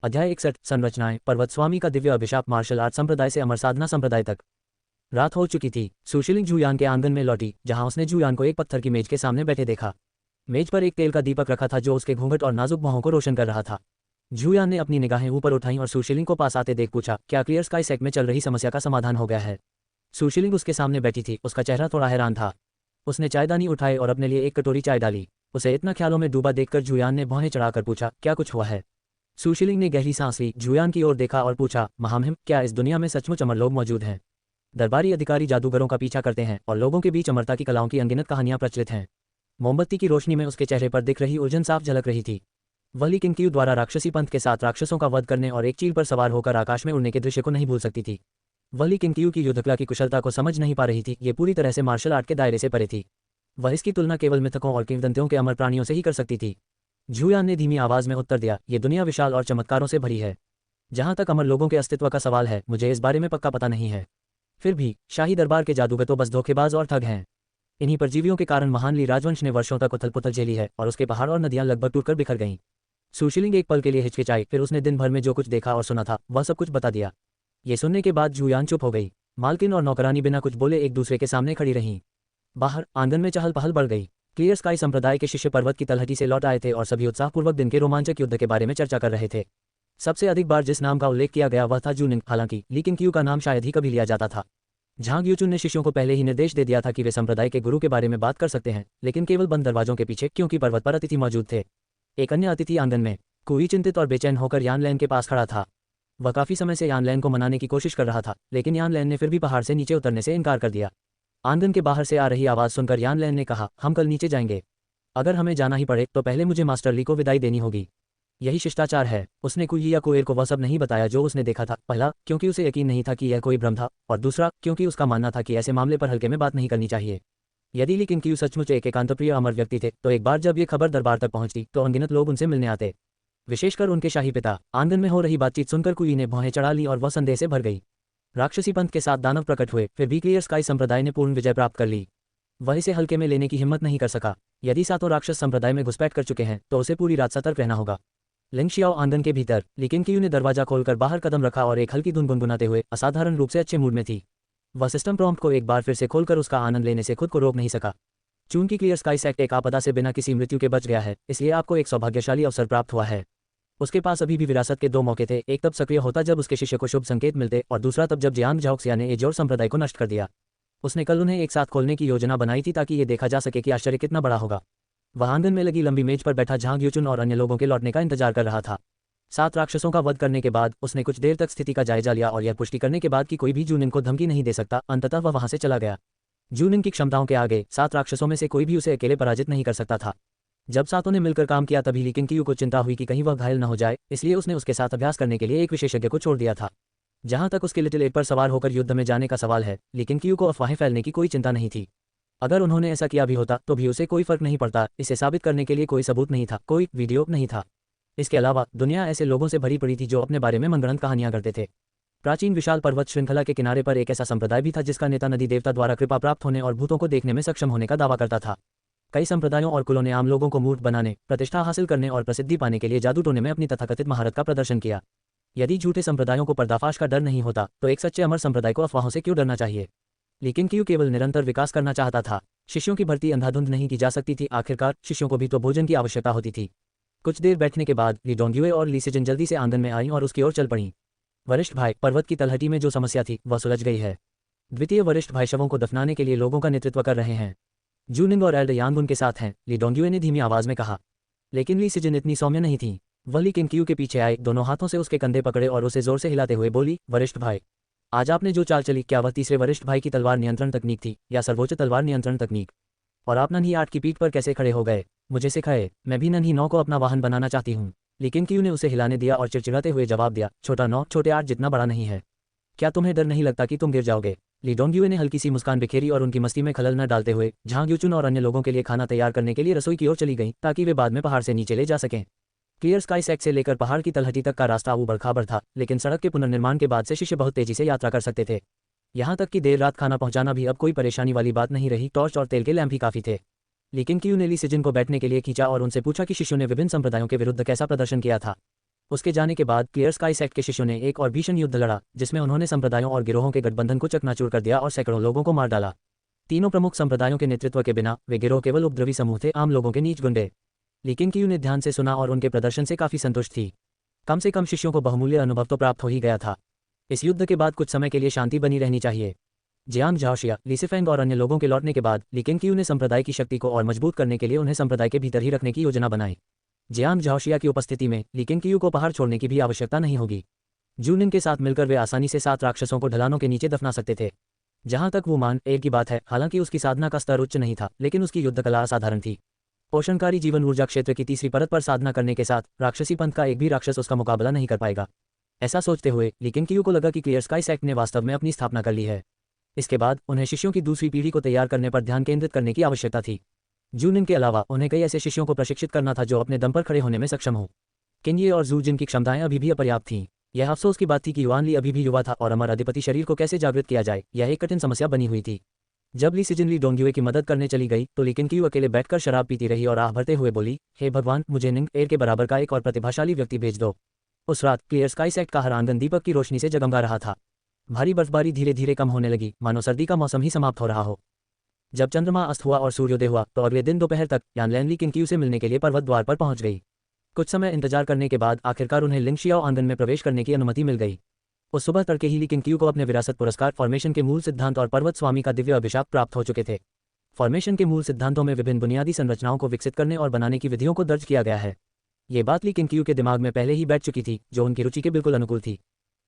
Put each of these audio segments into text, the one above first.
अध्याय 61 संरचनाएं। पर्वत स्वामी का दिव्य अभिशाप। मार्शल आर्ट संप्रदाय से अमर साधना संप्रदाय तक। रात हो चुकी थी। सुशीलिंग जुयान के आंगन में लौटी, जहां उसने जुयान को एक पत्थर की मेज के सामने बैठे देखा। मेज पर एक तेल का दीपक रखा था जो उसके घूंघट और नाजुक बाहों को रोशन कर रहा था। जुयान ने अपनी निगाहें ऊपर उठाईं और सुशीलिंग को पास आते देख पूछा, क्या क्लियर स्काई सेक्ट में चल रही समस्या का समाधान हो गया है? सुशीलिंग उसके सामने बैठी थी, उसका चेहरा थोड़ा हैरान था। उसने चायदानी उठाई और अपने लिए एक कटोरी चाय डाली। उसे इतना ख्यालों में डूबा देखकर जुयान ने भौहें चढ़ाकर पूछा, क्या कुछ हुआ है? सुशीलिंग ने गहरी सांस ली, जुयान की ओर देखा और पूछा, महामहिम, क्या इस दुनिया में सचमुच अमर लोग मौजूद हैं? दरबारी अधिकारी जादूगरों का पीछा करते हैं और लोगों के बीच अमरता की कलाओं की अनगिनत कहानियां प्रचलित हैं। मोमबत्ती की रोशनी में उसके चेहरे पर दिख रही उलझन साफ झलक रही थी। वली किंकियू द्वारा राक्षसी पंथ के साथ राक्षसों का वध करने और एक चील पर सवार होकर आकाश में उड़ने के दृश्य को नहीं भूल सकती थी। वली किंकियू की युद्धकला की कुशलता को समझ नहीं पा रही थी, ये पूरी तरह से मार्शल आर्ट के दायरे से परे थी। वह इसकी तुलना केवल मिथकों और किंवदंतियों के अमर प्राणियों से ही कर सकती थी। जुयान ने धीमी आवाज में उत्तर दिया, ये दुनिया विशाल और चमत्कारों से भरी है। जहां तक अमर लोगों के अस्तित्व का सवाल है, मुझे इस बारे में पक्का पता नहीं है। फिर भी शाही दरबार के जादूगर तो बस धोखेबाज और ठग हैं। इन्हीं परजीवियों के कारण महान ली राजवंश ने वर्षों तक उथल पुथल झेली है और उसके पहाड़ और नदियां लगभग टूटकर बिखर गईं। सुशीलिंग एक पल के लिए हिचकिचाई, फिर उसने दिन भर में जो कुछ देखा और सुना था वह सब कुछ बता दिया। ये सुनने के बाद जुयान चुप हो गई। मालकिन और नौकरानी बिना कुछ बोले एक दूसरे के सामने खड़ी रहीं। बाहर आंगन में चहल पहल बढ़ गई। क्लियर स्काई संप्रदाय के शिष्य पर्वत की तलहटी से लौट आए थे और सभी उत्साहपूर्वक दिन के रोमांचक युद्ध के बारे में चर्चा कर रहे थे। सबसे अधिक बार जिस नाम का उल्लेख किया गया वह था जूनिंग। हालांकि ली किंकियू का नाम शायद ही कभी लिया जाता था। झांग यूचुन ने शिष्यों को पहले ही निर्देश दे दिया था कि वे संप्रदाय के गुरु के बारे में बात कर सकते हैं, लेकिन केवल बंद दरवाजों के पीछे, क्योंकि पर्वत पर अतिथि मौजूद थे। एक अन्य अतिथि आंगन में कुई चिंतित और बेचैन होकर यानलैन के पास खड़ा था। वह काफी समय से यानलैन को मनाने की कोशिश कर रहा था, लेकिन यानलैन ने फिर भी पहाड़ से नीचे उतरने से इनकार कर दिया। आंगन के बाहर से आ रही आवाज सुनकर यानलैन ने कहा, हम कल नीचे जाएंगे। अगर हमें जाना ही पड़े तो पहले मुझे मास्टर ली को विदाई देनी होगी। यही शिष्टाचार है। उसने कुई या कुएर को वह सब नहीं बताया जो उसने देखा था। पहला, क्योंकि उसे यकीन नहीं था कि यह कोई भ्रम था, और दूसरा, क्योंकि उसका मानना था कि ऐसे मामले पर हल्के में बात नहीं करनी चाहिए। यदि ली किंकियू सचमुच एक एकांतप्रिय अमर व्यक्ति थे, तो एक बार जब ये खबर दरबार तक पहुंचती तो अनगिनत लोग उनसे मिलने आते, विशेषकर उनके शाही पिता। आंगन में हो रही बातचीत सुनकर कुई ने भौहें चढ़ा ली और वह संदेह से भर गई। राक्षसी पंथ के साथ दानव प्रकट हुए, फिर भी क्लियर स्काई संप्रदाय ने पूर्ण विजय प्राप्त कर ली। वह इसे हल्के में लेने की हिम्मत नहीं कर सका। यदि सातों राक्षस संप्रदाय में घुसपैठ कर चुके हैं तो उसे पूरी रात सतर्क रहना होगा। लिंग शियाओ आंगन के भीतर। ली किंकियू ने दरवाजा खोलकर बाहर कदम रखा और एक हल्की धुन गुनगुनाते हुए असाधारण रूप से अच्छे मूड में थी। वह सिस्टम प्रॉम्प्ट को एक बार फिर से खोलकर उसका आनंद लेने से खुद को रोक नहीं सका। चूंकि क्लियर स्काई सेक्ट एक आपदा से बिना किसी मृत्यु के बच गया है, इसलिए आपको एक सौभाग्यशाली अवसर प्राप्त हुआ है। उसके पास अभी भी विरासत के दो मौके थे, एक तब सक्रिय होता जब उसके शिष्य को शुभ संकेत मिलते, और दूसरा तब जब जियांग झाओक्सिया ने एजोर संप्रदाय को नष्ट कर दिया। उसने कल उन्हें एक साथ खोलने की योजना बनाई थी ताकि ये देखा जा सके कि आश्चर्य कितना बड़ा होगा। वह आंगन में लगी लंबी मेज पर बैठा झांग यूचुन और अन्य लोगों के लौटने का इंतजार कर रहा था। 7 राक्षसों का वध करने के बाद उसने कुछ देर तक स्थिति का जायजा लिया और यह पुष्टि करने के बाद कि कोई भी जूनिन को धमकी नहीं दे सकता, अंततः वह वहां से चला गया। जूनिन की क्षमताओं के आगे 7 राक्षसों में से कोई भी उसे अकेले पराजित नहीं कर सकता था। जब सातों ने मिलकर काम किया तभी ली किंकियू को चिंता हुई कि कहीं वह घायल न हो जाए, इसलिए उसने उसके साथ अभ्यास करने के लिए एक विशेषज्ञ को छोड़ दिया था। जहां तक उसके लिटिल एट पर सवार होकर युद्ध में जाने का सवाल है, ली किंकियू को अफवाहें फैलने की कोई चिंता नहीं थी। अगर उन्होंने ऐसा किया भी होता तो भी उसे कोई फर्क नहीं पड़ता। इसे साबित करने के लिए कोई सबूत नहीं था, कोई वीडियो नहीं था। इसके अलावा दुनिया ऐसे लोगों से भरी पड़ी थी जो अपने बारे में मनगढ़ंत कहानियां करते थे। प्राचीन विशाल पर्वत श्रृंखला के किनारे पर एक ऐसा संप्रदाय भी था जिसका नेता नदी देवता द्वारा कृपा प्राप्त होने और भूतों को देखने में सक्षम होने का दावा करता था। कई संप्रदायों और कुलों ने आम लोगों को मूर्ख बनाने, प्रतिष्ठा हासिल करने और प्रसिद्धि पाने के लिए जादू टोने में अपनी तथाकथित महारत का प्रदर्शन किया। यदि झूठे संप्रदायों को पर्दाफाश का डर नहीं होता तो एक सच्चे अमर संप्रदाय को अफवाहों से क्यों डरना चाहिए? लेकिन क्यों केवल निरंतर विकास करना चाहता था। शिष्यों की भर्ती अंधाधुंध नहीं की जा सकती थी। आखिरकार शिष्यों को भी तो भोजन की आवश्यकता होती थी। कुछ देर बैठने के बाद ली डोंग्युए और ली सिजन जल्दी से आंगन में आईं और उसकी ओर चल पड़ीं। वरिष्ठ भाई, पर्वत की तलहटी में जो समस्या थी वह सुलझ गई है। द्वितीय वरिष्ठ भाई शवों को दफनाने के लिए लोगों का नेतृत्व कर रहे हैं। जूनिंग और एल्डर यांग उनके साथ हैं, ली डोंग्युए ने धीमी आवाज में कहा। लेकिन ली सिजन इतनी सौम्य नहीं थी। वह ली किंकियू के पीछे आए, दोनों हाथों से उसके कंधे पकड़े और उसे जोर से हिलाते हुए बोली, वरिष्ठ भाई, आज आपने जो चाल चली, क्या वह तीसरे वरिष्ठ भाई की तलवार नियंत्रण तकनीक थी या सर्वोच्च तलवार नियंत्रण तकनीक? और आप नन्ही 8 की पीठ पर कैसे खड़े हो गए? मुझे सिखाए, मैं भी नन्ही 9 को अपना वाहन बनाना चाहती हूँ। लेकिन किंकियू ने उसे हिलाने दिया और चिड़चिड़ाते हुए जवाब दिया, छोटा 9 छोटे 8 जितना बड़ा नहीं है। क्या तुम्हें डर नहीं लगता कि तुम गिर जाओगे? ली डोंग्युए ने हल्की सी मुस्कान बिखेरी और उनकी मस्ती में खलल न डालते हुए झांग यूचुन और अन्य लोगों के लिए खाना तैयार करने के लिए रसोई की ओर चली गईं ताकि वे बाद में पहाड़ से नीचे ले जा सकें। क्लियर स्काई सेक्ट से लेकर पहाड़ की तलहटी तक का रास्ता ऊबड़ खाबड़ था, लेकिन सड़क के पुनर्निर्माण के बाद से शिष्य बहुत तेजी से यात्रा कर सकते थे। यहाँ तक कि देर रात खाना पहुंचाना भी अब कोई परेशानी वाली बात नहीं रही। टॉर्च और तेल के लैंप ही काफी थे। लेकिन क्यू ने ली सिजन को बैठने के लिए खींचा और उनसे पूछा कि शिष्यों ने विभिन्न संप्रदायों के विरुद्ध कैसा प्रदर्शन किया था। उसके जाने के बाद क्लियर स्काई सेक्ट के शिष्यों ने एक और भीषण युद्ध लड़ा, जिसमें उन्होंने संप्रदायों और गिरोहों के गठबंधन को चकनाचूर कर दिया और सैकड़ों लोगों को मार डाला। तीनों प्रमुख संप्रदायों के नेतृत्व के बिना वे गिरोह केवल उपद्रवी समूह थे, आम लोगों के नीच गुंडे। लेकिन क्यू ने ध्यान से सुना और उनके प्रदर्शन से काफी संतुष्ट थी। कम से कम शिष्यों को बहुमूल्य अनुभव तो प्राप्त हो ही गया था। इस युद्ध के बाद कुछ समय के लिए शांति बनी रहनी चाहिए। जियांग झाओशिया, लीसिफेंग और अन्य लोगों के लौटने के बाद लीकेन क्यू ने संप्रदाय की शक्ति को और मजबूत करने के लिए उन्हें संप्रदाय के भीतर ही रखने की योजना बनाई। जियांग झाओशिया की उपस्थिति में लीकेन क्यू को पहाड़ छोड़ने की भी आवश्यकता नहीं होगी। जूनिन के साथ मिलकर वे आसानी से 7 राक्षसों को ढलानों के नीचे दफना सकते थे। जहां तक वू मान ए की बात है, हालांकि उसकी साधना का स्तर उच्च नहीं था, लेकिन उसकी युद्ध कला असाधारण थी। पोषणकारी जीवन ऊर्जा क्षेत्र की तीसरी परत पर साधना करने के साथ राक्षसी पंथ का एक भी राक्षस उसका मुकाबला नहीं कर पाएगा। ऐसा सोचते हुए लीकेन क्यू को लगा कि क्लियर स्काई सेक्ट ने वास्तव में अपनी स्थापना कर ली है। इसके बाद उन्हें शिष्यों की दूसरी पीढ़ी को तैयार करने पर ध्यान केंद्रित करने की आवश्यकता थी। जूनिन के अलावा उन्हें कई ऐसे शिष्यों को प्रशिक्षित करना था जो अपने दम पर खड़े होने में सक्षम हो। केन्ये और जू जिनकी क्षमताएं अभी भी अपर्याप्त थीं। यह अफसोस की बात थी कि युआन ली अभी भी युवा था और अमर अधिपति शरीर को कैसे जागृत किया जाए, यह एक कठिन समस्या बनी हुई थी। जब ली सिजिन ली डोंग्युए की मदद करने चली गई तो लीकेन क्यू अकेले बैठकर शराब पीती रही और आह भरते हुए बोली, हे भगवान, मुझे निंग एर के बराबर का एक और प्रतिभाशाली व्यक्ति भेज दो। उस रात क्लियर स्काई सेक्ट का हर आंगन दीपक की रोशनी से जगमगा रहा था। भारी बर्फबारी धीरे धीरे कम होने लगी, मानो सर्दी का मौसम ही समाप्त हो रहा हो। जब चंद्रमा अस्त हुआ और सूर्योदय हुआ तो अगले दिन दोपहर तक यानलैन लीकेन क्यू से मिलने के लिए पर्वत द्वार पर पहुंच गई। कुछ समय इंतजार करने के बाद आखिरकार उन्हें लिंगशियाओ आंगन में प्रवेश करने की अनुमति मिल गई। उस सुबह तड़के ही लीकेन क्यू को अपने विरासत पुरस्कार फॉर्मेशन के मूल सिद्धांत और पर्वत स्वामी का दिव्य अभिशाप प्राप्त हो चुके थे। फॉर्मेशन के मूल सिद्धांतों में विभिन्न बुनियादी संरचनाओं को विकसित करने और बनाने की विधियों को दर्ज किया गया है। ये बात लीकेन क्यू के दिमाग में पहले ही बैठ चुकी थी, जो उनकी रुचि के बिल्कुल अनुकूल थी।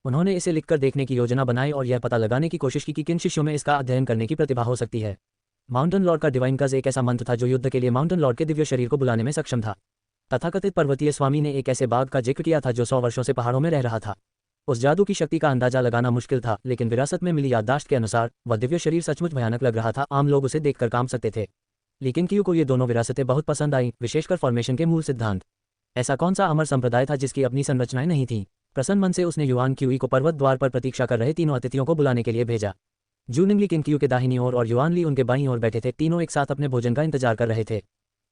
उन्होंने इसे लिखकर देखने की योजना बनाई और यह पता लगाने की कोशिश की कि किन शिष्यों में इसका अध्ययन करने की प्रतिभा हो सकती है। माउंटेन लॉर्ड का डिवाइन कज एक ऐसा मंत्र था जो युद्ध के लिए माउंटेन लॉर्ड के दिव्य शरीर को बुलाने में सक्षम था। तथाकथित पर्वतीय स्वामी ने एक ऐसे बाघ का जिक्र किया था जो 100 वर्षों से पहाड़ों में रह रहा था। उस जादू की शक्ति का अंदाजा लगाना मुश्किल था, लेकिन विरासत में मिली याददाश्त के अनुसार वह दिव्य शरीर सचमुच भयानक लग रहा था। आम लोग उसे देखकर काम सकते थे। लीकेन क्यू को ये दोनों विरासतें बहुत पसंद आईं, विशेषकर फॉर्मेशन के मूल सिद्धांत। ऐसा कौन सा अमर संप्रदाय था जिसकी अपनी संरचनाएं नहीं थीं? प्रसन्न मन से उसने युआन क्यूई को पर्वत द्वार पर प्रतीक्षा कर रहे तीनों अतिथियों को बुलाने के लिए भेजा। जूनिंग लीकेन क्यू के दाहिनी ओर और युआन ली उनके बाईं ओर बैठे थे। तीनों एक साथ अपने भोजन का इंतजार कर रहे थे।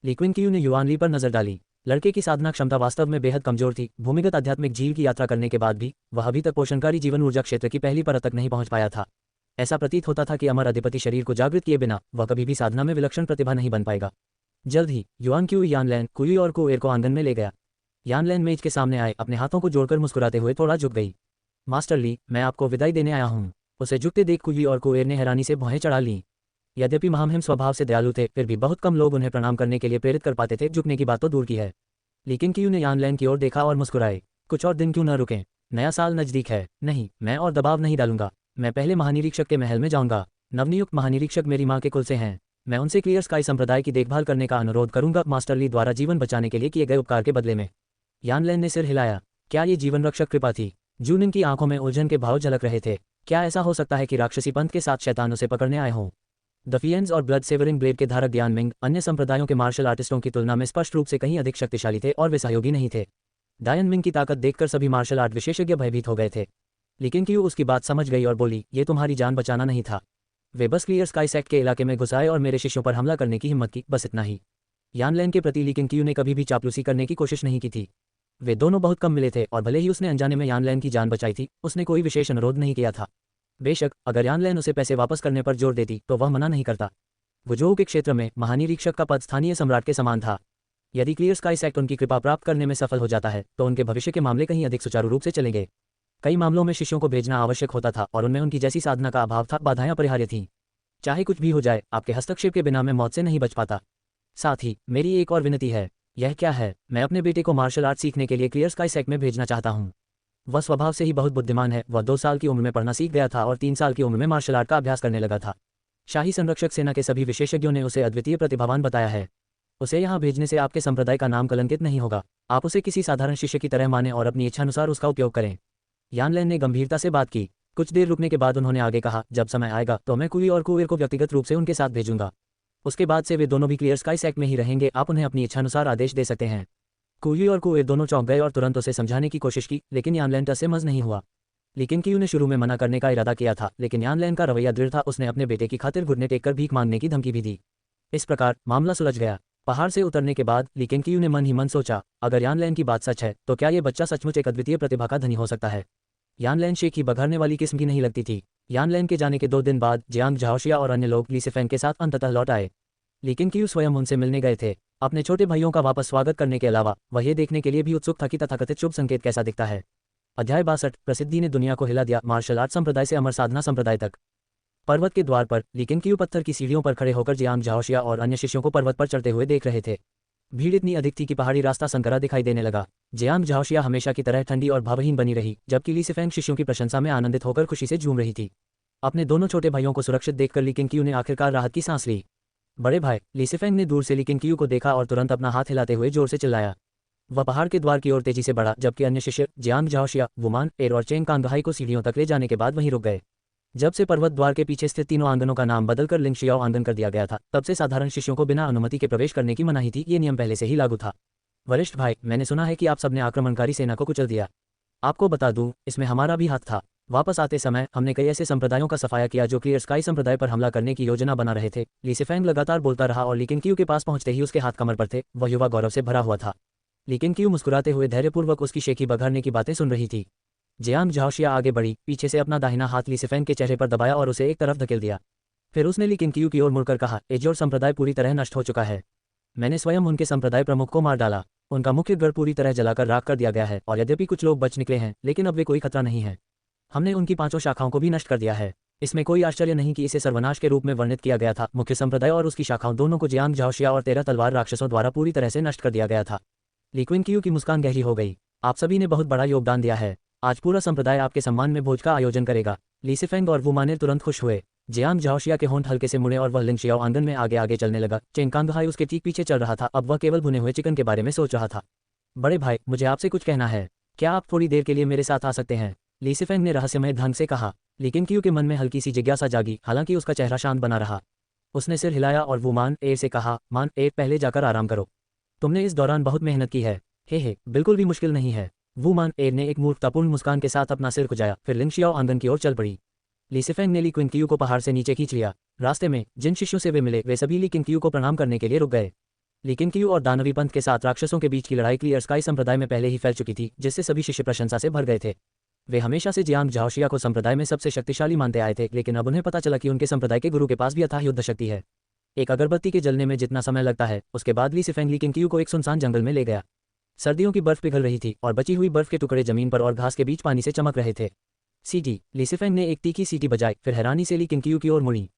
लीक्विन क्यू ने युआन ली पर नजर डाली। लड़के की साधना क्षमता वास्तव में बेहद कमजोर थी। भूमिगत आध्यात्मिक जीव की यात्रा करने के बाद भी वह अभी तक पोषणकारी जीवन ऊर्जा क्षेत्र की पहली परत तक नहीं पहुंच पाया था। ऐसा प्रतीत होता था कि अमर अधिपति शरीर को जागृत किए बिना वह कभी भी साधना में विलक्षण प्रतिभा नहीं बन पाएगा। जल्द ही युआन क्यू यानलैन, कुई और कुएर को आंगन में ले गया। यानलैन मेज के सामने आए, अपने हाथों को जोड़कर मुस्कुराते हुए थोड़ा झुक गई। मास्टर ली, मैं आपको विदाई देने आया हूँ। उसे झुकते देख कुई और कुएर ने हैरानी से भौहें चढ़ा लीं। यद्यपि महामहिम स्वभाव से दयालु थे, फिर भी बहुत कम लोग उन्हें प्रणाम करने के लिए प्रेरित कर पाते थे। झुकने की बात तो दूर की है। लेकिन क्यू ने यानलैन की ओर देखा और मुस्कुराए। कुछ और दिन क्यों न रुकें? नया साल नजदीक है। नहीं, मैं और दबाव नहीं डालूंगा। मैं पहले महानिरीक्षक के महल में जाऊंगा। नवनियुक्त महानिरीक्षक मेरी माँ के कुल से हैं। मैं उनसे क्लियर स्काई संप्रदाय की देखभाल करने का अनुरोध करूंगा, मास्टर ली द्वारा जीवन बचाने के लिए किए गए उपकार के बदले में। यानलैन ने सिर हिलाया। क्या ये जीवन रक्षक कृपा थी? जूनिन की आंखों में उलझन के भाव झलक रहे थे। क्या ऐसा हो सकता है कि राक्षसी पंथ के साथ शैतान उसे पकड़ने आए हों? द फियंस और ब्लड सेवरिंग ब्लेड के धारक डियान मिंग अन्य संप्रदायों के मार्शल आर्टिस्टों की तुलना में स्पष्ट रूप से कहीं अधिक शक्तिशाली थे और वे सहयोगी नहीं थे। डायन मिंग की ताकत देखकर सभी मार्शल आर्ट विशेषज्ञ भयभीत हो गए थे। लेकिन क्यू उसकी बात समझ गई और बोली, ये तुम्हारी जान बचाना नहीं था। वे बस क्लियर स्काई सेक्ट के इलाके में घुस आए और मेरे शिष्यों पर हमला करने की हिम्मत की, बस इतना ही। यानलैन के प्रति लेकिन क्यू ने कभी भी चापलूसी करने की कोशिश नहीं की थी। वे दोनों बहुत कम मिले थे और भले ही उसने अनजाने में यानलैन की जान बचाई थी, उसने कोई विशेष अनुरोध नहीं किया था। बेशक अगर यानलैन उसे पैसे वापस करने पर जोर देती तो वह मना नहीं करता। वुजोउ के क्षेत्र में महानिरीक्षक का पद स्थानीय सम्राट के समान था। यदि क्लियर स्काई सेक्ट उनकी कृपा प्राप्त करने में सफल हो जाता है तो उनके भविष्य के मामले कहीं अधिक सुचारू रूप से चलेंगे। कई मामलों में शिष्यों को भेजना आवश्यक होता था और उनमें उनकी जैसी साधना का अभाव था। बाधाएं अपरिहार्य थीं। चाहे कुछ भी हो जाए, आपके हस्तक्षेप के बिना मैं मौत से नहीं बच पाता। साथ ही मेरी एक और विनती है। यह क्या है? मैं अपने बेटे को मार्शल आर्ट सीखने के लिए क्लियर स्काई सेक्ट में भेजना चाहता हूँ। वह स्वभाव से ही बहुत बुद्धिमान है। वह 2 साल की उम्र में पढ़ना सीख गया था और 3 साल की उम्र में मार्शल आर्ट का अभ्यास करने लगा था। शाही संरक्षक सेना के सभी विशेषज्ञों ने उसे अद्वितीय प्रतिभावान बताया है। उसे यहाँ भेजने से आपके संप्रदाय का नाम कलंकित नहीं होगा। आप उसे किसी साधारण शिष्य की तरह माने और अपनी इच्छानुसार उसका उपयोग करें। यानलैन ने गंभीरता से बात की। कुछ देर रुकने के बाद उन्होंने आगे कहा, जब समय आएगा तो मैं कुई और कुएर को व्यक्तिगत रूप से उनके साथ भेजूंगा। उसके बाद से वे दोनों भी क्लियर स्काई सेक्ट में ही रहेंगे। आप उन्हें अपनी इच्छानुसार आदेश दे सकते हैं। कुई और कुएर दोनों चौंक गए और तुरंत उसे समझाने की कोशिश की, लेकिन यानलैन टसे मज नहीं हुआ। लेकिन क्यू ने शुरू में मना करने का इरादा किया था, लेकिन यानलैन का रवैया दृढ़ था। उसने अपने बेटे की खातिर घुटने टेककर भीख मांगने की धमकी भी दी। इस प्रकार मामला सुलझ गया। पहाड़ से उतरने के बाद ली केंगकियू ने मन ही मन सोचा, अगर यान लैन की बात सच है तो क्या ये बच्चा सचमुच एक अद्वितीय प्रतिभा का धनी हो सकता है। यान लैन शेख ही बघारने वाली किस्म की नहीं लगती थी। यान लैन के जाने के 2 दिन बाद जियांग झाओशिया और अन्य लोग ली सिफेंग के साथ अंततः लौट आए। ली केंगकियू स्वयं उनसे मिलने गए थे। अपने छोटे भाइयों का वापस स्वागत करने के अलावा वह ये देखने के लिए भी उत्सुक था कि तथाकथित शुभ संकेत कैसा दिखता है। अध्याय 62 प्रसिद्धि ने दुनिया को हिला दिया, मार्शल आर्ट संप्रदाय से अमर साधना संप्रदाय तक। पर्वत के द्वार पर ली केंगकियू पत्थर की सीढ़ियों पर खड़े होकर जियांग झाओशिया और अन्य शिष्यों को पर्वत पर चढ़ते हुए देख रहे थे। भीड़ इतनी अधिक थी कि पहाड़ी रास्ता संकरा दिखाई देने लगा। जियांग झाओशिया हमेशा की तरह ठंडी और भावहीन बनी रही, जबकि ली सिफेंग शिष्यों की प्रशंसा में आनंदित होकर खुशी से झूम रही थी। अपने दोनों छोटे भाइयों को सुरक्षित देखकर ली केंगकियू ने आखिरकार राहत की सांस ली। बड़े भाई, ली सिफेंग ने दूर से ली केंगकियू को देखा और तुरंत अपना हाथ हिलाते हुए जोर से चिल्लाया। वह पहाड़ के द्वार की ओर तेजी से बढ़ा, जबकि अन्य शिष्य जियांग झाओशिया, वुमान, एर और चेंग कांगहाई को सीढ़ियों तक ले जाने के बाद वहीं रुक गए। जब से पर्वत द्वार के पीछे स्थित तीनों आंगनों का नाम बदलकर लिंग शियाओ आंगन कर दिया गया था, तब से साधारण शिष्यों को बिना अनुमति के प्रवेश करने की मनाही थी। ये नियम पहले से ही लागू था। वरिष्ठ भाई, मैंने सुना है कि आप सबने आक्रमणकारी सेना को कुचल दिया। आपको बता दूं, इसमें हमारा भी हाथ था। वापस आते समय हमने कई ऐसे संप्रदायों का सफाया किया जो क्लियर स्काई संप्रदाय पर हमला करने की योजना बना रहे थे। ली सिफेंग लगातार बोलता रहा और ली केंगकियू के पास पहुंचते ही उसके हाथ कमर पर थे। वह युवा गौरव से भरा हुआ था। ली केंगकियू मुस्कुराते हुए धैर्यपूर्वक उसकी शेखी बघारने की बातें सुन रही थी। जियांग झाओशिया आगे बढ़ी, पीछे से अपना दाहिना हाथ ली सिफेंग के चेहरे पर दबाया और उसे एक तरफ धकेल दिया। फिर उसने ली केंगकियू की ओर मुड़कर कहा, एजोर संप्रदाय पूरी तरह नष्ट हो चुका है। मैंने स्वयं उनके संप्रदाय प्रमुख को मार डाला। उनका मुख्य गढ़ पूरी तरह जलाकर राख कर दिया गया है और यद्यपि कुछ लोग बच निकले हैं, लेकिन अब वे कोई खतरा नहीं है। हमने उनकी 5 शाखाओं को भी नष्ट कर दिया है। इसमें कोई आश्चर्य नहीं कि इसे सर्वनाश के रूप में वर्णित किया गया था। मुख्य संप्रदाय और उसकी शाखाओं दोनों को जियांग झाओशिया और 13 तलवार राक्षसों द्वारा पूरी तरह से नष्ट कर दिया गया था। ली केंगकियू की मुस्कान गहरी हो गई। आप सभी ने बहुत बड़ा योगदान दिया है। आज पूरा संप्रदाय आपके सम्मान में भोज का आयोजन करेगा। ली सिफेंग और वुमाने तुरंत खुश हुए। जियांग झाओशिया के होंठ हल्के से मुड़े और वह लिंग शियाओ आंगन में आगे आगे चलने लगा। चेंग कांगहाई उसके ठीक पीछे चल रहा था। अब वह केवल भुने हुए चिकन के बारे में सोच रहा था। बड़े भाई, मुझे आपसे कुछ कहना है। क्या आप थोड़ी देर के लिए मेरे साथ आ सकते हैं? ली सिफेंग ने रहस्यमय ढंग से कहा। ली केंगकियू के मन में हल्की सी जिज्ञासा जागी, हालांकि उसका चेहरा शांत बना रहा। उसने सिर हिलाया और वुमान एर से कहा, मान एर, पहले जाकर आराम करो। तुमने इस दौरान बहुत मेहनत की है। हे, बिल्कुल भी मुश्किल नहीं है। वुमान एर ने एक मूर्खतापूर्ण मुस्कान के साथ अपना सिर खुजाया, फिर लिंग शियाओ आंगन की ओर चल पड़ी। ली सिफेंग ने ली केंगकियू को पहाड़ से नीचे खींच लिया। रास्ते में जिन शिष्यों से वे मिले वे सभी ली केंगकियू को प्रणाम करने के लिए रुक गए। ली केंगकियू और दानवी पंथ के साथ राक्षसों के बीच की लड़ाई क्लियर स्काई संप्रदाय में पहले ही फैल चुकी थी, जिससे सभी शिष्य प्रशंसा से भर गए थे। वे हमेशा से जियांग झाओशिया को संप्रदाय में सबसे शक्तिशाली मानते आए थे, लेकिन अब उन्हें पता चला कि उनके संप्रदाय के गुरु के पास भी अथाह युद्ध शक्ति है। एक अगरबत्ती के जलने में जितना समय लगता है, उसके बाद ली सिफेंग ली केंगकियू को एक सुनसान जंगल में ले गया। सर्दियों की बर्फ पिघल रही थी और बची हुई बर्फ के टुकड़े जमीन पर और घास के बीच पानी से चमक रहे थे। सीटी, ली सिफेंग ने एक तीखी सीटी बजाई, फिर हैरानी से ली केंगकियू की ओर मुड़ी।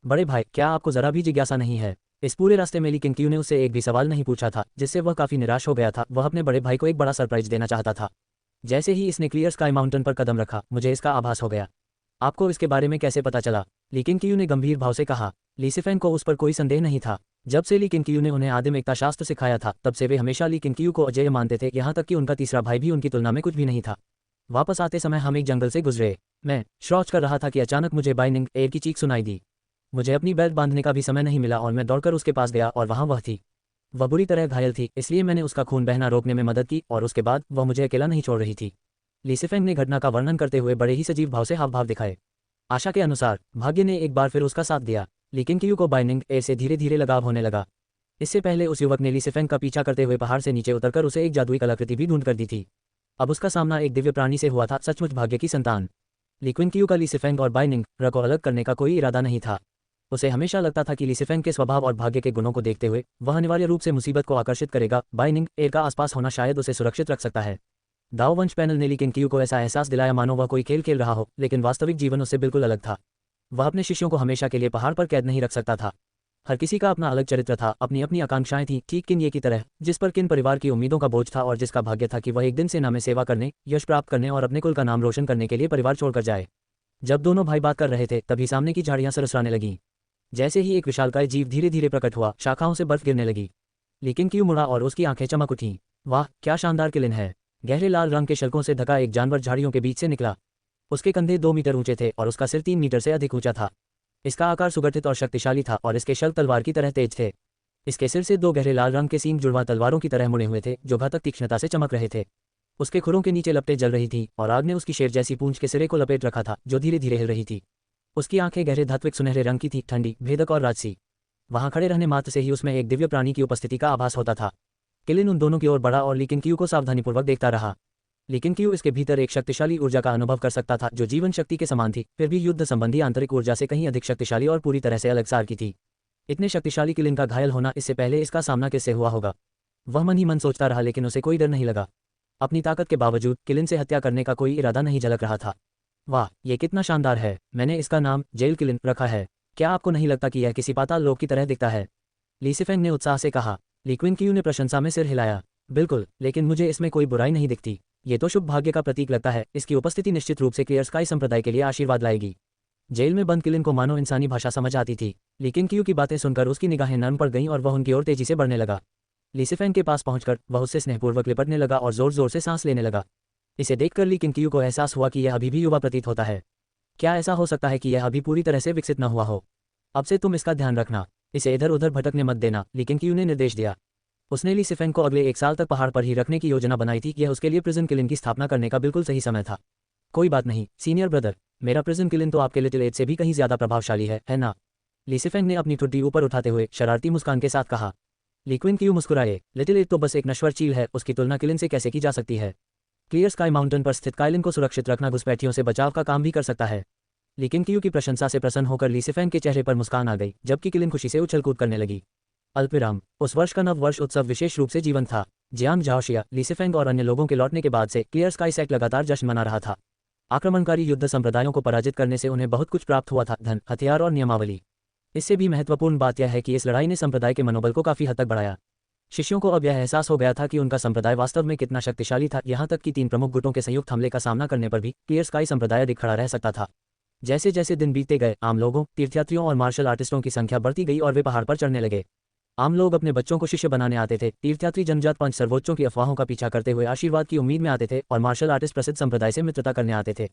बड़े भाई, क्या आपको जरा भी जिज्ञासा नहीं है? इस पूरे रास्ते में ली केंगकियू ने उससे एक भी सवाल नहीं पूछा था, जिससे वह काफी निराश हो गया था। वह अपने बड़े भाई को एक बड़ा सरप्राइज देना चाहता था। जैसे ही इसने क्लियर स्काई माउंटेन पर कदम रखा, मुझे इसका आभास हो गया। आपको इसके बारे में कैसे पता चला? ली केंगकियू ने गंभीर भाव से कहा। ली सिफेंग को उस पर कोई संदेह नहीं था। जब से ली केंगकियू ने उन्हें आदिम एकता शास्त्र सिखाया था, तब से वे हमेशा ली केंगकियू को अजेय मानते थे, यहाँ तक कि उनका तीसरा भाई भी उनकी तुलना में कुछ भी नहीं था। वापस आते समय हम एक जंगल से गुजरे। मैं शौच कर रहा था कि अचानक मुझे बाइनिंग एर की चीख सुनाई दी। मुझे अपनी बेल्ट बांधने का भी समय नहीं मिला और मैं दौड़कर उसके पास गया और वहाँ वह थी। वह बुरी तरह घायल थी, इसलिए मैंने उसका खून बहना रोकने में मदद की और उसके बाद वह मुझे अकेला नहीं छोड़ रही थी। ली सिफेंग ने घटना का वर्णन करते हुए बड़े ही सजीव भाव से हाव भाव दिखाए। आशा के अनुसार भाग्य ने एक बार फिर उसका साथ दिया। ली केंगकियू को बाइनिंग एर से धीरे धीरे लगाव होने लगा। इससे पहले उस युवक ने ली सिफेंग का पीछा करते हुए पहाड़ से नीचे उतरकर उसे एक जादुई कलाकृति भी ढूंढ कर दी थी। अब उसका सामना एक दिव्य प्राणी से हुआ था, सचमुच भाग्य की संतान। ली केंगकियू का ली सिफेंग और बाइनिंग एर को अलग करने का कोई इरादा नहीं था। उसे हमेशा लगता था कि ली सिफेंग के स्वभाव और भाग्य के गुणों को देखते हुए वह अनिवार्य रूप से मुसीबत को आकर्षित करेगा। बाइनिंग एर का आसपास होना शायद उसे सुरक्षित रख सकता है। दाओ वंश पैनल ने ली केंगकियू को ऐसा एहसास दिलाया मानो वह कोई खेल खेल रहा हो, लेकिन वास्तविक जीवन उससे बिल्कुल अलग था। वह अपने शिष्यों को हमेशा के लिए पहाड़ पर कैद नहीं रख सकता था। हर किसी का अपना अलग चरित्र था, अपनी अपनी आकांक्षाएं थीं, ठीक किन ये की तरह, जिस पर किन परिवार की उम्मीदों का बोझ था और जिसका भाग्य था कि वह एक दिन सेना में सेवा करने, यश प्राप्त करने और अपने कुल का नाम रोशन करने के लिए परिवार छोड़कर जाए। जब दोनों भाई बात कर रहे थे, तभी सामने की झाड़ियां सरसराने लगीं। जैसे ही एक विशालकाय जीव धीरे धीरे प्रकट हुआ, शाखाओं से बर्फ गिरने लगी। ली केंगकियू मुड़ा और उसकी आंखें चमक उठीं। वाह, क्या शानदार किलिन है! गहरे लाल रंग के शल्कों से ढका एक जानवर झाड़ियों के बीच से निकला। उसके कंधे 2 मीटर ऊंचे थे और उसका सिर 3 मीटर से अधिक ऊंचा था। इसका आकार सुगठित और शक्तिशाली था और इसके शल्क तलवार की तरह तेज थे। इसके सिर से 2 गहरे लाल रंग के सींग जुड़वा तलवारों की तरह मुड़े हुए थे, जो घातक तीक्ष्णता से चमक रहे थे। उसके खुरों के नीचे लपटें जल रही थीं और आग ने उसकी शेर जैसी पूंछ के सिरे को लपेट रखा था, जो धीरे धीरे हिल रही थी। उसकी आंखें गहरे धात्विक सुनहरे रंग की थी, ठंडी, भेदक और राजसी। वहां खड़े रहने मात्र से ही उसमें एक दिव्य प्राणी की उपस्थिति का आभास होता था। किलिन उन दोनों की ओर बढ़ा और ली केंग क्यू को सावधानीपूर्वक देखता रहा। ली केंग क्यू इसके भीतर एक शक्तिशाली ऊर्जा का अनुभव कर सकता था जो जीवन शक्ति के समान थी, फिर भी युद्ध संबंधी आंतरिक ऊर्जा से कहीं अधिक शक्तिशाली और पूरी तरह से अलग सार की थी। इतने शक्तिशाली किलिन का घायल होना, इससे पहले इसका सामना किससे हुआ होगा? वह मन ही मन सोचता रहा, लेकिन उसे कोई डर नहीं लगा। अपनी ताकत के बावजूद किलिन से हत्या करने का कोई इरादा नहीं झलक रहा था। वाह, ये कितना शानदार है! मैंने इसका नाम जेल किलिन रखा है। क्या आपको नहीं लगता कि यह किसी पाताल लोक की तरह दिखता है? ली सिफेंग ने उत्साह से कहा। ली क्विन क्यू ने प्रशंसा में सिर हिलाया। बिल्कुल, लेकिन मुझे इसमें कोई बुराई नहीं दिखती। ये तो शुभ भाग्य का प्रतीक लगता है। इसकी उपस्थिति निश्चित रूप से क्लियर स्काई संप्रदाय के लिए आशीर्वाद लाएगी। जेल में बंद किलिन को मानो इंसानी भाषा समझ आती थी। ली केंग क्यू की बातें सुनकर उसकी निगाहें नर्म पड़ गईं और वह उनकी ओर तेजी से बढ़ने लगा। ली सिफेंग के पास पहुंचकर वह उससे स्नेहपूर्वक लिपटने लगा और जोर जोर से सांस लेने लगा। इसे देखकर ली केंग क्यू को एहसास हुआ कि यह अभी भी युवा प्रतीत होता है। क्या ऐसा हो सकता है कि यह अभी पूरी तरह से विकसित न हुआ हो? अब से तुम इसका ध्यान रखना, इसे इधर उधर भटकने मत देना, ली केंग क्यू ने निर्देश दिया। उसने ली सिफेंग को अगले 1 साल तक पहाड़ पर ही रखने की योजना बनाई थी। यह उसके लिए प्रिजन किलिन की स्थापना करने का बिल्कुल सही समय था। कोई बात नहीं सीनियर ब्रदर, मेरा प्रिजन किलिन तो आपके लिटिल एज से भी कहीं ज्यादा प्रभावशाली है ना? ली सिफेंग ने अपनी ठुड्डी ऊपर उठाते हुए शरारती मुस्कान के साथ कहा। ली क्विन क्यू मुस्कुराए। लिटिल एज तो बस एक नश्वर चील है, उसकी तुलना किलिन से कैसे की जा सकती है? क्लियर स्काई माउंटेन पर स्थित काइलिन को सुरक्षित रखना घुसपैठियों से बचाव का काम भी कर सकता है। लेकिन क्यू की प्रशंसा से प्रसन्न होकर ली सिफेंग के चेहरे पर मुस्कान आ गई, जबकि किलिन खुशी से उछल कूद करने लगी। अल्पविराम। उस वर्ष का नव वर्ष उत्सव विशेष रूप से जीवंत था। जियांग झाओशिया, ली सिफेंग और अन्य लोगों के लौटने के बाद से क्लियर स्काई सेक्ट लगातार जश्न मना रहा था। आक्रमणकारी युद्ध संप्रदायों को पराजित करने से उन्हें बहुत कुछ प्राप्त हुआ था, धन, हथियार और नियमावली। इससे भी महत्वपूर्ण बात यह है कि इस लड़ाई ने संप्रदाय के मनोबल को काफी हद तक बढ़ाया। शिष्यों को अब यह एहसास हो गया था कि उनका संप्रदाय वास्तव में कितना शक्तिशाली था, यहाँ तक कि 3 प्रमुख गुटों के संयुक्त हमले का सामना करने पर भी क्लियर स्काई संप्रदाय अधिक खड़ा रह सकता था। जैसे जैसे दिन बीतते गए, आम लोगों, तीर्थयात्रियों और मार्शल आर्टिस्टों की संख्या बढ़ती गई और वे पहाड़ पर चढ़ने लगे। आम लोग अपने बच्चों को शिष्य बनाने आते थे, तीर्थयात्री जनजात पंच सर्वोच्चों की अफवाहों का पीछा करते हुए आशीर्वाद की उम्मीद में आते थे, और मार्शल आर्टिस्ट प्रसिद्ध संप्रदाय से मित्रता करने आते थे।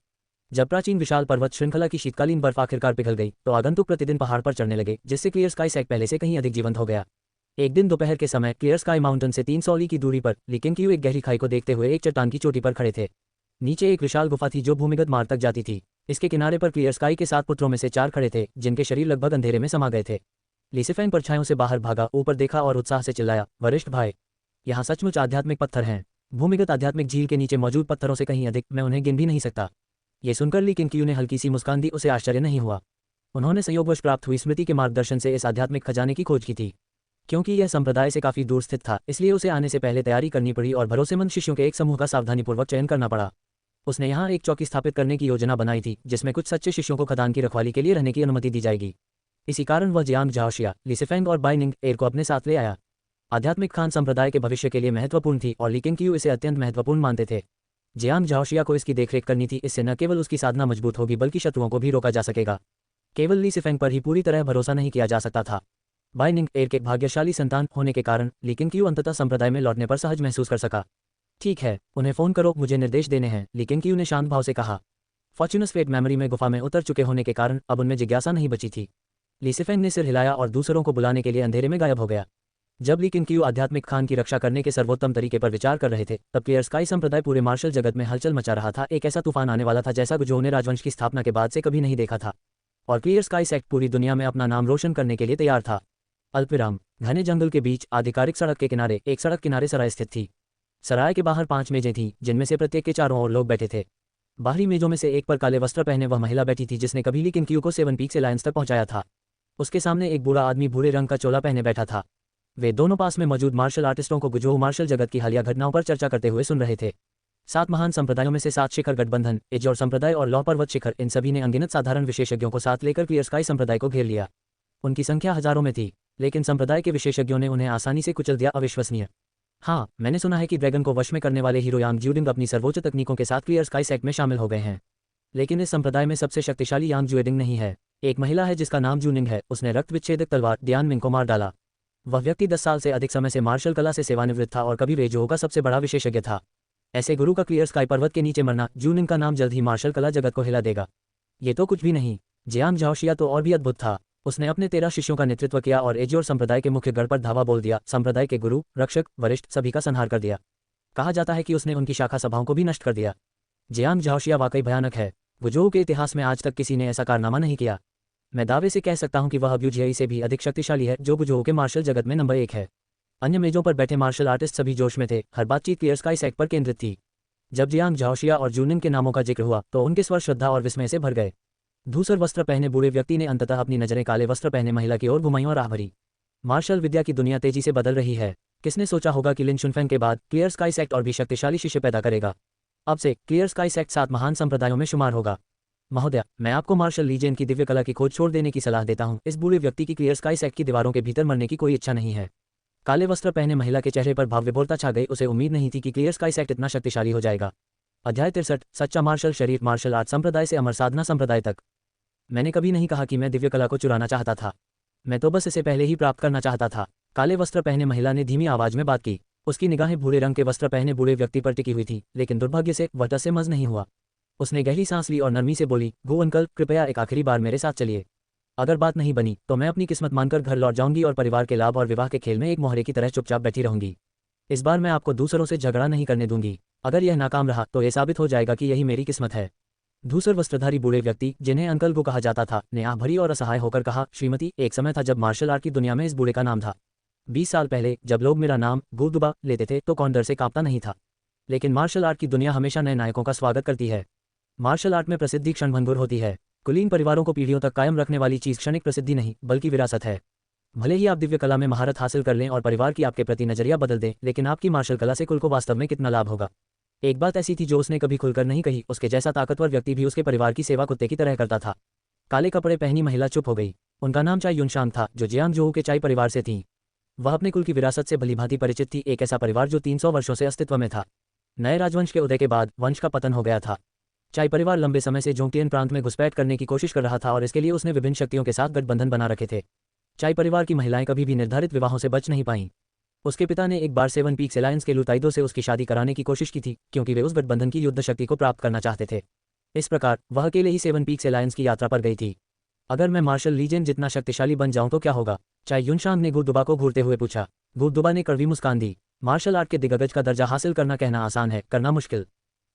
जब प्राचीन विशाल पर्वत श्रृंखला की शीतकालीन बर्फ आखिरकार पिघल गई, तो आगंतुक प्रतिदिन पहाड़ पर चढ़ने लगे, जिससे क्लियर स्काई सेक्ट पहले से कहीं अधिक जीवंत हो गया। एक दिन दोपहर के समय क्लियर स्काई माउंटेन से 300 ली की दूरी पर ली केंग क्यू एक गहरी खाई को देखते हुए एक चट्टान की चोटी पर खड़े थे। नीचे एक विशाल गुफा थी जो भूमिगत मार्ग तक जाती थी। इसके किनारे पर क्लियर स्काई के 7 पुत्रों में से 4 खड़े थे, जिनके शरीर लगभग अंधेरे में समा गए थे। ली सिफेंग परछाइयों से बाहर भागा, ऊपर देखा और उत्साह से चिल्लाया, वरिष्ठ भाई, यहाँ सचमुच आध्यात्मिक पत्थर हैं। भूमिगत आध्यात्मिक झील के नीचे मौजूद पत्थरों से कहीं अधिक, मैं उन्हें गिन भी नहीं सकता। ये सुनकर ली केंग क्यू ने हल्की सी मुस्कान दी, उसे आश्चर्य नहीं हुआ। उन्होंने संयोगवश प्राप्त हुई स्मृति के मार्गदर्शन से इस आध्यात्मिक खजाने की खोज की थी। क्योंकि यह संप्रदाय से काफी दूर स्थित था, इसलिए उसे आने से पहले तैयारी करनी पड़ी और भरोसेमंद शिष्यों के एक समूह का सावधानीपूर्वक चयन करना पड़ा। उसने यहाँ एक चौकी स्थापित करने की योजना बनाई थी, जिसमें कुछ सच्चे शिष्यों को खदान की रखवाली के लिए रहने की अनुमति दी जाएगी। इसी कारण वह जियांग झाओशिया, ली सिफेंग और बाई निंग एर को अपने साथ ले आया। आध्यात्मिक खान संप्रदाय के भविष्य के लिए महत्वपूर्ण थी और ली केंग क्यू इसे अत्यंत महत्वपूर्ण मानते थे। जियांग झाओशिया को इसकी देखरेख करनी थी, इससे न केवल उसकी साधना मजबूत होगी बल्कि शत्रुओं को भी रोका जा सकेगा। केवल ली सिफेंग पर ही पूरी तरह भरोसा नहीं किया जा सकता था। बाई निंग एर के भाग्यशाली संतान होने के कारण ली केंग क्यू अंततः संप्रदाय में लौटने पर सहज महसूस कर सका। ठीक है, उन्हें फोन करो, मुझे निर्देश देने हैं, ली केंग क्यू ने शांत भाव से कहा। फॉर्च्यूनस फेट मेमोरी में गुफा में उतर चुके होने के कारण अब उनमें जिज्ञासा नहीं बची थी। ली सिफेंग ने सिर हिलाया और दूसरों को बुलाने के लिए अंधेरे में गायब हो गया। जब ली केंग क्यू आध्यात्मिक खान की रक्षा करने के सर्वोत्तम तरीके पर विचार कर रहे थे, तब क्लियर स्काई संप्रदाय पूरे मार्शल जगत में हलचल मचा रहा था। एक ऐसा तूफान आने वाला था जैसा गुजोऊ ने राजवंश की स्थापना के बाद से कभी नहीं देखा था, और क्लियर स्काई सेक्ट पूरी दुनिया में अपना नाम रोशन करने के लिए तैयार था। अल्पविराम। घने जंगल के बीच आधिकारिक सड़क के किनारे एक सड़क किनारे सराय स्थित थी। सराय के बाहर 5 मेजें थीं, जिनमें से प्रत्येक के चारों ओर लोग बैठे थे। बाहरी मेजों में से एक पर काले वस्त्र पहने वह महिला बैठी थी जिसने कभी ली केंग क्यू को 7 पीक्स एलायंस तक पहुंचाया था। उसके सामने एक बूढ़ा आदमी भूरे रंग का चोला पहने बैठा था। वे दोनों पास में मौजूद मार्शल आर्टिस्टों को गुजोऊ मार्शल जगत की हालिया घटनाओं पर चर्चा करते हुए सुन रहे थे। 7 महान संप्रदायों में से 7 शिखर गठबंधन, एजोर संप्रदाय और लौ पर्वत शिखर, इन सभी ने अनगिनत साधारण विशेषज्ञों को साथ लेकर क्लियर स्काई संप्रदाय को घेर लिया। उनकी संख्या हजारों में थी, लेकिन संप्रदाय के विशेषज्ञों ने उन्हें आसानी से कुचल दिया। अविश्वसनीय। हाँ, मैंने सुना है कि ड्रैगन को वश में करने वाले हीरो यांग ज्यूडिंग अपनी सर्वोच्च तकनीकों के साथ क्लियर स्काई सेक्ट में शामिल हो गए हैं। लेकिन इस संप्रदाय में सबसे शक्तिशाली यांग ज्यूडिंग नहीं है। एक महिला है जिसका नाम जूनिंग है। उसने रक्त विच्छेदक तलवार डियान मिंग को मार डाला। वह व्यक्ति 10 साल से अधिक समय से मार्शल कला से सेवानिवृत्त था और कभी वेजोओ का सबसे बड़ा विशेषज्ञ था। ऐसे गुरु का क्लियर स्काई पर्वत के नीचे मरना, जूनिंग का नाम जल्द ही मार्शल कला जगत को हिला देगा। ये तो कुछ भी नहीं। जियांग झाओशिया तो और भी अद्भुत था। उसने अपने 13 शिष्यों का नेतृत्व किया और एजोर संप्रदाय के मुख्य गढ़ पर धावा बोल दिया। संप्रदाय के गुरु, रक्षक, वरिष्ठ सभी का संहार कर दिया। कहा जाता है कि उसने उनकी शाखा सभाओं को भी नष्ट कर दिया। जियांग झाओशिया वाकई भयानक है। गुजोऊ के इतिहास में आज तक किसी ने ऐसा कारनामा नहीं किया। मैं दावे से कह सकता हूं कि वह अब यूजीआई से भी अधिक शक्तिशाली है, जो गुजोऊ के मार्शल जगत में नंबर 1 है। अन्य मेजों पर बैठे मार्शल आर्टिस्ट सभी जोश में थे, हर बातचीत क्लियर स्काई सेक्ट पर केंद्रित थी। जब जियांग झाओशिया और जूनिन के नामों का जिक्र हुआ तो उनके स्वर श्रद्धा और विस्मय से भर गए। धूसर वस्त्र पहने बूढ़े व्यक्ति ने अंततः अपनी नजरें काले वस्त्र पहने महिला की ओर घुमाईं और आह भरी। मार्शल विद्या की दुनिया तेजी से बदल रही है। किसने सोचा होगा कि लिन शुनफेंग के बाद क्लियर स्काई सेक्ट और भी शक्तिशाली शिष्य पैदा करेगा। अब से क्लियर स्काई सेक्ट 7 महान संप्रदायों में शुमार होगा। महोदय, मैं आपको मार्शल लीजेंड की दिव्य कला की खोज छोड़ देने की सलाह देता हूं। इस बूढ़े व्यक्ति की क्लियर स्काई सेक्ट की दीवारों के भीतर मरने की कोई इच्छा नहीं है। काले वस्त्र पहने महिला के चेहरे पर भाव विभोरता छा गई। उसे उम्मीद नहीं थी कि क्लियर स्काई सेक्ट इतना शक्तिशाली हो जाएगा। अध्याय 63 सच्चा मार्शल शरीफ मार्शल आर्ट संप्रदाय से अमर साधना संप्रदाय तक। मैंने कभी नहीं कहा कि मैं दिव्य कला को चुराना चाहता था। मैं तो बस इसे पहले ही प्राप्त करना चाहता था। काले वस्त्र पहने महिला ने धीमी आवाज में बात की। उसकी निगाहें भूरे रंग के वस्त्र पहने बूढ़े व्यक्ति पर टिकी हुई थी, लेकिन दुर्भाग्य से वह टस से मज नहीं हुआ। उसने गहरी सांस ली और नरमी से बोली, गो अंकल, कृपया एक आखिरी बार मेरे साथ चलिए। अगर बात नहीं बनी तो मैं अपनी किस्मत मानकर घर लौट जाऊंगी और परिवार के लाभ और विवाह के खेल में एक मोहरे की तरह चुपचाप बैठी रहूंगी। इस बार मैं आपको दूसरों से झगड़ा नहीं करने दूंगी। अगर यह नाकाम रहा तो यह साबित हो जाएगा कि यही मेरी किस्मत है। धूसर वस्त्रधारी बूढ़े व्यक्ति, जिन्हें अंकल गो कहा जाता था, ने आह भरी और असहाय होकर कहा, श्रीमती, एक समय था जब मार्शल आर्ट की दुनिया में इस बूढ़े का नाम था। 20 साल पहले जब लोग मेरा नाम गुदुबा लेते थे तो कौन डर से कांपता नहीं था। लेकिन मार्शल आर्ट की दुनिया हमेशा नए नायकों का स्वागत करती है। मार्शल आर्ट में प्रसिद्धि क्षणभंगुर होती है। कुलीन परिवारों को पीढ़ियों तक कायम रखने वाली चीज क्षणिक प्रसिद्धि नहीं बल्कि विरासत है। भले ही आप दिव्य कला में महारत हासिल कर लें और परिवार की आपके प्रति नजरिया बदल दें, लेकिन आपकी मार्शल कला से कुल को वास्तव में कितना लाभ होगा। एक बात ऐसी थी जो उसने कभी खुलकर नहीं कही। उसके जैसा ताकतवर व्यक्ति भी उसके परिवार की सेवा कुत्ते की तरह करता था। काले कपड़े पहनी महिला चुप हो गई। उनका नाम चाई युनशांग था, जो जियांगजोऊ के चाई परिवार से थी। वह अपने कुल की विरासत से भलीभांति परिचित थी, एक ऐसा परिवार जो 300 वर्षों से अस्तित्व में था। नए राजवंश के उदय के बाद वंश का पतन हो गया था। चाई परिवार लंबे समय से जोंगटियन प्रांत में घुसपैठ करने की कोशिश कर रहा था और इसके लिए उसने विभिन्न शक्तियों के साथ गठबंधन बना रखे थे। चाई परिवार की महिलाएं कभी भी निर्धारित विवाहों से बच नहीं पाईं। उसके पिता ने एक बार 7 पीक्स एलायंस के लुताइदो से उसकी शादी कराने की कोशिश की थी, क्योंकि वे उस गठबंधन की युद्ध शक्ति को प्राप्त करना चाहते थे। इस प्रकार वह अकेले ही 7 पीक्स एलायंस की यात्रा पर गई थी। अगर मैं मार्शल लीजेंड जितना शक्तिशाली बन जाऊं तो क्या होगा? चाई युनशांग ने गुदुबा को घूरते हुए पूछा। गुदुबा ने कड़वी मुस्कान दी। मार्शल आर्ट के दिग्गज का दर्जा हासिल करना कहना आसान है, करना मुश्किल।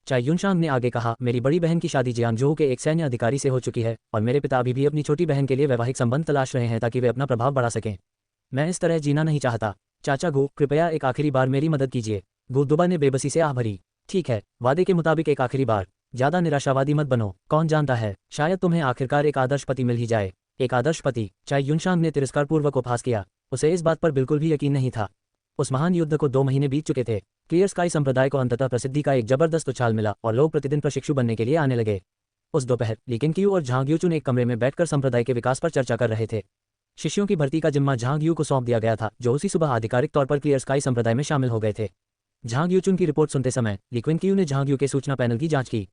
चाई युनशांग ने आगे कहा, मेरी बड़ी बहन की शादी जियांगजोऊ के एक सैन्य अधिकारी से हो चुकी है और मेरे पिता अभी भी अपनी छोटी बहन के लिए वैवाहिक संबंध तलाश रहे हैं ताकि वे अपना प्रभाव बढ़ा सकें। मैं इस तरह जीना नहीं चाहता। चाचा गो, कृपया एक आखिरी बार मेरी मदद कीजिए। गुदुबा ने बेबसी से आह भरी। ठीक है, वादे के मुताबिक एक आखिरी बार। ज्यादा निराशावादी मत बनो। कौन जानता है, शायद तुम्हें आखिरकार एक आदर्श पति मिल ही जाए। एक आदर्श पति? चाई युनशांग ने तिरस्कारपूर्वक उपहास किया। उसे इस बात पर बिल्कुल भी यकीन नहीं था। उस महान युद्ध को 2 महीने बीत चुके थे। क्लियर स्काई संप्रदाय को अंततः प्रसिद्धि का एक जबरदस्त उछाल मिला और लोग प्रतिदिन प्रशिक्षु बनने के लिए आने लगे। उस दोपहर ली केंगक्यू और झांग यूचुन एक कमरे में बैठकर संप्रदाय के विकास पर चर्चा कर रहे थे। शिष्यों की भर्ती का जिम्मा झांग यू को सौंप दिया गया था, जो उसी सुबह आधिकारिक तौर पर क्लियर स्काई संप्रदाय में शामिल हो गए थे। झांग यूचुन की रिपोर्ट सुनते समय ली केंगक्यू ने झांग यू के सूचना पैनल की जांच की।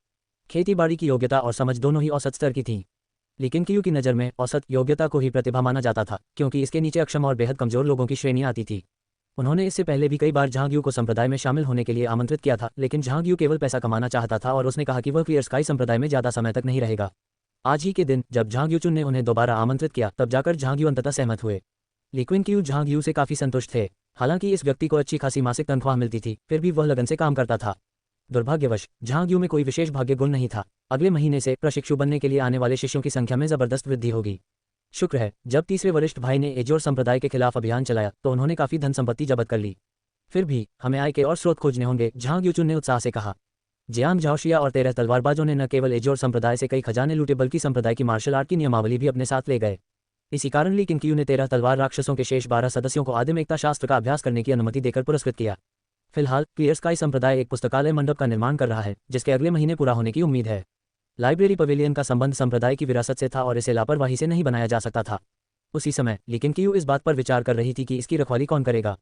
खेतीबाड़ी की योग्यता और समझ दोनों ही औसत स्तर की थीं। ली केंगक्यू की नज़र में औसत योग्यता को ही प्रतिभा माना जाता था, क्योंकि इसके नीचे अक्षम और बेहद कमजोर लोगों की श्रेणियां आती थी। उन्होंने इससे पहले भी कई बार झांग यू को संप्रदाय में शामिल होने के लिए आमंत्रित किया था, लेकिन झांग यू केवल पैसा कमाना चाहता था और उसने कहा कि वह क्लियर स्काई संप्रदाय में ज्यादा समय तक नहीं रहेगा। आज ही के दिन जब झांग यूचुन ने उन्हें दोबारा आमंत्रित किया, तब जाकर झांग यू अंततः सहमत हुए। ली केंगक्यू झांग यू से काफी संतुष्ट थे। हालांकि इस व्यक्ति को अच्छी खासी मासिक तनख्वाह मिलती थी, फिर भी वह लगन से काम करता था। दुर्भाग्यवश झांग यू में कोई विशेष भाग्य गुण नहीं था। अगले महीने से प्रशिक्षु बनने के लिए आने वाले शिष्यों की संख्या में जबरदस्त वृद्धि होगी। शुक्र है, जब तीसरे वरिष्ठ भाई ने एजोर संप्रदाय के खिलाफ अभियान चलाया तो उन्होंने काफी धन संपत्ति जब्त कर ली। फिर भी हमें आय के और स्रोत खोजने होंगे, झांग यूचुन ने उत्साह से कहा। जियांग झाओशिया और 13 तलवारबाजों ने न केवल एजोर संप्रदाय से कई खजाने लूटे बल्कि संप्रदाय की मार्शल आर्ट की नियमावली भी अपने साथ ले गए। इसी कारण ली केंगक्यू ने 13 तलवार राक्षसों के शेष 12 सदस्यों को आदिम एकता शास्त्र का अभ्यास करने की अनुमति देकर पुरस्कृत किया। फिलहाल क्लियर स्काई संप्रदाय एक पुस्तकालय मंडप का निर्माण कर रहा है, जिसके अगले महीने पूरा होने की उम्मीद है। लाइब्रेरी पवेलियन का संबंध संप्रदाय की विरासत से था और इसे लापरवाही से नहीं बनाया जा सकता था। उसी समय ली केंगक्यू इस बात पर विचार कर रही थी कि इसकी रखवाली कौन करेगा।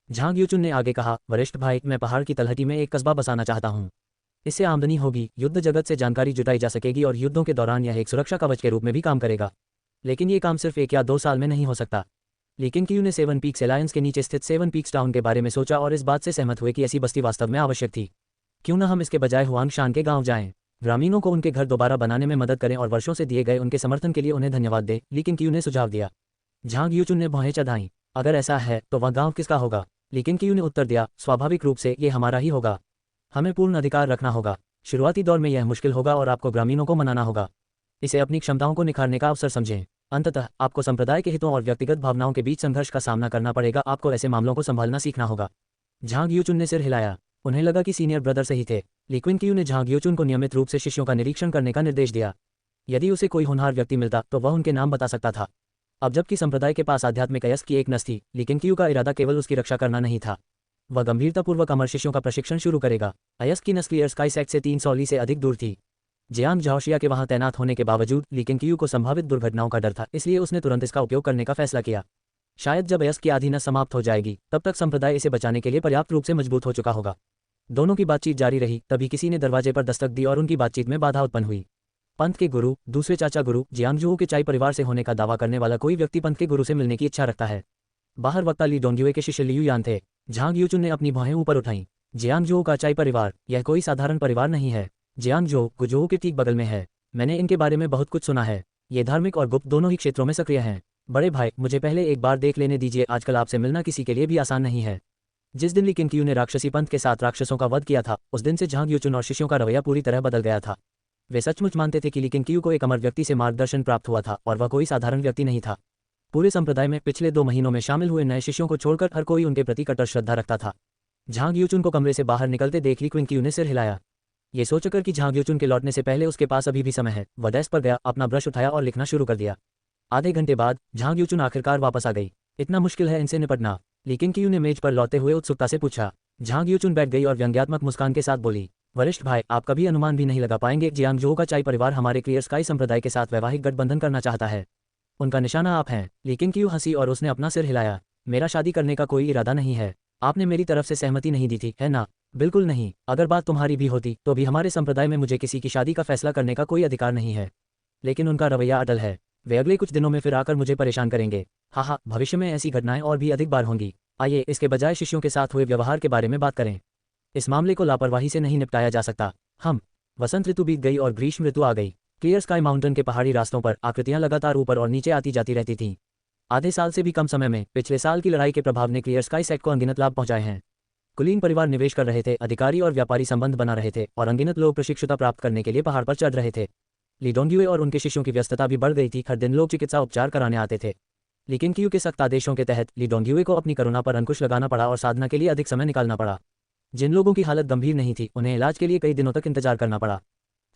झांग यूचुन ने आगे कहा, वरिष्ठ भाई, मैं पहाड़ की तलहटी में एक कस्बा बसाना चाहता हूँ। इससे आमदनी होगी, युद्ध जगत से जानकारी जुटाई जा सकेगी और युद्धों के दौरान यह एक सुरक्षा कवच के रूप में भी काम करेगा। लेकिन ये काम सिर्फ 1 या 2 साल में नहीं हो सकता। ली केंगक्यू ने 7 पीक्स एलायंस के नीचे स्थित 7 पीक्स टाउन के बारे में सोचा और इस बात से सहमत हुए कि ऐसी बस्ती वास्तव में आवश्यक थी। क्यों न हम इसके बजाय हुआंगशान के गांव जाएं, ग्रामीणों को उनके घर दोबारा बनाने में मदद करें और वर्षों से दिए गए उनके समर्थन के लिए उन्हें धन्यवाद दें, ली केंगक्यू ने सुझाव दिया। झांग यूचुन ने भौहें चढ़ाईं। अगर ऐसा है तो वह गांव किसका होगा? ली केंगक्यू ने उत्तर दिया, स्वाभाविक रूप से ये हमारा ही होगा। हमें पूर्ण अधिकार रखना होगा। शुरुआती दौर में यह मुश्किल होगा और आपको ग्रामीणों को मनाना होगा। इसे अपनी क्षमताओं को निखारने का अवसर समझें। अंततः आपको संप्रदाय के हितों और व्यक्तिगत भावनाओं के बीच संघर्ष का सामना करना पड़ेगा। आपको ऐसे मामलों को संभालना सीखना होगा। झांग यूचुन ने सिर हिलाया। उन्हें लगा कि सीनियर ब्रदर सही थे। ली क्विनक्यू ने झांग यूचुन को नियमित रूप से शिष्यों का निरीक्षण करने का निर्देश दिया। यदि उसे कोई होनहार व्यक्ति मिलता तो वह उनके नाम बता सकता था। अब जबकि संप्रदाय के पास आध्यात्मिक अयस्क की एक नस थी, लेकिन क्यू का इरादा केवल उसकी रक्षा करना नहीं था। वह गंभीरतापूर्वक अमर शिष्यों का प्रशिक्षण शुरू करेगा। अयस्क की नस क्लियर स्काई सेक्ट से 300 ली से अधिक दूर थी। जियांग झाओशिया के वहां तैनात होने के बावजूद लेकिन क्यू को संभावित दुर्घटनाओं का डर था, इसलिए उसने तुरंत इसका उपयोग करने का फैसला किया। शायद जब अयस्क की आधी नस समाप्त हो जाएगी तब तक संप्रदाय इसे बचाने के लिए पर्याप्त रूप से मजबूत हो चुका होगा। दोनों की बातचीत जारी रही, तभी किसी ने दरवाजे पर दस्तक दी और उनकी बातचीत में बाधा उत्पन्न हुई। पंथ के गुरु, दूसरे चाचा गुरु जियांगजुओ के चाई परिवार से होने का दावा करने वाला कोई व्यक्ति पंथ के गुरु से मिलने की इच्छा रखता है। बाहर वक्ता ली डोंगयुए के शिष्य लियू यान थे। झांग यूचुन ने अपनी भौहें ऊपर उठाईं। जियांगजुओ का चाई परिवार, यह कोई साधारण परिवार नहीं है। जियांगजो गुजोऊ के ठीक बगल में है। मैंने इनके बारे में बहुत कुछ सुना है। ये धार्मिक और गुप्त दोनों ही क्षेत्रों में सक्रिय हैं। बड़े भाई, मुझे पहले एक बार देख लेने दीजिए। आजकल आपसे मिलना किसी के लिए भी आसान नहीं है। जिस दिन ली क्विनक्यू ने राक्षसी पंथ के साथ राक्षसों का वध किया था, उस दिन से झांग यूचुन और शिष्यों का रवैया पूरी तरह बदल गया था। वे सचमुच मानते थे कि ली क्विनक्यू को एक अमर व्यक्ति से मार्गदर्शन प्राप्त हुआ था और वह कोई साधारण व्यक्ति नहीं था। पूरे संप्रदाय में पिछले 2 महीनों में शामिल हुए नए शिष्यों को छोड़कर हर कोई उनके प्रति कट्टर श्रद्धा रखता था। झांग यूचुन को कमरे से बाहर निकलते देख ली क्विनक्यू ने सिर हिलाया। ये सोचकर कि झांग यूचुन के लौटने से पहले उसके पास अभी भी समय है, वह डेस्क पर गया, अपना ब्रश उठाया और लिखना शुरू कर दिया। आधे घंटे बाद झांग यूचुन आखिरकार वापस आ गई। इतना मुश्किल है इनसे निपटना? ली क्विनक्यू ने मेज पर लौटते हुए उत्सुकता से पूछा। झांग यूचुन बैठ गई और व्यंग्यात्मक मुस्कान के साथ बोली, वरिष्ठ भाई, आप कभी अनुमान भी नहीं लगा पाएंगे। जियांगजो का चाई परिवार हमारे क्लियर स्काई संप्रदाय के साथ वैवाहिक गठबंधन करना चाहता है। उनका निशाना आप हैं। लेकिन क्यों हंसी और उसने अपना सिर हिलाया। मेरा शादी करने का कोई इरादा नहीं है। आपने मेरी तरफ से सहमति नहीं दी थी, है ना? बिल्कुल नहीं। अगर बात तुम्हारी भी होती तो भी हमारे संप्रदाय में मुझे किसी की शादी का फैसला करने का कोई अधिकार नहीं है। लेकिन उनका रवैया अटल है। वे अगले कुछ दिनों में फिर आकर मुझे परेशान करेंगे। हाँ, भविष्य में ऐसी घटनाएं और भी अधिक बार होंगी। आइए इसके बजाय शिष्यों के साथ हुए व्यवहार के बारे में बात करें। इस मामले को लापरवाही से नहीं निपटाया जा सकता। वसंत ऋतु बीत गई और ग्रीष्म ऋतु आ गई। क्लियर स्काई माउंटेन के पहाड़ी रास्तों पर आकृतियां लगातार ऊपर और नीचे आती जाती रहती थीं। आधे साल से भी कम समय में पिछले साल की लड़ाई के प्रभाव ने क्लियर स्काई सेक्ट को अनगिनत लाभ पहुंचाए हैं। कुलीन परिवार निवेश कर रहे थे, अधिकारी और व्यापारी संबंध बना रहे थे और अनगिनत लोग प्रशिक्षुता प्राप्त करने के लिए पहाड़ पर चढ़ रहे थे। ली डोंगयुए और उनके शिष्यों की व्यस्तता भी बढ़ गई थी। हर दिन लोग चिकित्सा उपचार कराने आते थे। लेकिन क्यू के सख्त आदेशों के तहत ली डोंगयुए को अपनी करुणा पर अंकुश लगाना पड़ा और साधना के लिए अधिक समय निकालना पड़ा। जिन लोगों की हालत गंभीर नहीं थी, उन्हें इलाज के लिए कई दिनों तक इंतजार करना पड़ा।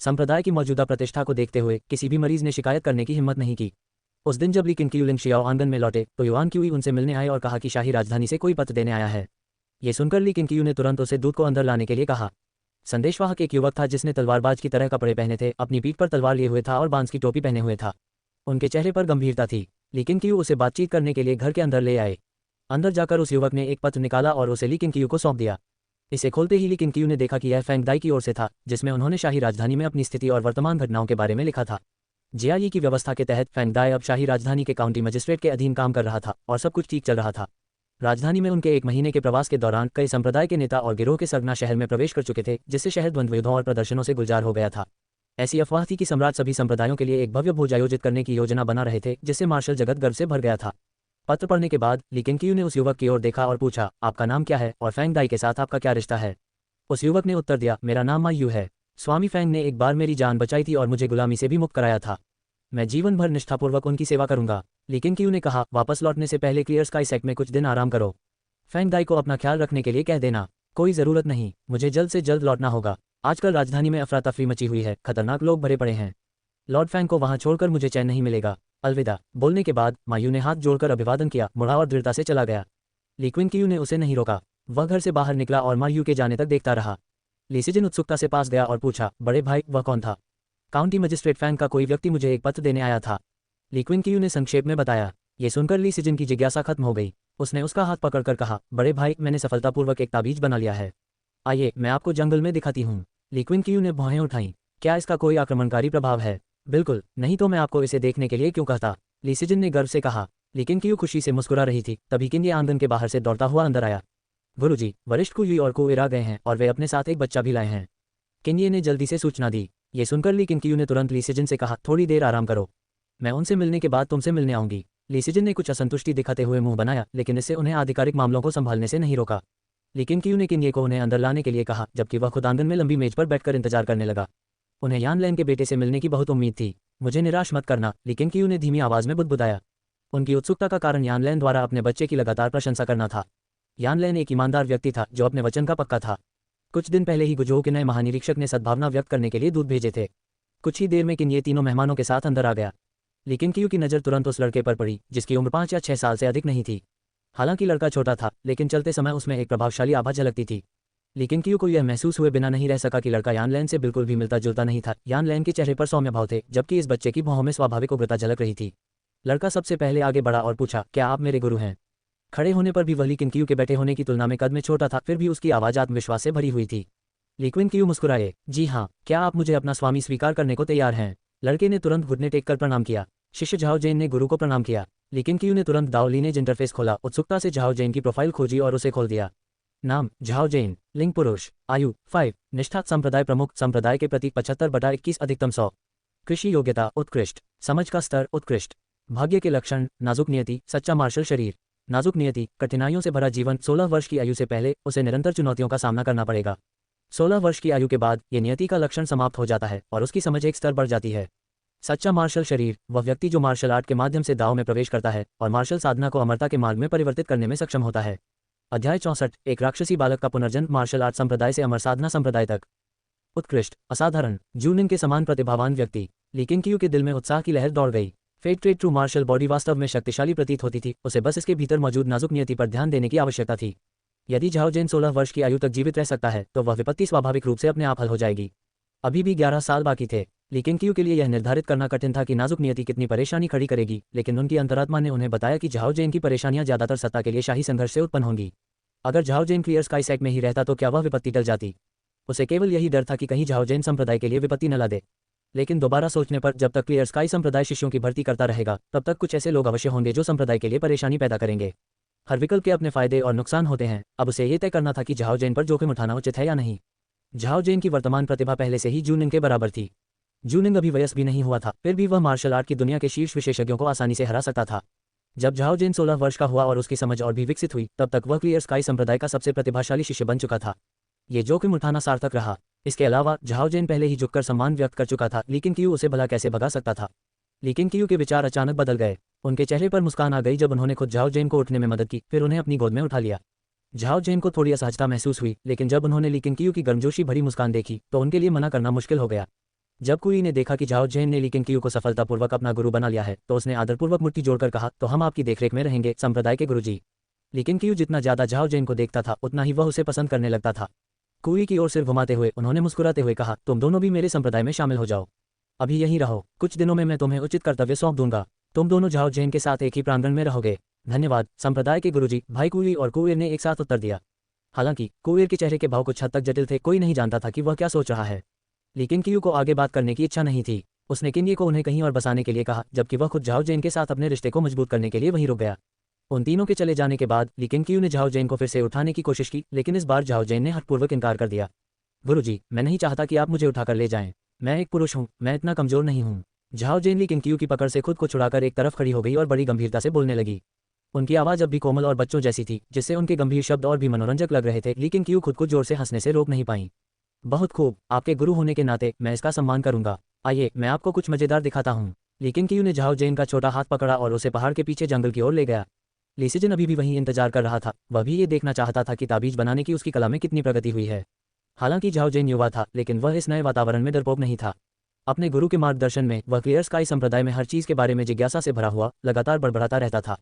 संप्रदाय की मौजूदा प्रतिष्ठा को देखते हुए किसी भी मरीज ने शिकायत करने की हिम्मत नहीं की। उस दिन जब ली क्विनक्यू लिंगशियाओ आंगन में लौटे तो युआन क्यूई उनसे मिलने आए और कहा कि शाही राजधानी से कोई पत्र देने आया है। ये सुनकर ली क्विनक्यू ने तुरंत उसे दूत को अंदर लाने के लिए कहा। संदेशवाहक एक युवक था जिसने तलवारबाज की तरह कपड़े पहने थे, अपनी पीठ पर तलवार लिए हुए था और बांस की टोपी पहने हुए था। उनके चेहरे पर गंभीरता थी। ली क्विनक्यू उसे बातचीत करने के लिए घर के अंदर ले आए। अंदर जाकर उस युवक ने एक पत्र निकाला और उसे ली क्विनक्यू को सौंप दिया। इसे खोलते ही ली क्विनक्यू ने देखा कि यह फेंग दाई की ओर से था, जिसमें उन्होंने शाही राजधानी में अपनी स्थिति और वर्तमान घटनाओं के बारे में लिखा था। जियाई की व्यवस्था के तहत फेंग दाई अब शाही राजधानी के काउंटी मजिस्ट्रेट के अधीन काम कर रहा था और सब कुछ ठीक चल रहा था। राजधानी में उनके 1 महीने के प्रवास के दौरान कई संप्रदाय के नेता और गिरोह के सरगना शहर में प्रवेश कर चुके थे, जिससे शहर द्वंद्व युद्धों और प्रदर्शनों से गुलजार हो गया था। ऐसी अफवाह थी कि सम्राट सभी संप्रदायों के लिए एक भव्य भोज आयोजित करने की योजना बना रहे थे, जिससे मार्शल जगत गर्व से भर गया था। पत्र पढ़ने के बाद ली क्विनक्यू ने उस युवक की ओर देखा और पूछा, आपका नाम क्या है और फेंग दाई के साथ आपका क्या रिश्ता है? उस युवक ने उत्तर दिया, मेरा नाम मा यू है। स्वामी फेंग ने एक बार मेरी जान बचाई थी और मुझे गुलामी से भी मुक्त कराया था। मैं जीवन भर निष्ठापूर्वक उनकी सेवा करूंगा। ली क्विनक्यू ने कहा, वापस लौटने से पहले क्लियर स्काई सेक्ट में कुछ दिन आराम करो। फेंग दाई को अपना ख्याल रखने के लिए कह देना। कोई जरूरत नहीं, मुझे जल्द से जल्द लौटना होगा। आजकल राजधानी में अफरा तफरी मची हुई है, खतरनाक लोग भरे पड़े हैं। लॉर्ड फेंग को वहां छोड़कर मुझे चैन नहीं मिलेगा। अलविदा। बोलने के बाद मायू ने हाथ जोड़कर अभिवादन किया, मुड़ा और दृढ़ता से चला गया। ली क्विनक्यू ने उसे नहीं रोका। वह घर से बाहर निकला और मायू के जाने तक देखता रहा। ली सिजन उत्सुकता से पास गया और पूछा, बड़े भाई, वह कौन था? काउंटी मजिस्ट्रेट फेंग का कोई व्यक्ति मुझे एक पत्र देने आया था। ली क्विनक्यू ने संक्षेप में बताया। ये सुनकर ली सिजन की जिज्ञासा खत्म हो गई। उसने उसका हाथ पकड़कर कहा, बड़े भाई, मैंने सफलतापूर्वक एक ताबीज बना लिया है। आइए मैं आपको जंगल में दिखाती हूँ। ली क्विनक्यू ने भौहें उठाईं। क्या इसका कोई आक्रमणकारी प्रभाव है? बिल्कुल नहीं, तो मैं आपको इसे देखने के लिए क्यों कहता? ली सिजन ने गर्व से कहा। लेकिन क्यू खुशी से मुस्कुरा रही थी। तभी किन्ये आंगन के बाहर से दौड़ता हुआ अंदर आया। गुरुजी, वरिष्ठ कुयुई और कुएरा गए हैं और वे अपने साथ एक बच्चा भी लाए हैं। किन्ये ने जल्दी से सूचना दी। ये सुनकर ली क्विनक्यू ने तुरंत ली सिजन से कहा, थोड़ी देर आराम करो, मैं उनसे मिलने के बाद तुमसे मिलने आऊंगी। ली सिजन ने कुछ असंतुष्टि दिखाते हुए मुंह बनाया, लेकिन इससे उन्हें आधिकारिक मामलों को संभालने से नहीं रोका। लेकिन क्यू ने किन्ये को उन्हें अंदर लाने के लिए कहा, जबकि वह खुद आंगन में लंबी मेज पर बैठकर इंतजार करने लगा। उन्हें यान लैन के बेटे से मिलने की बहुत उम्मीद थी। मुझे निराश मत करना, लेकिन क्यू ने धीमी आवाज में बुदबुदाया। उनकी उत्सुकता का कारण यान लैन द्वारा अपने बच्चे की लगातार प्रशंसा करना था। यान लैन एक ईमानदार व्यक्ति था जो अपने वचन का पक्का था। कुछ दिन पहले ही गुजोऊ के नए महानिरीक्षक ने सद्भावना व्यक्त करने के लिए दूध भेजे थे। कुछ ही देर में किन ये तीनों मेहमानों के साथ अंदर आ गया। लेकिन क्यू की नज़र तुरंत उस लड़के पर पड़ी जिसकी उम्र 5 या 6 साल से अधिक नहीं थी। हालांकि लड़का छोटा था, लेकिन चलते समय उसमें एक प्रभावशाली आभा झलकती थी। लेकिन क्यू को यह महसूस हुए बिना नहीं रह सका कि लड़का यान लैन से बिल्कुल भी मिलता जुलता नहीं था। यान लैन के चेहरे पर सौम्य भाव थे, जबकि इस बच्चे की भौहों में स्वाभाविक उग्रता झलक रही थी। लड़का सबसे पहले आगे बढ़ा और पूछा, क्या आप मेरे गुरु हैं? खड़े होने पर भी वह लेकिन क्यू के बैठे होने की तुलना में कद में छोटा था, फिर भी उसकी आवाज़ आत्मविश्वास से भरी हुई थी। लेकिन क्यू मुस्कुराए। जी हाँ, क्या आप मुझे अपना स्वामी स्वीकार करने को तैयार हैं? लड़के ने तुरंत घुटने टेक कर प्रणाम किया। शिष्य झाओ जैन ने गुरु को प्रणाम किया। लेकिन क्यू ने तुरंत दाओ लीनेज इंटरफेस खोला, उत्सुकता से झाओ जैन की प्रोफाइल खोजी और उसे खोल दिया। नाम झाओ जैन, लिंग पुरुष, आयु 5, निष्ठा संप्रदाय प्रमुख, संप्रदाय के प्रतीक 75/21 अधिकतम 100, कृषि योग्यता उत्कृष्ट, समझ का स्तर उत्कृष्ट, भाग्य के लक्षण नाजुक नियति, सच्चा मार्शल शरीर। नाजुक नियति, कठिनाइयों से भरा जीवन। 16 वर्ष की आयु से पहले उसे निरंतर चुनौतियों का सामना करना पड़ेगा। 16 वर्ष की आयु के बाद ये नियति का लक्षण समाप्त हो जाता है और उसकी समझ एक स्तर बढ़ जाती है। सच्चा मार्शल शरीर, वह व्यक्ति जो मार्शल आर्ट के माध्यम से दाव में प्रवेश करता है और मार्शल साधना को अमरता के मार्ग में परिवर्तित करने में सक्षम होता है। अध्याय 64, एक राक्षसी बालक का पुनर्जन्म, मार्शल आर्ट संप्रदाय से अमर साधना संप्रदाय तक। उत्कृष्ट, असाधारण, जूनिंग के समान प्रतिभावान व्यक्ति। लेकिन क्यू के दिल में उत्साह की लहर दौड़ गई। फेट ट्रेड ट्रू मार्शल बॉडी वास्तव में शक्तिशाली प्रतीत होती थी, उसे बस इसके भीतर मौजूद नाजुक नियति पर ध्यान देने की आवश्यकता थी। यदि झाओ जैन 16 वर्ष की आयु तक जीवित रह सकता है तो वह विपत्ति स्वाभाविक रूप से अपने आप हल हो जाएगी। अभी भी 11 साल बाकी थे, लेकिन क्यू के लिए यह निर्धारित करना कठिन था कि नाजुक नियति कितनी परेशानी खड़ी करेगी। लेकिन उनकी अंतरात्मा ने उन्हें बताया कि झाओ जैन की परेशानियां ज्यादातर सत्ता के लिए शाही संघर्ष से उत्पन्न होंगी। अगर Zhao Jain clear sky sect में ही रहता तो क्या वह विपत्ति टल जाती? उसे केवल यही डर था कि कहीं झाओ जैन संप्रदाय के लिए विपत्ति न ला दे। लेकिन दोबारा सोचने पर, जब तक क्लियर स्काई संप्रदाय शिष्यों की भर्ती करता रहेगा तब तक कुछ ऐसे लोग अवश्य होंगे जो संप्रदाय के लिए परेशानी पैदा करेंगे। हर विकल्प के अपने फायदे और नुकसान होते हैं। अब उसे ये तय करना था कि झाओ जैन पर जोखिम उठाना उचित है या नहीं। झाओ जैन की वर्तमान प्रतिभा पहले से ही जूनिंग के बराबर थी। जूनिंग अभी वयस्क भी नहीं हुआ था, फिर भी वह मार्शल आर्ट की दुनिया के शीर्ष विशेषज्ञों को आसानी से हरा सकता था। जब झाओ जैन 16 वर्ष का हुआ और उसकी समझ और भी विकसित हुई, तब तक वह क्लियर स्काई संप्रदाय का सबसे प्रतिभाशाली शिष्य बन चुका था। ये जोखिम उठाना सार्थक रहा। इसके अलावा झाओ जैन पहले ही झुककर सम्मान व्यक्त कर चुका था, लेकिन क्यू उसे भला कैसे भगा सकता था। लेकिन क्यू के विचार अचानक बदल गए। उनके चेहरे पर मुस्कान आ गई जब उन्होंने खुद झाओ जैन को उठने में मदद की, फिर उन्हें अपनी गोद में उठा लिया। झाओ जैन को थोड़ी असहजता महसूस हुई, लेकिन जब उन्होंने लीकिन क्यू की गर्मजोशी भरी मुस्कान देखी तो उनके लिए मना करना मुश्किल हो गया। जब कुई ने देखा कि झाओ जैन ने लीकिन क्यू को सफलतापूर्वक अपना गुरु बना लिया है तो उसने आदरपूर्वक मुट्ठी जोड़कर कहा, तो हम आपकी देखरेख में रहेंगे संप्रदाय के गुरुजी। लेकिन क्यू जितना ज्यादा झाओ जैन को देखता था उतना ही वह उसे पसंद करने लगता था। कुई की ओर सिर घुमाते हुए उन्होंने मुस्कुराते हुए कहा, तुम दोनों भी मेरे संप्रदाय में शामिल हो जाओ। अभी यहीं रहो, कुछ दिनों में मैं तुम्हें उचित कर्तव्य सौंप दूंगा। तुम दोनों झाओ जैन के साथ एक ही प्रांगण में रहोगे। धन्यवाद संप्रदाय के गुरुजी, भाई कुई और कुएर ने एक साथ उत्तर दिया। हालांकि कुएर के चेहरे के भाव कुछ हद तक जटिल थे, कोई नहीं जानता था कि वह क्या सोच रहा है। लेकिन क्यू को आगे बात करने की इच्छा नहीं थी। उसने किन्ये को उन्हें कहीं और बसाने के लिए कहा, जबकि वह खुद झाओ जैन के साथ अपने रिश्ते को मजबूत करने के लिए वहीं रुक गया। उन तीनों के चले जाने के बाद लेकिन क्यू ने झाओ जैन को फिर से उठाने की कोशिश की, लेकिन इस बार झाओ जैन ने हठपूर्वक इनकार कर दिया। गुरुजी, मैं नहीं चाहता कि आप मुझे उठाकर ले जाएं। मैं एक पुरुष हूँ, मैं इतना कमजोर नहीं हूँ। झाओ जैन लेकिन क्यू की पकड़ से खुद को छुड़ाकर एक तरफ खड़ी हो गई और बड़ी गंभीरता से बोलने लगी। उनकी आवाज़ अब भी कोमल और बच्चों जैसी थी, जिससे उनके गंभीर शब्द और भी मनोरंजक लग रहे थे। लेकिन क्यू खुद को जोर से हंसने से रोक नहीं पाई। बहुत खूब, आपके गुरु होने के नाते मैं इसका सम्मान करूंगा। आइए मैं आपको कुछ मजेदार दिखाता हूँ। लेकिन क्यू ने झाओ जैन का छोटा हाथ पकड़ा और उसे पहाड़ के पीछे जंगल की ओर ले गया। लिसिजन अभी भी वहीं इंतजार कर रहा था। वह भी ये देखना चाहता था कि ताबीज बनाने की उसकी कला में कितनी प्रगति हुई है। हालांकि झाओ जैन युवा था, लेकिन वह इस नए वातावरण में डरपोक नहीं था। अपने गुरु के मार्गदर्शन में वह क्लियर स्काई संप्रदाय में हर चीज के बारे में जिज्ञासा से भरा हुआ लगातार बड़बड़ाता रहता था।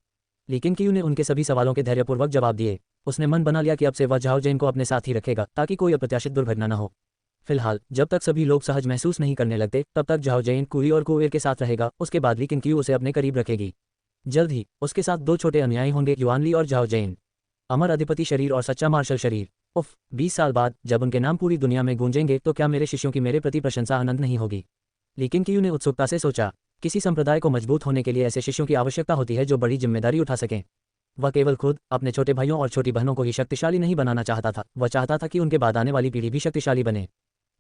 लेकिन क्यू ने उनके सभी सवालों के धैर्यपूर्वक जवाब दिए। उसने मन बना लिया कि अब से वह झाओ जैन को अपने साथ ही रखेगा ताकि कोई अप्रत्याशित दुर्घटना न हो। फिलहाल जब तक सभी लोग सहज महसूस नहीं करने लगते तब तक झाओ जैन कुई और कुएर के साथ रहेगा। उसके बाद लेकिन क्यू उसे अपने करीब रखेगी। जल्द ही उसके साथ 2 छोटे अनुयायी होंगे, युआनली और झाओ जैन। अमर अधिपति शरीर और सच्चा मार्शल शरीर। उफ, 20 साल बाद जब उनके नाम पूरी दुनिया में गूंजेंगे तो क्या मेरे शिष्यों की मेरे प्रति प्रशंसा आनंद नहीं होगी। लेकिन क्यू ने उत्सुकता से सोचा, किसी संप्रदाय को मजबूत होने के लिए ऐसे शिष्यों की आवश्यकता होती है जो बड़ी जिम्मेदारी उठा सकें। वह केवल खुद अपने छोटे भाइयों और छोटी बहनों को ही शक्तिशाली नहीं बनाना चाहता था, वह चाहता था कि उनके बाद आने वाली पीढ़ी भी शक्तिशाली बने।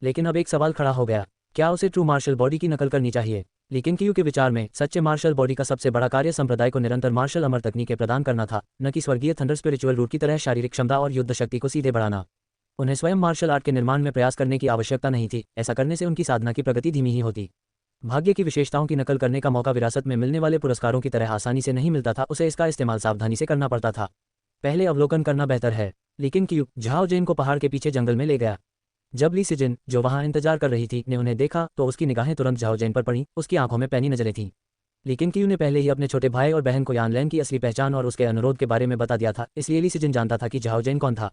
लेकिन अब एक सवाल खड़ा हो गया, क्या उसे ट्रू मार्शल बॉडी की नकल करनी चाहिए। लेकिन क्यू के विचार में सच्चे मार्शल बॉडी का सबसे बड़ा कार्य संप्रदाय को निरंतर मार्शल अमर तकनीकें प्रदान करना था, न कि स्वर्गीय थंडर स्पिरिचुअल रूट की तरह शारीरिक क्षमता और युद्ध शक्ति को सीधे बढ़ाना। उन्हें स्वयं मार्शल आर्ट के निर्माण में प्रयास करने की आवश्यकता नहीं थी। ऐसा करने से उनकी साधना की प्रगति धीमी ही होती। भाग्य की विशेषताओं की नकल करने का मौका विरासत में मिलने वाले पुरस्कारों की तरह आसानी से नहीं मिलता था, उसे इसका इस्तेमाल सावधानी से करना पड़ता था। पहले अवलोकन करना बेहतर है। लेकिन क्यू झाओ जेन को पहाड़ के पीछे जंगल में ले गया। जब ली सिजिन, जो वहां इंतजार कर रही थी, ने उन्हें देखा तो उसकी निगाहें तुरंत झाओ जेन पर पड़ी। उसकी आंखों में पैनी नजरें थीं। लेकिन क्यू ने पहले ही अपने छोटे भाई और बहन को यान लैन की असली पहचान और उसके अनुरोध के बारे में बता दिया था, इसलिए ली सिजिन जानता था कि झाओ जेन कौन था।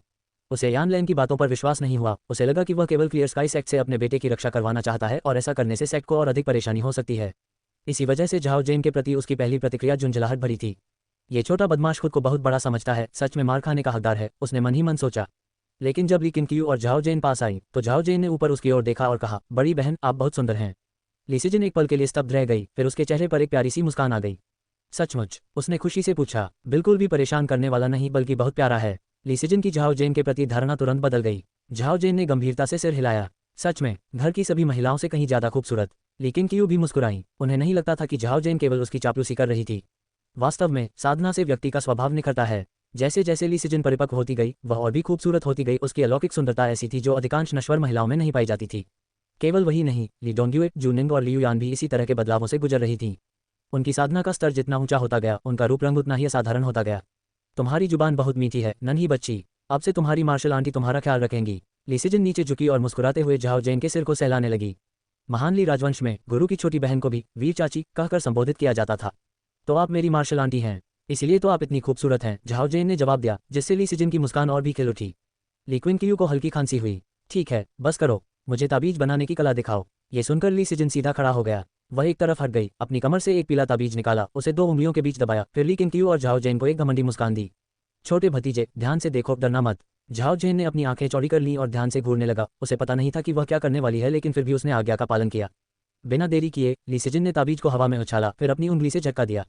उसे यान लैन की बातों पर विश्वास नहीं हुआ। उसे लगा कि वह केवल क्लियर स्काई सेक्ट से अपने बेटे की रक्षा करवाना चाहता है और ऐसा करने से सेक्ट को और अधिक परेशानी हो सकती है। इसी वजह से झाओ जेन के प्रति उसकी पहली प्रतिक्रिया झुंझलाहट भरी थी। ये छोटा बदमाश खुद को बहुत बड़ा समझता है, सच में मार खाने का हकदार है, उसने मन ही मन सोचा। लेकिन जब ली किनक्यू और झाओ जेन पास आई तो झाओ जेन ने ऊपर उसकी ओर देखा और कहा, बड़ी बहन आप बहुत सुंदर हैं। ली सिजिन एक पल के लिए स्तब्ध रह गई, फिर उसके चेहरे पर एक प्यारी सी मुस्कान आ गई। सचमुच? उसने खुशी से पूछा। बिल्कुल भी परेशान करने वाला नहीं, बल्कि बहुत प्यारा है। ली सिजिन की झाओ जेन के प्रति धारणा तुरंत बदल गई। झाओ जेन ने गंभीरता से सिर हिलाया। सच में, घर की सभी महिलाओं से कहीं ज्यादा खूबसूरत। लेकिन क्यू भी मुस्कुराई। उन्हें नहीं लगता था कि झाओ जेन केवल उसकी चापलूसी कर रही थी। वास्तव में साधना से व्यक्ति का स्वभाव निखरता है। जैसे जैसे ली सिजिन परिपक्व होती गई, वह और भी खूबसूरत होती गई। उसकी अलौकिक सुंदरता ऐसी थी जो अधिकांश नश्वर महिलाओं में नहीं पाई जाती थी। केवल वही नहीं, ली डोंग्युए, जूनिंग और लियू यान भी इसी तरह के बदलावों से गुजर रही थीं। उनकी साधना का स्तर जितना ऊंचा होता गया, उनका रूप रंग उतना ही असाधारण होता गया। तुम्हारी जुबान बहुत मीठी है नन्ही बच्ची, अब से तुम्हारी मार्शल आंटी तुम्हारा ख्याल रखेंगी। ली सिजिन नीचे झुकी और मुस्कुराते हुए झाओ जेन के सिर को सहलाने लगी। महान ली राजवंश में गुरु की छोटी बहन को भी वीर चाची कहकर संबोधित किया जाता था। तो आप मेरी मार्शल आंटी हैं, इसलिए तो आप इतनी खूबसूरत हैं, झाओ जेन ने जवाब दिया, जिससे ली सिजिन की मुस्कान और भी खिल उठी। ली क्विनक्यू को हल्की खांसी हुई। ठीक है, बस करो, मुझे ताबीज बनाने की कला दिखाओ। ये सुनकर ली सिजिन सीधा खड़ा हो गया। वह एक तरफ हट गई, अपनी कमर से एक पीला ताबीज निकाला, उसे 2 उंगलियों के बीच दबाया, फिर ली किनक्यू और झाओ जेन को एक घमंडी मुस्कान दी। छोटे भतीजे, ध्यान से देखो, डरना मत। झाओ जेन ने अपनी आंखें चौड़ी कर लीं और ध्यान से घूरने लगा। उसे पता नहीं था कि वह क्या करने वाली है, लेकिन फिर भी उसने आज्ञा का पालन किया। बिना देरी किए ली सिजिन ने ताबीज को हवा में उछाला, फिर अपनी उंगली से झटका दिया।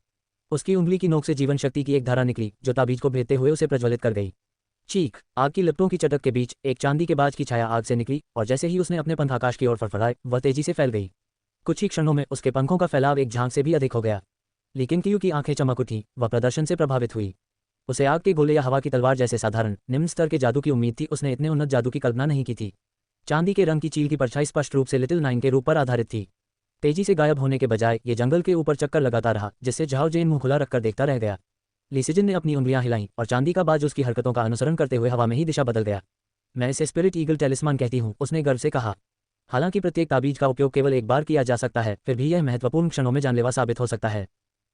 उसकी उंगली की नोक से जीवन शक्ति की एक धारा निकली, जो ताबीज को भेदते हुए उसे प्रज्वलित कर गई। चीख! आग की लपटों की चटक के बीच एक चांदी के बाज की छाया आग से निकली, और जैसे ही उसने अपने पंख आकाश की ओर फड़फड़ाए, वह तेजी से फैल गई। कुछ ही क्षणों में उसके पंखों का फैलाव एक झांक से भी अधिक हो गया। लेकिन क्यू की आंखें चमक उठी, वह प्रदर्शन से प्रभावित हुई। उसे आग के गोले या हवा की तलवार जैसे साधारण निम्न स्तर के जादू की उम्मीद थी, उसने इतने उन्नत जादू की कल्पना नहीं की थी। चांदी के रंग की चील की परछाई स्पष्ट रूप से लिटिल नाइन के रूप पर आधारित थी। तेजी से गायब होने के बजाय ये जंगल के ऊपर चक्कर लगाता रहा, जिससे झाओ जेन मुंह खुला रखकर देखता रह गया। ली सिजिन ने अपनी उंगलियां हिलाईं और चांदी का बाज उसकी हरकतों का अनुसरण करते हुए हवा में ही दिशा बदल गया। मैं इसे स्पिरिट ईगल टेलिस्मान कहती हूँ, उसने गर्व से कहा। हालांकि प्रत्येक ताबीज का उपयोग केवल एक बार किया जा सकता है, फिर भी यह महत्वपूर्ण क्षणों में जानलेवा साबित हो सकता है।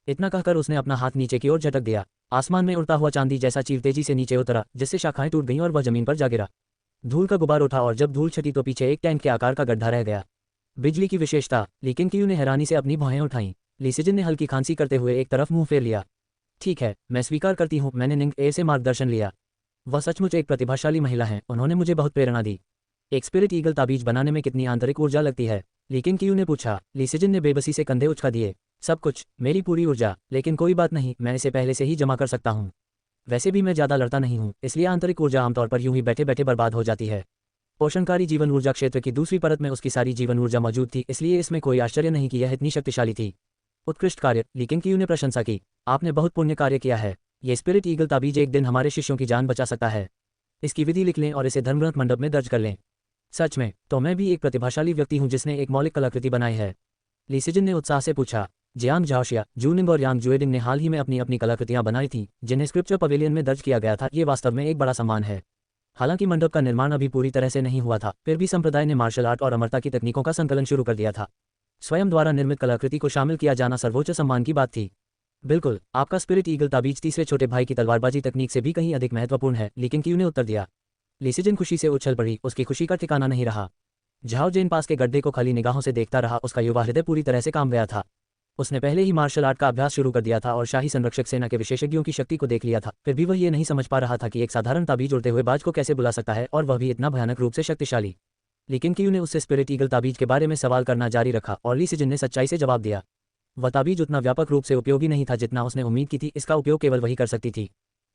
इतना कहकर उसने अपना हाथ नीचे की ओर झटक दिया। आसमान में उड़ता हुआ चांदी जैसा चील तेजी से नीचे उतरा, जिससे शाखाएं टूट गईं और वह जमीन पर जा गिरा। धूल का गुबार उठा और जब धूल छटी तो पीछे एक टैंक के आकार का गड्ढा रह गया। बिजली की विशेषता, लेकिन क्यू ने हैरानी से अपनी भौहें उठाईं। ली सिजिन ने हल्की खांसी करते हुए एक तरफ मुंह फेर लिया। ठीक है, मैं स्वीकार करती हूँ, मैंने निंग ए से मार्गदर्शन लिया। वह सचमुच एक प्रतिभाशाली महिला हैं, उन्होंने मुझे बहुत प्रेरणा दी। एक स्पिरिट ईगल ताबीज बनाने में कितनी आंतरिक ऊर्जा लगती है? लेकिन क्यू ने पूछा। ली सिजिन ने बेबसी से कंधे उचका दिए। सब कुछ, मेरी पूरी ऊर्जा, लेकिन कोई बात नहीं, मैं इसे पहले से ही जमा कर सकता हूँ। वैसे भी मैं ज्यादा लड़ता नहीं हूँ, इसलिए आंतरिक ऊर्जा आमतौर पर यूं ही बैठे बैठे बर्बाद हो जाती है। पोषणकारी जीवन ऊर्जा क्षेत्र की दूसरी परत में उसकी सारी जीवन ऊर्जा मौजूद थी, इसलिए इसमें कोई आश्चर्य नहीं कि यह इतनी शक्तिशाली थी। उत्कृष्ट कार्य, लेकिन क्यू ने प्रशंसा की। आपने बहुत पुण्य कार्य किया है। ये स्पिरिट ईगल ताबीज एक दिन हमारे शिष्यों की जान बचा सकता है। इसकी विधि लिख लें और इसे धर्मग्रंथ मंडप में दर्ज कर लें। सच में, तो मैं भी एक प्रतिभाशाली व्यक्ति हूँ जिसने एक मौलिक कलाकृति बनाई है। ली सिजिन ने उत्साह से पूछा। जियांग झाओशिया, जूनिंग और यांग जुएडिंग ने हाल ही में अपनी अपनी कलाकृतियां बनाई थीं, जिन्हें स्क्रिप्चर पवेलियन में दर्ज किया गया था। ये वास्तव में एक बड़ा सम्मान है। हालांकि मंडप का निर्माण अभी पूरी तरह से नहीं हुआ था, फिर भी संप्रदाय ने मार्शल आर्ट और अमरता की तकनीकों का संकलन शुरू कर दिया था। स्वयं द्वारा निर्मित कलाकृति को शामिल किया जाना सर्वोच्च सम्मान की बात थी। बिल्कुल, आपका स्पिरिट ईगल ताबीज तीसरे छोटे भाई की तलवारबाजी तकनीक से भी कहीं अधिक महत्वपूर्ण है, लेकिन क्यू ने उत्तर दिया। ली सिजिन खुशी से उछल पड़ी, उसकी खुशी का ठिकाना नहीं रहा। झाओ जेन पास के गड्ढे को खाली निगाहों से देखता रहा, उसका युवा हृदय पूरी तरह से काम गया था। उसने पहले ही मार्शल आर्ट का अभ्यास शुरू कर दिया था और शाही संरक्षक सेना के विशेषज्ञों की शक्ति को देख लिया था, फिर भी वह ये नहीं समझ पा रहा था कि एक साधारण ताबीज उड़ते हुए बाज को कैसे बुला सकता है, और वह भी इतना भयानक रूप से शक्तिशाली। लेकिन क्यू ने उससे स्पिरिट ईगल ताबीज के बारे में सवाल करना जारी रखा और ली सिजिन ने सच्चाई से जवाब दिया। वह ताबीज उतना व्यापक रूप से उपयोगी नहीं था जितना उसने उम्मीद की थी, इसका उपयोग केवल वही कर सकती थी।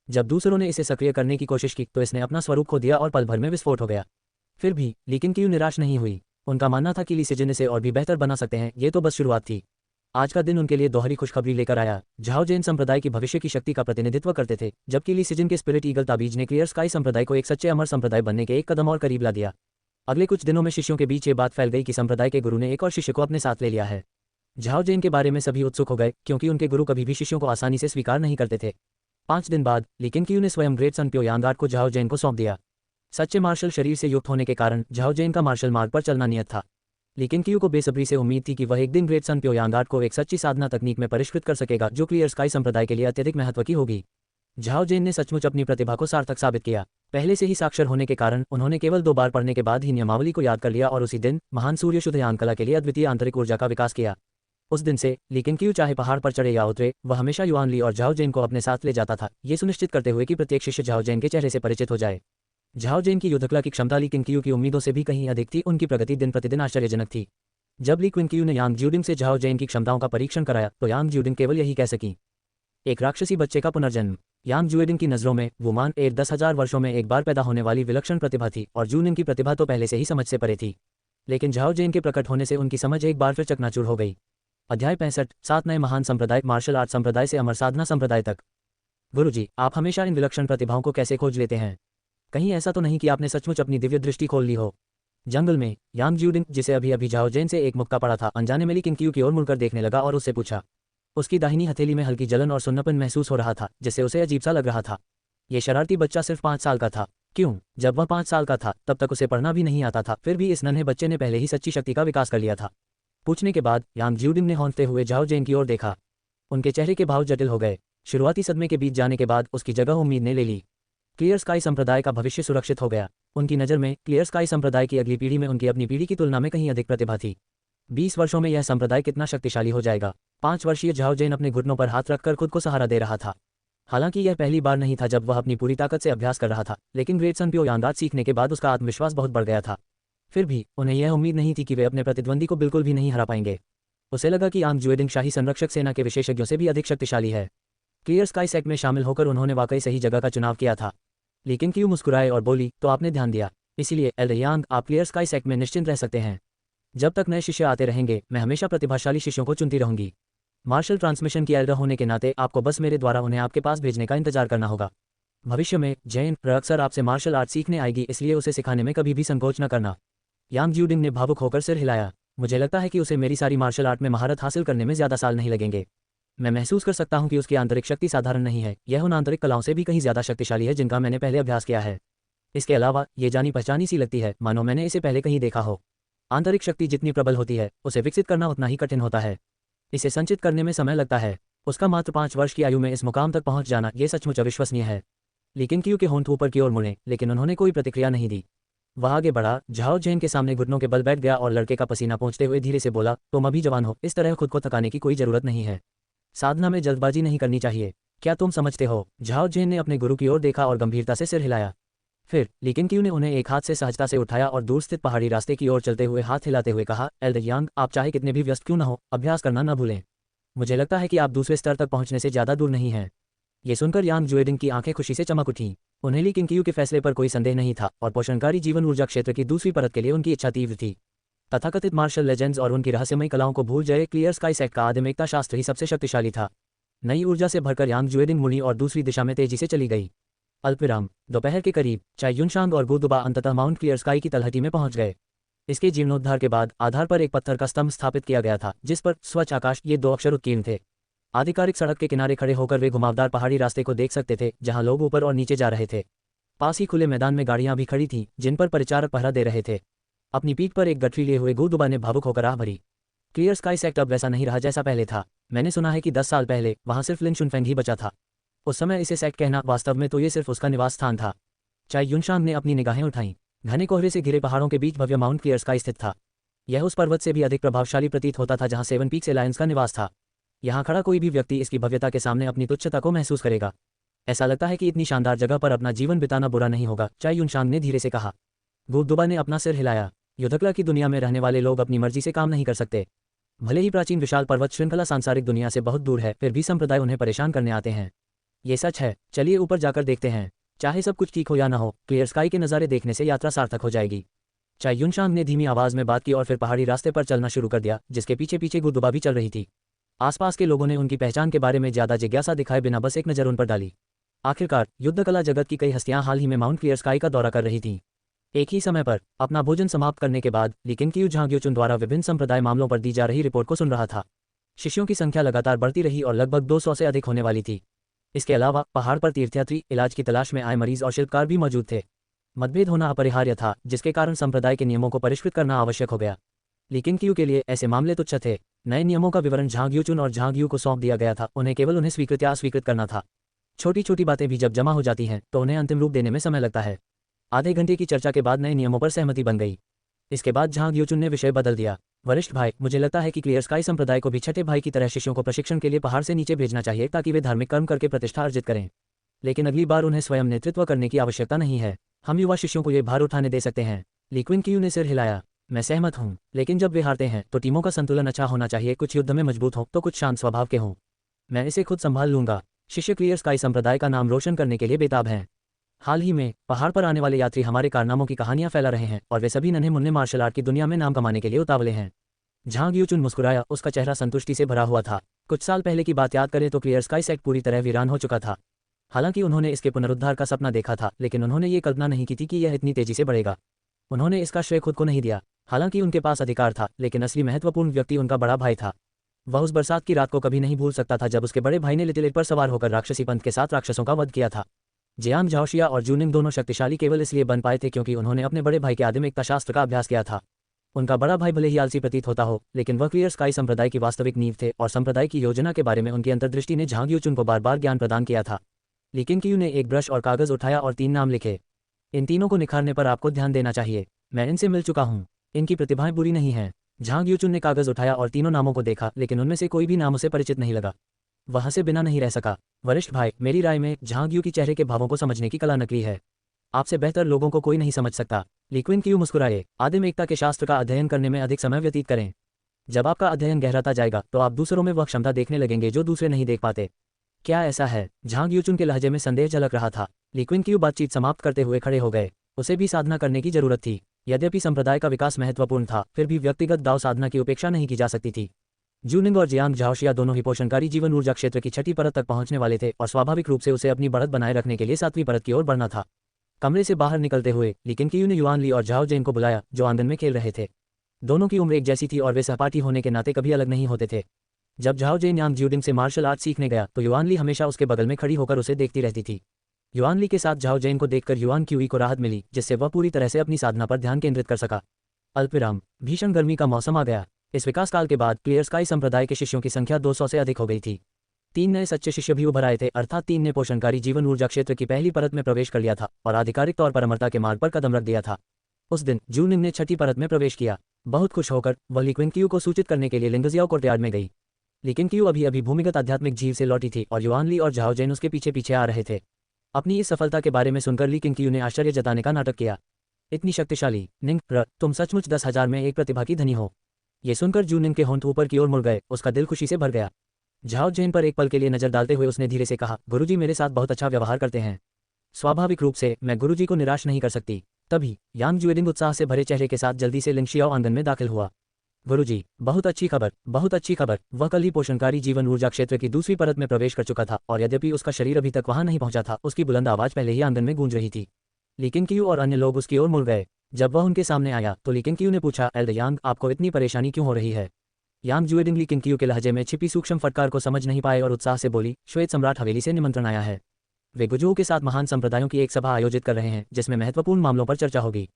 जब दूसरों ने इसे सक्रिय करने की कोशिश की तो इसने अपना स्वरूप खो दिया और पल भर में विस्फोट हो गया। फिर भी लेकिन क्यू निराश नहीं हुई। उनका मानना था कि ली सिजिन इसे और भी बेहतर बना सकते हैं, ये तो बस शुरुआत थी। आज का दिन उनके लिए दोहरी खुशखबरी लेकर आया। झाओ जेन संप्रदाय की भविष्य की शक्ति का प्रतिनिधित्व करते थे, जबकि ली सिजिन के स्पिरिट ईगल ताबीज ने क्लियर स्काई संप्रदाय को एक सच्चे अमर संप्रदाय बनने के एक कदम और करीब ला दिया। अगले कुछ दिनों में शिष्यों के बीच ये बात फैल गई कि संप्रदाय के गुरु ने एक और शिष्य को अपने साथ ले लिया है। झाओ जेन के बारे में सभी उत्सुक हो गए क्योंकि उनके गुरु कभी भी शिष्यों को आसानी से स्वीकार नहीं करते थे। 5 दिन बाद ली केंगक्यू ने स्वयं ग्रेट सन प्योयांग को झाओ जेन को सौंप दिया। सच्चे मार्शल शरीर से युक्त होने के कारण झाओ जेन का मार्शल मार्ग पर चलना नियत था। ली केंगक्यू को बेसब्री से उम्मीद थी कि वह एक दिन ग्रेट सन प्योयांग को एक सच्ची साधना तकनीक में परिष्कृत कर सकेगा जो क्लियर स्काई संप्रदाय के लिए अत्यधिक महत्व की होगी। झाओ जेन ने सचमुच अपनी प्रतिभा को सार्थक साबित किया। पहले से ही साक्षर होने के कारण उन्होंने केवल 2 बार पढ़ने के बाद ही नियमावली को याद कर लिया और उसी दिन महान सूर्य शुद्धयान कला के लिए अद्वितीय आंतरिक ऊर्जा का विकास किया। उस दिन से ली केंगक्यू चाहे पहाड़ पर चढ़े या उतरे, वह हमेशा युआन ली और झाओ जेन को अपने साथ ले जाता था, ये सुनिश्चित करते हुए कि प्रत्येक शिष्य झाओ जेन के चेहरे से परिचित हो जाए। झाओ जेन की युद्धकला की क्षमता ली केंगक्यू की उम्मीदों से भी कहीं अधिक थी। उनकी प्रगति दिन प्रतिदिन आश्चर्यजनक थी। जब ली केंगक्यू ने यांग ज्यूडिंग से झाओ जेन की क्षमताओं का परीक्षण कराया तो यांग ज्यूडिंग केवल यही कह सकी, एक राक्षसी बच्चे का पुनर्जन्म। यांग ज्यूडिंग की नज़रों में वुमान 10,000 वर्षों में एक बार पैदा होने वाली विलक्षण प्रतिभा थी और जूनिंग की प्रतिभा तो पहले से ही समझ से परे थी, लेकिन झाओ जेन के प्रकट होने से उनकी समझ एक बार फिर चकनाचूर हो गई। अध्याय 65 7 नए महान संप्रदाय मार्शल आर्ट संप्रदाय से अमर साधना संप्रदाय तक। गुरुजी, आप हमेशा इन विलक्षण प्रतिभाओं को कैसे खोज लेते हैं? कहीं ऐसा तो नहीं कि आपने सचमुच अपनी दिव्य दृष्टि खोल ली हो? जंगल में यांग ज्यूडिंग, जिसे अभी अभी झाओ जेन से एक मुक्का पड़ा था, अनजाने में ली केंगक्यू की ओर मुड़कर देखने लगा और उससे पूछा। उसकी दाहिनी हथेली में हल्की जलन और सुन्नापन महसूस हो रहा था जिससे उसे अजीब सा लग रहा था। ये शरारती बच्चा सिर्फ 5 साल का था। क्यों? जब वह 5 साल का था तब तक उसे पढ़ना भी नहीं आता था, फिर भी इस नन्हे बच्चे ने पहले ही सच्ची शक्ति का विकास कर लिया था। पूछने के बाद यांग ज्यूडिंग ने हौंकते हुए झाओ जेन की ओर देखा। उनके चेहरे के भाव जटिल हो गए। शुरुआती सदमे के बीत जाने के बाद उसकी जगह उम्मीद ने ले ली। क्लियर स्काई संप्रदाय का भविष्य सुरक्षित हो गया। उनकी नज़र में क्लियर स्काई संप्रदाय की अगली पीढ़ी में उनकी अपनी पीढ़ी की तुलना में कहीं अधिक प्रतिभा थी। 20 वर्षों में यह संप्रदाय कितना शक्तिशाली हो जाएगा। 5 वर्षीय झाओ जेन अपने घुटनों पर हाथ रखकर खुद को सहारा दे रहा था। हालांकि यह पहली बार नहीं था जब वह अपनी पूरी ताकत से अभ्यास कर रहा था, लेकिन ग्रेट सन प्योयांग सीखने के बाद उसका आत्मविश्वास बहुत बढ़ गया था। फिर भी उन्हें यह उम्मीद नहीं थी कि वे अपने प्रतिद्वंदी को बिल्कुल भी नहीं हरा पाएंगे। उसे लगा कि यांग ज्यूडिंग शाही संरक्षक सेना के विशेषज्ञों से भी अधिक शक्तिशाली है। क्लियर स्काई सेक्ट में शामिल होकर उन्होंने वाकई सही जगह का चुनाव किया था। लेकिन क्यों मुस्कुराए और बोली, तो आपने ध्यान दिया, इसीलिए एल्डर यांग, आप क्लियर स्काई सेक्ट में निश्चिंत रह सकते हैं। जब तक नए शिष्य आते रहेंगे मैं हमेशा प्रतिभाशाली शिष्यों को चुनती रहूंगी। मार्शल ट्रांसमिशन की एल्डर होने के नाते आपको बस मेरे द्वारा उन्हें आपके पास भेजने का इंतजार करना होगा। भविष्य में जैन अक्सर आपसे मार्शल आर्ट सीखने आएगी, इसलिए उसे सिखाने में कभी भी संकोच न करना। यांग ज्यूडिंग ने भावुक होकर सिर हिलाया। मुझे लगता है कि उसे मेरी सारी मार्शल आर्ट में महारत हासिल करने में ज़्यादा साल नहीं लगेंगे। मैं महसूस कर सकता हूं कि उसकी आंतरिक शक्ति साधारण नहीं है, यह उन आंतरिक कलाओं से भी कहीं ज़्यादा शक्तिशाली है जिनका मैंने पहले अभ्यास किया है। इसके अलावा ये जानी पहचानी सी लगती है, मानो मैंने इसे पहले कहीं देखा हो। आंतरिक शक्ति जितनी प्रबल होती है उसे विकसित करना उतना ही कठिन होता है। इसे संचित करने में समय लगता है। उसका मात्र 5 वर्ष की आयु में इस मुकाम तक पहुंच जाना ये सचमुच अविश्वसनीय है। लेकिन क्यू के होंठ ऊपर की ओर मुड़े, लेकिन उन्होंने कोई प्रतिक्रिया नहीं दी। वह आगे बढ़ा, झाओ जेन के सामने घुटनों के बल बैठ गया और लड़के का पसीना पोंछते हुए धीरे से बोला, तुम अभी जवान हो, इस तरह खुद को थकाने की कोई जरूरत नहीं है। साधना में जल्दबाजी नहीं करनी चाहिए, क्या तुम समझते हो? झाओ जेन ने अपने गुरु की ओर देखा और गंभीरता से सिर हिलाया। फिर लेकिन क्यू ने उन्हें एक हाथ से सहजता से उठाया और दूर स्थित पहाड़ी रास्ते की ओर चलते हुए हाथ हिलाते हुए कहा, एल्डर यांग, आप चाहे कितने भी व्यस्त क्यों न हो, अभ्यास करना न भूलें। मुझे लगता है कि आप दूसरे स्तर तक पहुंचने से ज़्यादा दूर नहीं हैं। ये सुनकर यांग ज्यूडिंग की आंखें खुशी से चमक उठीं। उन्हें ली केंगक्यू के फैसले पर कोई संदेह नहीं था और पोषणकारी जीवन ऊर्जा क्षेत्र की दूसरी परत के लिए उनकी इच्छा तीव्र थी। तथाकथित मार्शल लेजेंड्स और उनकी रहस्यमयी कलाओं को भूल जाए, क्लियर स्काई सेक्ट का आदिमेकता शास्त्र ही सबसे शक्तिशाली था। नई ऊर्जा से भरकर यांग ज्यूडिंग मुड़ी और दूसरी दिशा में तेजी से चली गई। अल्पविराम दोपहर के करीब चाय युनशांग और गुदुबा अंततः माउंट क्लियर स्काई की तलहटी में पहुंच गए। इसके जीर्णोद्धार के बाद आधार पर एक पत्थर का स्तंभ स्थापित किया गया था जिस पर स्वच्छ आकाश ये 2 अक्षर उत्कीर्ण थे। आधिकारिक सड़क के किनारे खड़े होकर वे घुमावदार पहाड़ी रास्ते को देख सकते थे जहां लोग ऊपर और नीचे जा रहे थे। पास ही खुले मैदान में गाड़ियां भी खड़ी थीं जिन पर परिचारक पहरा दे रहे थे। अपनी पीठ पर एक गठरी लिए हुए गुदुबा ने भावुक होकर आह भरी। क्लियर स्काई सेक्ट अब वैसा नहीं रहा जैसा पहले था। मैंने सुना है कि 10 साल पहले वहां सिर्फ लिन शुनफेंग ही बचा था। उस समय इसे सेक्ट कहना, वास्तव में तो ये सिर्फ उसका निवास स्थान था। चाय युनशांग ने अपनी निगाहें उठाईं। घने कोहरे से घिरे पहाड़ों के बीच भव्य माउंट क्लियर स्काई स्थित था। यह उस पर्वत से भी अधिक प्रभावशाली प्रतीत होता था जहां 7 पीक्स एलायंस का निवास था। यहाँ खड़ा कोई भी व्यक्ति इसकी भव्यता के सामने अपनी तुच्छता को महसूस करेगा। ऐसा लगता है कि इतनी शानदार जगह पर अपना जीवन बिताना बुरा नहीं होगा, चाय युनशांग ने धीरे से कहा। गुदुबा ने अपना सिर हिलाया। युद्धकला की दुनिया में रहने वाले लोग अपनी मर्जी से काम नहीं कर सकते। भले ही प्राचीन विशाल पर्वत श्रृंखला सांसारिक दुनिया से बहुत दूर है, फिर भी संप्रदाय उन्हें परेशान करने आते हैं। ये सच है। चलिए ऊपर जाकर देखते हैं। चाहे सब कुछ ठीक हो या ना हो, क्लियर स्काई के नज़ारे देखने से यात्रा सार्थक हो जाएगी। चाय युनशांग ने धीमी आवाज़ में बात की और फिर पहाड़ी रास्ते पर चलना शुरू कर दिया जिसके पीछे पीछे गुदुबा भी चल रही थी। आसपास के लोगों ने उनकी पहचान के बारे में ज़्यादा जिज्ञासा दिखाए बिना बस एक नज़र उन पर डाली। आखिरकार युद्धकला जगत की कई हस्तियां हाल ही में माउंट क्लियर स्काई का दौरा कर रही थीं। एक ही समय पर अपना भोजन समाप्त करने के बाद ली केंगक्यू झांग युचुन द्वारा विभिन्न संप्रदाय मामलों पर दी जा रही रिपोर्ट को सुन रहा था। शिष्यों की संख्या लगातार बढ़ती रही और लगभग 200 से अधिक होने वाली थी। इसके अलावा पहाड़ पर तीर्थयात्री, इलाज की तलाश में आए मरीज और शिल्पकार भी मौजूद थे। मतभेद होना अपरिहार्य था, जिसके कारण संप्रदाय के नियमों को परिष्कृत करना आवश्यक हो गया। लेकिन क्यू के लिए ऐसे मामले तुच्छ थे। नए नियमों का विवरण झांग यूचुन और झांग यू को सौंप दिया गया था। उन्हें केवल उन्हें स्वीकृत या अस्वीकृत करना था। छोटी छोटी बातें भी जब जमा हो जाती हैं तो उन्हें अंतिम रूप देने में समय लगता है। आधे घंटे की चर्चा के बाद नए नियमों पर सहमति बन गई। इसके बाद झांग यूचुन ने विषय बदल दिया। वरिष्ठ भाई, मुझे लगता है कि क्लियर स्काई संप्रदाय को भी छठे भाई की तरह शिष्यों को प्रशिक्षण के लिए पहाड़ से नीचे भेजना चाहिए ताकि वे धार्मिक कर्म करके प्रतिष्ठा अर्जित करें। लेकिन अगली बार उन्हें स्वयं नेतृत्व करने की आवश्यकता नहीं है। हम युवा शिष्यों को ये भार उठाने दे सकते हैं। ली क्विन क्यू ने सिर हिलाया। मैं सहमत हूँ, लेकिन जब वे हारते हैं तो टीमों का संतुलन अच्छा होना चाहिए। कुछ युद्ध में मजबूत हों तो कुछ शांत स्वभाव के हों। मैं इसे खुद संभाल लूंगा। शिष्य क्लियर स्काई संप्रदाय का नाम रोशन करने के लिए बेताब हैं। हाल ही में पहाड़ पर आने वाले यात्री हमारे कारनामों की कहानियां फैला रहे हैं और वे सभी नन्हे मुन्ने मार्शल आर्ट की दुनिया में नाम कमाने के लिए उतावले हैं। झांग यूचुन मुस्कुराया। उसका चेहरा संतुष्टि से भरा हुआ था। कुछ साल पहले की बात याद करें तो क्लियर स्काई सेक्ट पूरी तरह वीरान हो चुका था। हालांकि उन्होंने इसके पुनरुद्धार का सपना देखा था, लेकिन उन्होंने ये कल्पना नहीं की थी कि यह इतनी तेजी से बढ़ेगा। उन्होंने इसका श्रेय खुद को नहीं दिया। हालांकि उनके पास अधिकार था, लेकिन असली महत्वपूर्ण व्यक्ति उनका बड़ा भाई था। वह उस बरसात की रात को कभी नहीं भूल सकता था जब उसके बड़े भाई ने लिटिल पर सवार होकर राक्षसी पंथ के साथ राक्षसों का वध किया था। जियांग झाओशिया और जूनिंग दोनों शक्तिशाली केवल इसलिए बन पाए थे क्योंकि उन्होंने अपने बड़े भाई के आदिम एकता शास्त्र का अभ्यास किया था। उनका बड़ा भाई भले ही आलसी प्रतीत होता हो, लेकिन वह क्लियर स्काई संप्रदाय की वास्तविक नींव थे और संप्रदाय की योजना के बारे में उनकी अंतर्दृष्टि ने झांग यूचुन को बार बार ज्ञान प्रदान किया था। लेकिन क्यू ने एक ब्रश और कागज उठाया और 3 नाम लिखे। इन तीनों को निखारने पर आपको ध्यान देना चाहिए। मैं इनसे मिल चुका हूँ। इनकी प्रतिभाएं बुरी नहीं हैं। झांग यूचुन ने कागज उठाया और तीनों नामों को देखा, लेकिन उनमें से कोई भी नाम उसे परिचित नहीं लगा। वहां से बिना नहीं रह सका। वरिष्ठ भाई, मेरी राय में झांग यू की चेहरे के भावों को समझने की कला नकली है। आपसे बेहतर लोगों को कोई नहीं समझ सकता। ली क्विन क्यू मुस्कुराए। आदिम एकता के शास्त्र का अध्ययन करने में अधिक समय व्यतीत करें। जब आपका अध्ययन गहराता जाएगा तो आप दूसरों में वह क्षमता देखने लगेंगे जो दूसरे नहीं देख पाते। क्या ऐसा है? झांग यूचुन के लहजे में संदेह झलक रहा था। ली क्विन क्यू बातचीत समाप्त करते हुए खड़े हो गए। उसे भी साधना करने की जरूरत थी। यद्यपि संप्रदाय का विकास महत्वपूर्ण था, फिर भी व्यक्तिगत दाव साधना की उपेक्षा नहीं की जा सकती थी। जूनिंग और जियांग झाओशिया दोनों ही पोषणकारी जीवन ऊर्जा क्षेत्र की छठी परत तक पहुंचने वाले थे और स्वाभाविक रूप से उसे अपनी बढ़त बनाए रखने के लिए 7वीं परत की ओर बढ़ना था। कमरे से बाहर निकलते हुए लेकिन क्यू ने युआन ली और झाओ जेन को बुलाया, जो आंगन में खेल रहे थे। दोनों की उम्र एक जैसी थी और वे सहपाठी होने के नाते कभी अलग नहीं होते थे। जब झाओ जेन यांग ज्यूडिंग से मार्शल आर्ट सीखने गया तो युआन ली हमेशा उसके बगल में खड़ी होकर उसे देखती रहती थी। युआन ली के साथ झाओ जेन को देखकर युआन क्यूई को राहत मिली, जिससे वह पूरी तरह से अपनी साधना पर ध्यान केंद्रित कर सका। अल्पविराम। भीषण गर्मी का मौसम आ गया। इस विकास काल के बाद क्लियर स्काई संप्रदाय के शिष्यों की संख्या 200 से अधिक हो गई थी। 3 नए सच्चे शिष्य भी उभर आए थे, अर्थात 3 ने पोषणकारी जीवन ऊर्जा क्षेत्र की पहली परत में प्रवेश कर लिया था और आधिकारिक तौर पर अमरता के मार्ग पर कदम रख दिया था। उस दिन जूनिंग ने छठी परत में प्रवेश किया। बहुत खुश होकर वह ली क्विन क्यू को सूचित करने के लिए लिंगजियाओ कोर्टयार्ड में गई। लेकिन क्यू अभी अभी भूमिगत आध्यात्मिक झील से लौटी थी और युआन ली और झाओ जेन उसके पीछे पीछे आ रहे थे। अपनी इस सफलता के बारे में सुनकर ली क्विन क्यू ने आश्चर्य जताने का नाटक किया। इतनी शक्तिशाली निंग, तुम सचमुच 10,000 में एक प्रतिभा की धनी हो। ये सुनकर जूनिंग के होंठ ऊपर की ओर मुड़ गए। उसका दिल खुशी से भर गया। झाओ जेन पर एक पल के लिए नजर डालते हुए उसने धीरे से कहा, गुरुजी मेरे साथ बहुत अच्छा व्यवहार करते हैं। स्वाभाविक रूप से मैं गुरुजी को निराश नहीं कर सकती। तभी यांग ज्यूडिंग उत्साह से भरे चेहरे के साथ जल्दी से लिंगशियाओ आंगन में दाखिल हुआ। गुरुजी, बहुत अच्छी खबर, बहुत अच्छी खबर। वह कल ही पोषणकारी जीवन ऊर्जा क्षेत्र की दूसरी परत में प्रवेश कर चुका था और यद्यपि उसका शरीर अभी तक वहां नहीं पहुंचा था, उसकी बुलंद आवाज पहले ही आंगन में गूंज रही थी। लेकिन क्यू और अन्य लोग उसकी ओर मुड़ गए। जब वह उनके सामने आया तो ली क्विन क्यू ने पूछा, एल्डर यांग, आपको इतनी परेशानी क्यों हो रही है? यांग ज्यूडिंग ली क्विन क्यू के लहजे में छिपी सूक्ष्म फटकार को समझ नहीं पाए और उत्साह से बोली, श्वेत सम्राट हवेली से निमंत्रण आया है। वे गुजुओं के साथ महान संप्रदायों की एक सभा आयोजित कर रहे हैं जिसमें महत्वपूर्ण मामलों पर चर्चा होगी।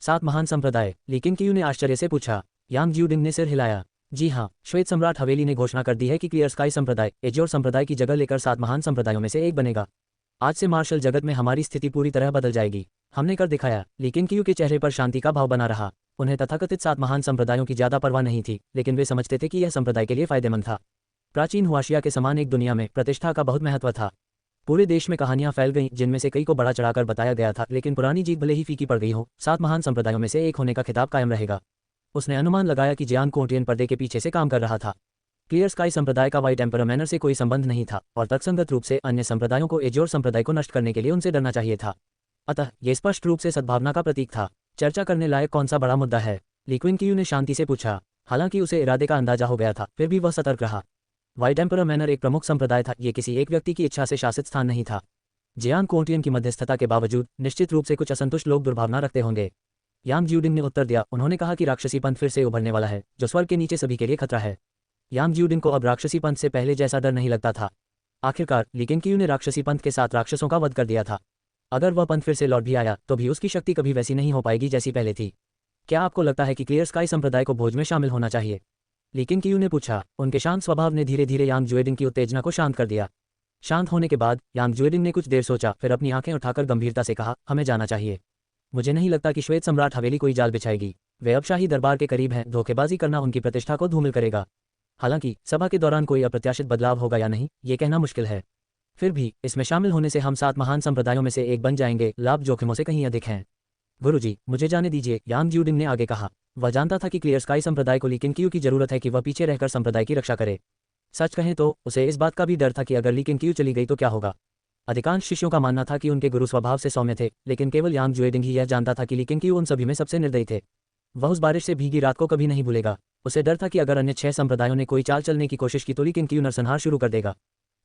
7 महान संप्रदाय? ली क्विन क्यू ने आश्चर्य से पूछा। यांग ज्यूडिंग ने सिर हिलाया। जी हाँ, श्वेत सम्राट हवेली ने घोषणा कर दी है कि क्लियर स्काई संप्रदाय एज्योर संप्रदाय की जगह लेकर 7 महान संप्रदायों में से एक बनेगा। आज से मार्शल जगत में हमारी स्थिति पूरी तरह बदल जाएगी। हमने कर दिखाया। लेकिन क्यू के चेहरे पर शांति का भाव बना रहा। उन्हें तथाकथित 7 महान संप्रदायों की ज्यादा परवाह नहीं थी, लेकिन वे समझते थे कि यह संप्रदाय के लिए फायदेमंद था। प्राचीन हुआशिया के समान एक दुनिया में प्रतिष्ठा का बहुत महत्व था। पूरे देश में कहानियां फैल गईं जिनमें से कई को बढ़ा चढ़ाकर बताया गया था, लेकिन पुरानी जीत भले ही फीकी पड़ गई हो, 7 महान संप्रदायों में से एक होने का खिताब कायम रहेगा। उसने अनुमान लगाया कि जियांग कोटियन पर्दे के पीछे से काम कर रहा था। क्लियर स्काई संप्रदाय का व्हाइट एम्परर मैनर से कोई संबंध नहीं था और तत्संगत रूप से अन्य संप्रदायों को एज्योर संप्रदाय को नष्ट करने के लिए उनसे डरना चाहिए था। अतः ये स्पष्ट रूप से सद्भावना का प्रतीक था। चर्चा करने लायक कौन सा बड़ा मुद्दा है? ली क्विन क्यू ने शांति से पूछा। हालांकि उसे इरादे का अंदाजा हो गया था, फिर भी वह सतर्क रहा। व्हाइट एम्परर मैनर एक प्रमुख संप्रदाय था, ये किसी एक व्यक्ति की इच्छा से शासित स्थान नहीं था। जियांग कोटियन की मध्यस्थता के बावजूद निश्चित रूप से कुछ असंतुष्ट लोग दुर्भावना रखते होंगे। यांग ज्यूडिंग ने उत्तर दिया। उन्होंने कहा कि राक्षसी पंथ फिर से उभरने वाला है, जो स्वर्ग के नीचे सभी के लिए खतरा है। यांग ज्यूडिंग को अब राक्षसी पंथ से पहले जैसा डर नहीं लगता था। आखिरकार ली केंगक्यू ने राक्षसी पंथ के साथ राक्षसों का वध कर दिया था। अगर वह पंथ फिर से लौट भी आया तो भी उसकी शक्ति कभी वैसी नहीं हो पाएगी जैसी पहले थी। क्या आपको लगता है कि क्लियर स्काई संप्रदाय को भोज में शामिल होना चाहिए? ली केंगक्यू ने पूछा। उनके शांत स्वभाव ने धीरे धीरे यांग ज्यूडिंग की उत्तेजना को शांत कर दिया। शांत होने के बाद यांग ज्यूडिंग ने कुछ देर सोचा, फिर अपनी आंखें उठाकर गंभीरता से कहा, हमें जाना चाहिए। मुझे नहीं लगता कि श्वेत सम्राट हवेली कोई जाल बिछाएगी। वे अब शाही दरबार के करीब हैं, धोखेबाजी करना उनकी प्रतिष्ठा को धूमिल करेगा। हालांकि सभा के दौरान कोई अप्रत्याशित बदलाव होगा या नहीं, ये कहना मुश्किल है। फिर भी इसमें शामिल होने से हम 7 महान संप्रदायों में से एक बन जाएंगे। लाभ जोखिमों से कहीं अधिक हैं। गुरुजी, मुझे जाने दीजिए, यांग ज्यूडिंग ने आगे कहा। वह जानता था कि क्लियर स्काई संप्रदाय को ली केंगक्यू की जरूरत है कि वह पीछे रहकर संप्रदाय की रक्षा करे। सच कहें तो उसे इस बात का भी डर था कि अगर ली केंगक्यू चली गई तो क्या होगा। अधिकांश शिष्यों का मानना था कि उनके गुरु स्वभाव से सौम्य थे, लेकिन केवल यांग ज्यूडिंग ही यह जानता था कि ली केंगक्यू उन सभी में सबसे निर्दयी थे। वह उस बारिश से भीगी रात को कभी नहीं भूलेगा। उसे डर था कि अगर अन्य 6 संप्रदायों ने कोई चाल चलने की कोशिश की तो ली केंगक्यू नरसंहार शुरू कर देगा।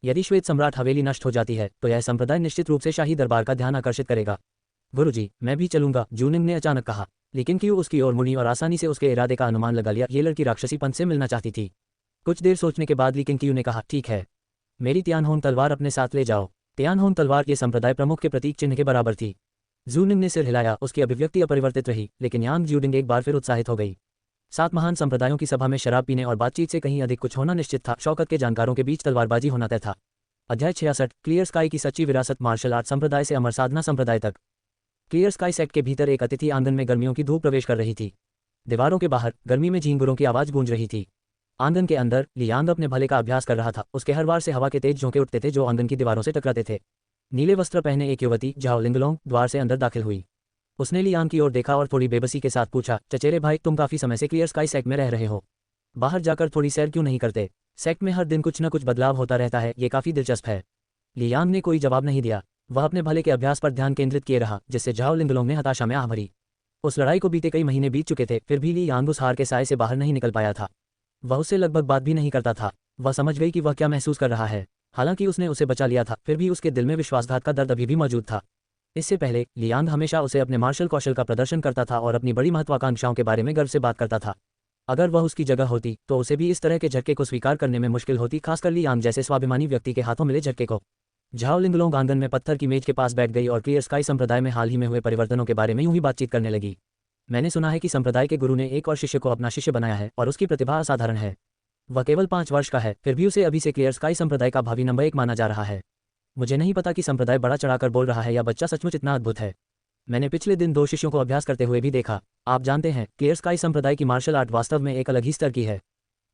यदि श्वेत सम्राट हवेली नष्ट हो जाती है तो यह संप्रदाय निश्चित रूप से शाही दरबार का ध्यान आकर्षित करेगा। गुरुजी, मैं भी चलूंगा, ज्यूनिंग ने अचानक कहा। ली केंगक्यू उसकी ओर मुड़ी और आसानी से उसके इरादे का अनुमान लगा लिया। ये लड़की राक्षसी पंथ से मिलना चाहती थी। कुछ देर सोचने के बाद ली केंगक्यू ने कहा, ठीक है, मेरी तियानहोंग तलवार अपने साथ ले जाओ। तियानहोंग तलवार ये संप्रदाय प्रमुख के प्रतीक चिन्ह के बराबर थी। ज्यूनिंग ने सिर हिलाया। उसकी अभिव्यक्ति अपरिवर्तित रही, लेकिन यांग ज्यूडिंग एक बार फिर उत्साहित हो गई। 7 महान संप्रदायों की सभा में शराब पीने और बातचीत से कहीं अधिक कुछ होना निश्चित था। शौकत के जानकारों के बीच तलवारबाजी होना तय था। अध्याय 66, क्लियर स्काई की सच्ची विरासत। मार्शल आर्ट संप्रदाय से अमर साधना संप्रदाय तक। क्लियर स्काई सेक्ट के भीतर एक अतिथि आंगन में गर्मियों की धूप प्रवेश कर रही थी। दीवारों के बाहर गर्मी में झींगुरों की आवाज गूंज रही थी। आंगन के अंदर लियांग अपने भले का अभ्यास कर रहा था। उसके हर वार से हवा के तेज झोंके उठते थे जो आंगन की दीवारों से टकराते थे। नीले वस्त्र पहने एक युवती झाओ लिंगलोंग द्वार से अंदर दाखिल हुई। उसने लियांग की ओर देखा और थोड़ी बेबसी के साथ पूछा, चचेरे भाई, तुम काफी समय से क्लियर स्काई सेक्ट में रह रहे हो। बाहर जाकर थोड़ी सैर क्यों नहीं करते? सेक्ट में हर दिन कुछ न कुछ बदलाव होता रहता है, ये काफी दिलचस्प है। लियांग ने कोई जवाब नहीं दिया। वह अपने भले के अभ्यास पर ध्यान केंद्रित किए रहा, जिससे झाओ लिंगलोंग ने हताशा में आह भरी। उस लड़ाई को बीते कई महीने बीत चुके थे, फिर भी लियांग उस हार के साए से बाहर नहीं निकल पाया था। वह उससे लगभग बात भी नहीं करता था। वह समझ गई कि वह क्या महसूस कर रहा है। हालांकि उसने उसे बचा लिया था, फिर भी उसके दिल में विश्वासघात का दर्द अभी भी मौजूद था। इससे पहले लियांग हमेशा उसे अपने मार्शल कौशल का प्रदर्शन करता था और अपनी बड़ी महत्वाकांक्षाओं के बारे में गर्व से बात करता था। अगर वह उसकी जगह होती तो उसे भी इस तरह के झटके को स्वीकार करने में मुश्किल होती, खासकर लियांग जैसे स्वाभिमानी व्यक्ति के हाथों मिले झटके को। झाओ लिंगलोंग आंगन में पत्थर की मेज के पास बैठ गई और क्लियर स्काई संप्रदाय में हाल ही में हुए परिवर्तनों के बारे में यूं ही बातचीत करने लगी। मैंने सुना है कि संप्रदाय के गुरु ने एक और शिष्य को अपना शिष्य बनाया है और उसकी प्रतिभा असाधारण है। वह केवल 5 वर्ष का है, फिर भी उसे अभी से क्लियर स्काई संप्रदाय का भावी नंबर 1 माना जा रहा है। मुझे नहीं पता कि संप्रदाय बड़ा चढ़ाकर बोल रहा है या बच्चा सचमुच इतना अद्भुत है। मैंने पिछले दिन 2 शिष्यों को अभ्यास करते हुए भी देखा। आप जानते हैं, क्लियर स्काई संप्रदाय की मार्शल आर्ट वास्तव में एक अलग ही स्तर की है।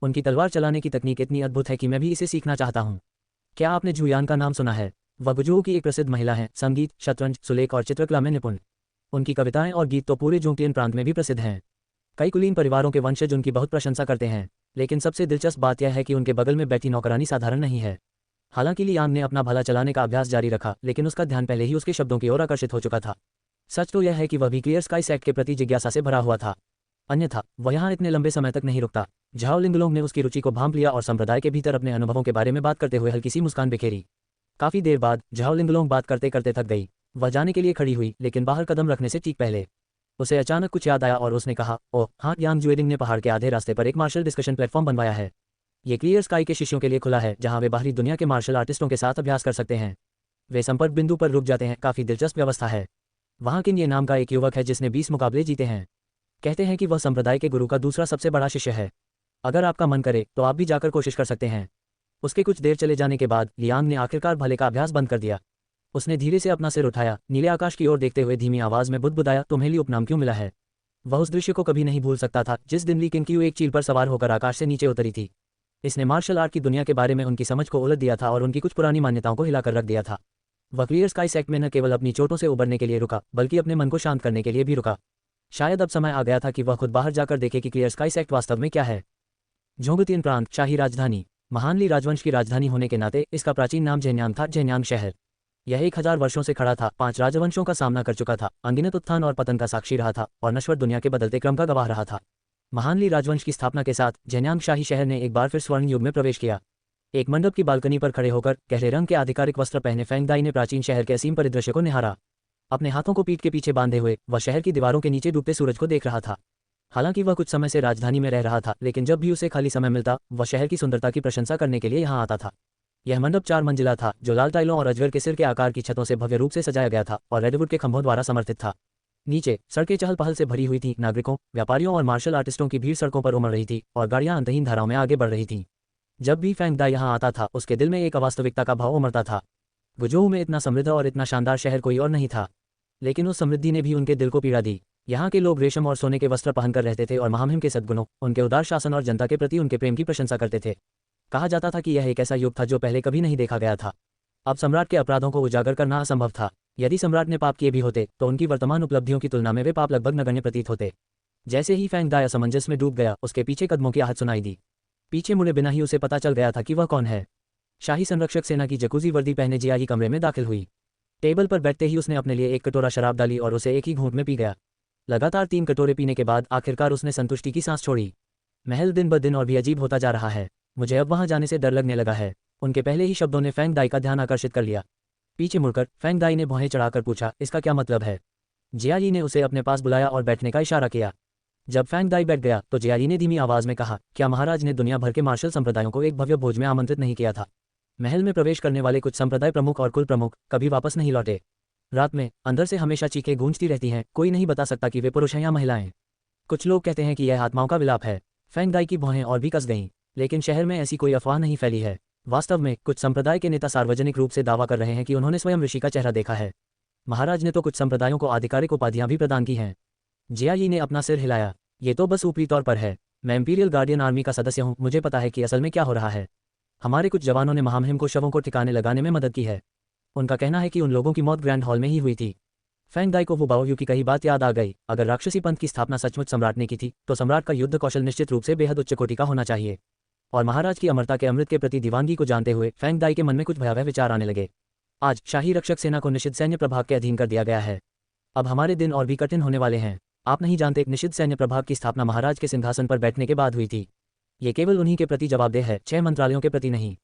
उनकी तलवार चलाने की तकनीक इतनी अद्भुत है कि मैं भी इसे सीखना चाहता हूँ। क्या आपने जुयान का नाम सुना है? वह गुजरात की एक प्रसिद्ध महिला है। संगीत, शतरंज, सुलेख और चित्रकला में निपुण। उनकी कविताएं और गीत तो पूरे जोंगटियन प्रांत में भी प्रसिद्ध हैं। कई कुलीन परिवारों के वंशज उनकी बहुत प्रशंसा करते हैं, लेकिन सबसे दिलचस्प बात यह है कि उनके बगल में बैठी नौकरानी साधारण नहीं है। हालांकि लियांग ने अपना भला चलाने का अभ्यास जारी रखा, लेकिन उसका ध्यान पहले ही उसके शब्दों की ओर आकर्षित हो चुका था। सच तो यह है कि वह भी क्लियर स्काई सेक्ट के प्रति जिज्ञासा से भरा हुआ था, अन्यथा वह यहाँ इतने लंबे समय तक नहीं रुकता। झाओ लिंगलोंग ने उसकी रुचि को भांप लिया और संप्रदाय के भीतर अपने अनुभवों के बारे में बात करते हुए हल्की सी मुस्कान बिखेरी। काफी देर बाद झाओ लिंगलोंग बात करते करते थक गई। वह जाने के लिए खड़ी हुई, लेकिन बाहर कदम रखने से ठीक पहले उसे अचानक कुछ याद आया और उसने कहा, ओह हाँ, यांग ज्यूडिंग ने पहाड़ के आधे रास्ते पर एक मार्शल डिस्कशन प्लेटफॉर्म बनवाया है। ये क्लियर स्काई के शिष्यों के लिए खुला है, जहाँ वे बाहरी दुनिया के मार्शल आर्टिस्टों के साथ अभ्यास कर सकते हैं। वे संपर्क बिंदु पर रुक जाते हैं। काफी दिलचस्प व्यवस्था है। वहाँ किन ये नाम का एक युवक है जिसने 20 मुकाबले जीते हैं। कहते हैं कि वह संप्रदाय के गुरु का दूसरा सबसे बड़ा शिष्य है। अगर आपका मन करे तो आप भी जाकर कोशिश कर सकते हैं। उसके कुछ देर चले जाने के बाद लियांग ने आखिरकार भले का अभ्यास बंद कर दिया। उसने धीरे से अपना सिर उठाया, नीले आकाश की ओर देखते हुए धीमी आवाज में बुदबुदाया, तुम्हें ली उपनाम क्यों मिला है? वह उस दृश्य को कभी नहीं भूल सकता था जिस दिन ली केंगक्यू एक चील पर सवार होकर आकाश से नीचे उतरी थी। इसने मार्शल आर्ट की दुनिया के बारे में उनकी समझ को उलट दिया था और उनकी कुछ पुरानी मान्यताओं को हिलाकर रख दिया था। वह क्लियर स्काई सेक्ट में न केवल अपनी चोटों से उबरने के लिए रुका, बल्कि अपने मन को शांत करने के लिए भी रुका। शायद अब समय आ गया था कि वह खुद बाहर जाकर देखे कि क्लियर स्काई सेक्ट वास्तव में क्या है। जोंगटियन प्रांत, शाही राजधानी। महान ली राजवंश की राजधानी होने के नाते इसका प्राचीन नाम झेन्यांग था। झेन्यांग शहर यह 1000 वर्षों से खड़ा था, 5 राजवंशों का सामना कर चुका था, अनगिनत उत्थान और पतन का साक्षी रहा था और नश्वर दुनिया के बदलते क्रम का गवाह रहा था। महान ली राजवंश की स्थापना के साथ झेन्यांग शाही शहर ने एक बार फिर स्वर्ण युग में प्रवेश किया। एक मंडप की बालकनी पर खड़े होकर गहरे रंग के आधिकारिक वस्त्र पहने फेंग दाई ने प्राचीन शहर के असीम परिदृश्य को निहारा। अपने हाथों को पीठ के पीछे बांधे हुए वह शहर की दीवारों के नीचे डूबते सूरज को देख रहा था। हालांकि वह कुछ समय से राजधानी में रह रहा था, लेकिन जब भी उसे खाली समय मिलता वह शहर की सुंदरता की प्रशंसा करने के लिए यहाँ आता था। यह मंडप 4 मंजिला था, जो लाल टाइलों और अजगर के सिर के आकार की छतों से भव्य रूप से सजाया गया था और रेडवुड के खंभों द्वारा समर्थित था। नीचे सड़कें चहल पहल से भरी हुई थीं, नागरिकों, व्यापारियों और मार्शल आर्टिस्टों की भीड़ सड़कों पर उमड़ रही थी और गाड़ियां अंतहीन धाराओं में आगे बढ़ रही थीं। जब भी फैंग दाई यहाँ आता था उसके दिल में एक अवास्तविकता का भाव उमड़ता था। गुजोऊ में इतना समृद्ध और इतना शानदार शहर कोई और नहीं था, लेकिन उस समृद्धि ने भी उनके दिल को पीड़ा दी। यहाँ के लोग रेशम और सोने के वस्त्र पहनकर रहते थे और महामहिम के सद्गुणों, उनके उदार शासन और जनता के प्रति उनके प्रेम की प्रशंसा करते थे। कहा जाता था कि यह एक ऐसा युग था जो पहले कभी नहीं देखा गया था। अब सम्राट के अपराधों को उजागर करना असंभव था। यदि सम्राट ने पाप किए भी होते तो उनकी वर्तमान उपलब्धियों की तुलना में वे पाप लगभग नगण्य प्रतीत होते। जैसे ही फैंग दाई असमंजस में डूब गया, उसके पीछे कदमों की आहट सुनाई दी। पीछे मुड़े बिना ही उसे पता चल गया था कि वह कौन है। शाही संरक्षक सेना की जकूजी वर्दी पहने जियाई कमरे में दाखिल हुई। टेबल पर बैठते ही उसने अपने लिए एक कटोरा शराब डाली और उसे एक ही घूंट में पी गया। लगातार 3 कटोरे पीने के बाद आखिरकार उसने संतुष्टि की सांस छोड़ी। महल दिन ब दिन और भी अजीब होता जा रहा है। मुझे अब वहां जाने से डर लगने लगा है। उनके पहले ही शब्दों ने फैंग दाई का ध्यान आकर्षित कर लिया। पीछे मुड़कर फैंग दाई ने भौहें चढ़ाकर पूछा, इसका क्या मतलब है? जियाई ने उसे अपने पास बुलाया और बैठने का इशारा किया। जब फैंग दाई बैठ गया तो जियाई ने धीमी आवाज में कहा, क्या महाराज ने दुनिया भर के मार्शल संप्रदायों को एक भव्य भोज में आमंत्रित नहीं किया था? महल में प्रवेश करने वाले कुछ संप्रदाय प्रमुख और कुल प्रमुख कभी वापस नहीं लौटे। रात में अंदर से हमेशा चीखें गूंजती रहती हैं, कोई नहीं बता सकता कि वे पुरुष हैं या महिलाएं। कुछ लोग कहते हैं कि यह आत्माओं का विलाप है। फैंग दाई की भौहें और भी कस गईं, लेकिन शहर में ऐसी कोई अफवाह नहीं फैली है। वास्तव में कुछ संप्रदाय के नेता सार्वजनिक रूप से दावा कर रहे हैं कि उन्होंने स्वयं ऋषि का चेहरा देखा है। महाराज ने तो कुछ संप्रदायों को आधिकारिक उपाधियां भी प्रदान की हैं। जियाई ने अपना सिर हिलाया। ये तो बस ऊपरी तौर पर है। मैं इंपीरियल गार्डियन आर्मी का सदस्य हूं, मुझे पता है कि असल में क्या हो रहा है। हमारे कुछ जवानों ने महामहिम को शवों को ठिकाने लगाने में मदद की है। उनका कहना है कि उन लोगों की मौत ग्रैंड हॉल में ही हुई थी। फैंग दाई को वो बाओयू की कही बात याद आ गई। अगर राक्षसी पंथ की स्थापना सचमुच सम्राट ने की थी तो सम्राट का युद्ध कौशल निश्चित रूप से बेहद उच्च कोटि का होना चाहिए। और महाराज की अमरता के अमृत के प्रति दीवानगी को जानते हुए फैंग दाई के मन में कुछ भयावह विचार आने लगे। आज शाही रक्षक सेना को निषिद्ध सैन्य प्रभाग के अधीन कर दिया गया है। अब हमारे दिन और भी कठिन होने वाले हैं। आप नहीं जानते, एक निषिद्ध सैन्य प्रभाग की स्थापना महाराज के सिंहासन पर बैठने के बाद हुई थी। ये केवल उन्हीं के प्रति जवाबदेह है, 6 मंत्रालयों के प्रति नहीं।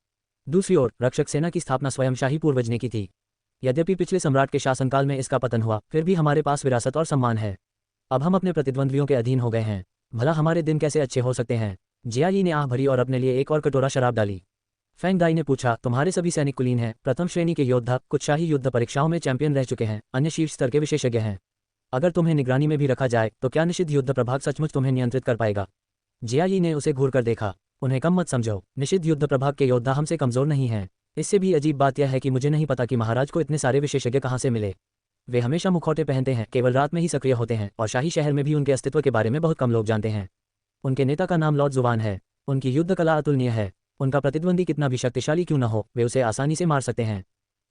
दूसरी ओर रक्षक सेना की स्थापना स्वयं शाही पूर्वज ने की थी। यद्यपि पिछले सम्राट के शासनकाल में इसका पतन हुआ, फिर भी हमारे पास विरासत और सम्मान है। अब हम अपने प्रतिद्वंद्वियों के अधीन हो गए हैं। भला हमारे दिन कैसे अच्छे हो सकते हैं? जियाई ने आह भरी और अपने लिए एक और कटोरा शराब डाली। फैंग दाई ने पूछा, तुम्हारे सभी सैनिक कुलीन हैं, प्रथम श्रेणी के योद्धा, कुछ शाही युद्ध परीक्षाओं में चैंपियन रह चुके हैं, अन्य शीर्ष स्तर के विशेषज्ञ हैं। अगर तुम्हें निगरानी में भी रखा जाए तो क्या निषिद्ध युद्ध प्रभाग सचमुच तुम्हें नियंत्रित कर पाएगा? जियाई ने उसे घूर कर देखा। उन्हें कम मत समझो, निषिद्ध युद्ध प्रभाग के योद्धा हमसे कमजोर नहीं हैं। इससे भी अजीब बात यह है कि मुझे नहीं पता कि महाराज को इतने सारे विशेषज्ञ कहाँ से मिले। वे हमेशा मुखौटे पहनते हैं, केवल रात में ही सक्रिय होते हैं और शाही शहर में भी उनके अस्तित्व के बारे में बहुत कम लोग जानते हैं। उनके नेता का नाम लॉर्ड जुवान है। उनकी युद्ध कला अतुलनीय है। उनका प्रतिद्वंदी कितना भी शक्तिशाली क्यों न हो, वे उसे आसानी से मार सकते हैं।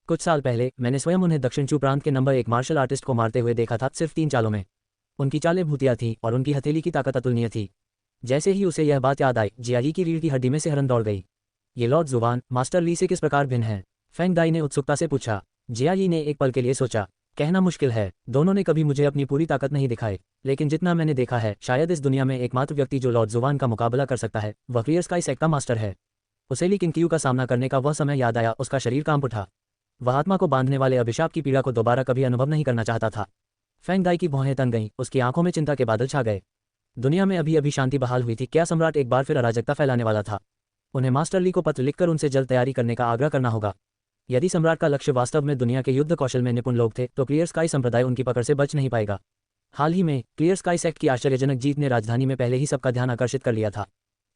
कुछ साल पहले मैंने स्वयं उन्हें दक्षिण चू प्रांत के नंबर 1 मार्शल आर्टिस्ट को मारते हुए देखा था, सिर्फ 3 चालों में। उनकी चालें भूतिया थीं और उनकी हथेली की ताकत अतुलनीय थी। जैसे ही उसे यह बात याद आई, जियाई की रीढ़ की हड्डी में सिहरन दौड़ गई। ये लॉर्ड जुवान मास्टर ली से किस प्रकार भिन्न है? फैंग दाई ने उत्सुकता से पूछा। जियाई ने एक पल के लिए सोचा। कहना मुश्किल है, दोनों ने कभी मुझे अपनी पूरी ताकत नहीं दिखाई, लेकिन जितना मैंने देखा है, शायद इस दुनिया में एकमात्र व्यक्ति जो लॉर्ड जुवान का मुकाबला कर सकता है वह क्लियर स्काई सेक्ट का मास्टर है। उसे ली किंग कियू का सामना करने का वह समय याद आया, उसका शरीर कांप उठा। वह आत्मा को बांधने वाले अभिशाप की पीड़ा को दोबारा कभी अनुभव नहीं करना चाहता था। फैंग दाई की भौहें तन गईं, उसकी आंखों में चिंता के बादल छा गए। दुनिया में अभी अभी शांति बहाल हुई थी, क्या सम्राट एक बार फिर अराजकता फैलाने वाला था? उन्हें मास्टर ली को पत्र लिखकर उनसे जल्द तैयारी करने का आग्रह करना होगा। यदि सम्राट का लक्ष्य वास्तव में दुनिया के युद्ध कौशल में निपुण लोग थे तो क्लियर स्काई संप्रदाय उनकी पकड़ से बच नहीं पाएगा। हाल ही में क्लियर स्काई सेक्ट की आश्चर्यजनक जीत ने राजधानी में पहले ही सबका ध्यान आकर्षित कर लिया था।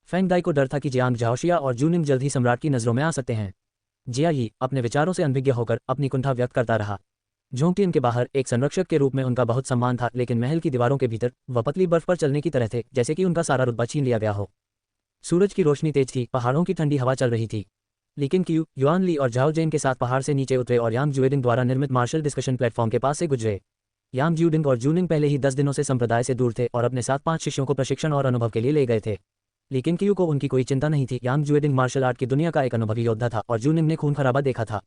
फैंग दाई को डर था कि जियांग झाओशिया और जूनिंग जल्द ही सम्राट की नजरों में आ सकते हैं। जियाई अपने विचारों से अनभिज्ञ होकर अपनी कुंठा व्यक्त करता रहा। झोंकटीन के बाहर एक संरक्षक के रूप में उनका बहुत सम्मान था, लेकिन महल की दीवारों के भीतर वह पतली बर्फ पर चलने की तरह थे, जैसे कि उनका सारा रुतबा छीन लिया गया हो। सूरज की रोशनी तेज थी, पहाड़ों की ठंडी हवा चल रही थी। लेकिन क्यू, युआन ली और झाओ जेन के साथ पहाड़ से नीचे उतरे और यांग जुएडिंग द्वारा निर्मित मार्शल डिस्कशन प्लेटफॉर्म के पास से गुजरे। यांग जुएडिंग और जूनिंग पहले ही 10 दिनों से संप्रदाय से दूर थे और अपने साथ 5 शिष्यों को प्रशिक्षण और अनुभव के लिए ले गए थे। लेकिन क्यू को उनकी कोई चिंता नहीं थी। यांग जुएडिंग मार्शल आर्ट की दुनिया का एक अनुभवी योद्धा था और जूनिंग ने खून खराबा देखा था।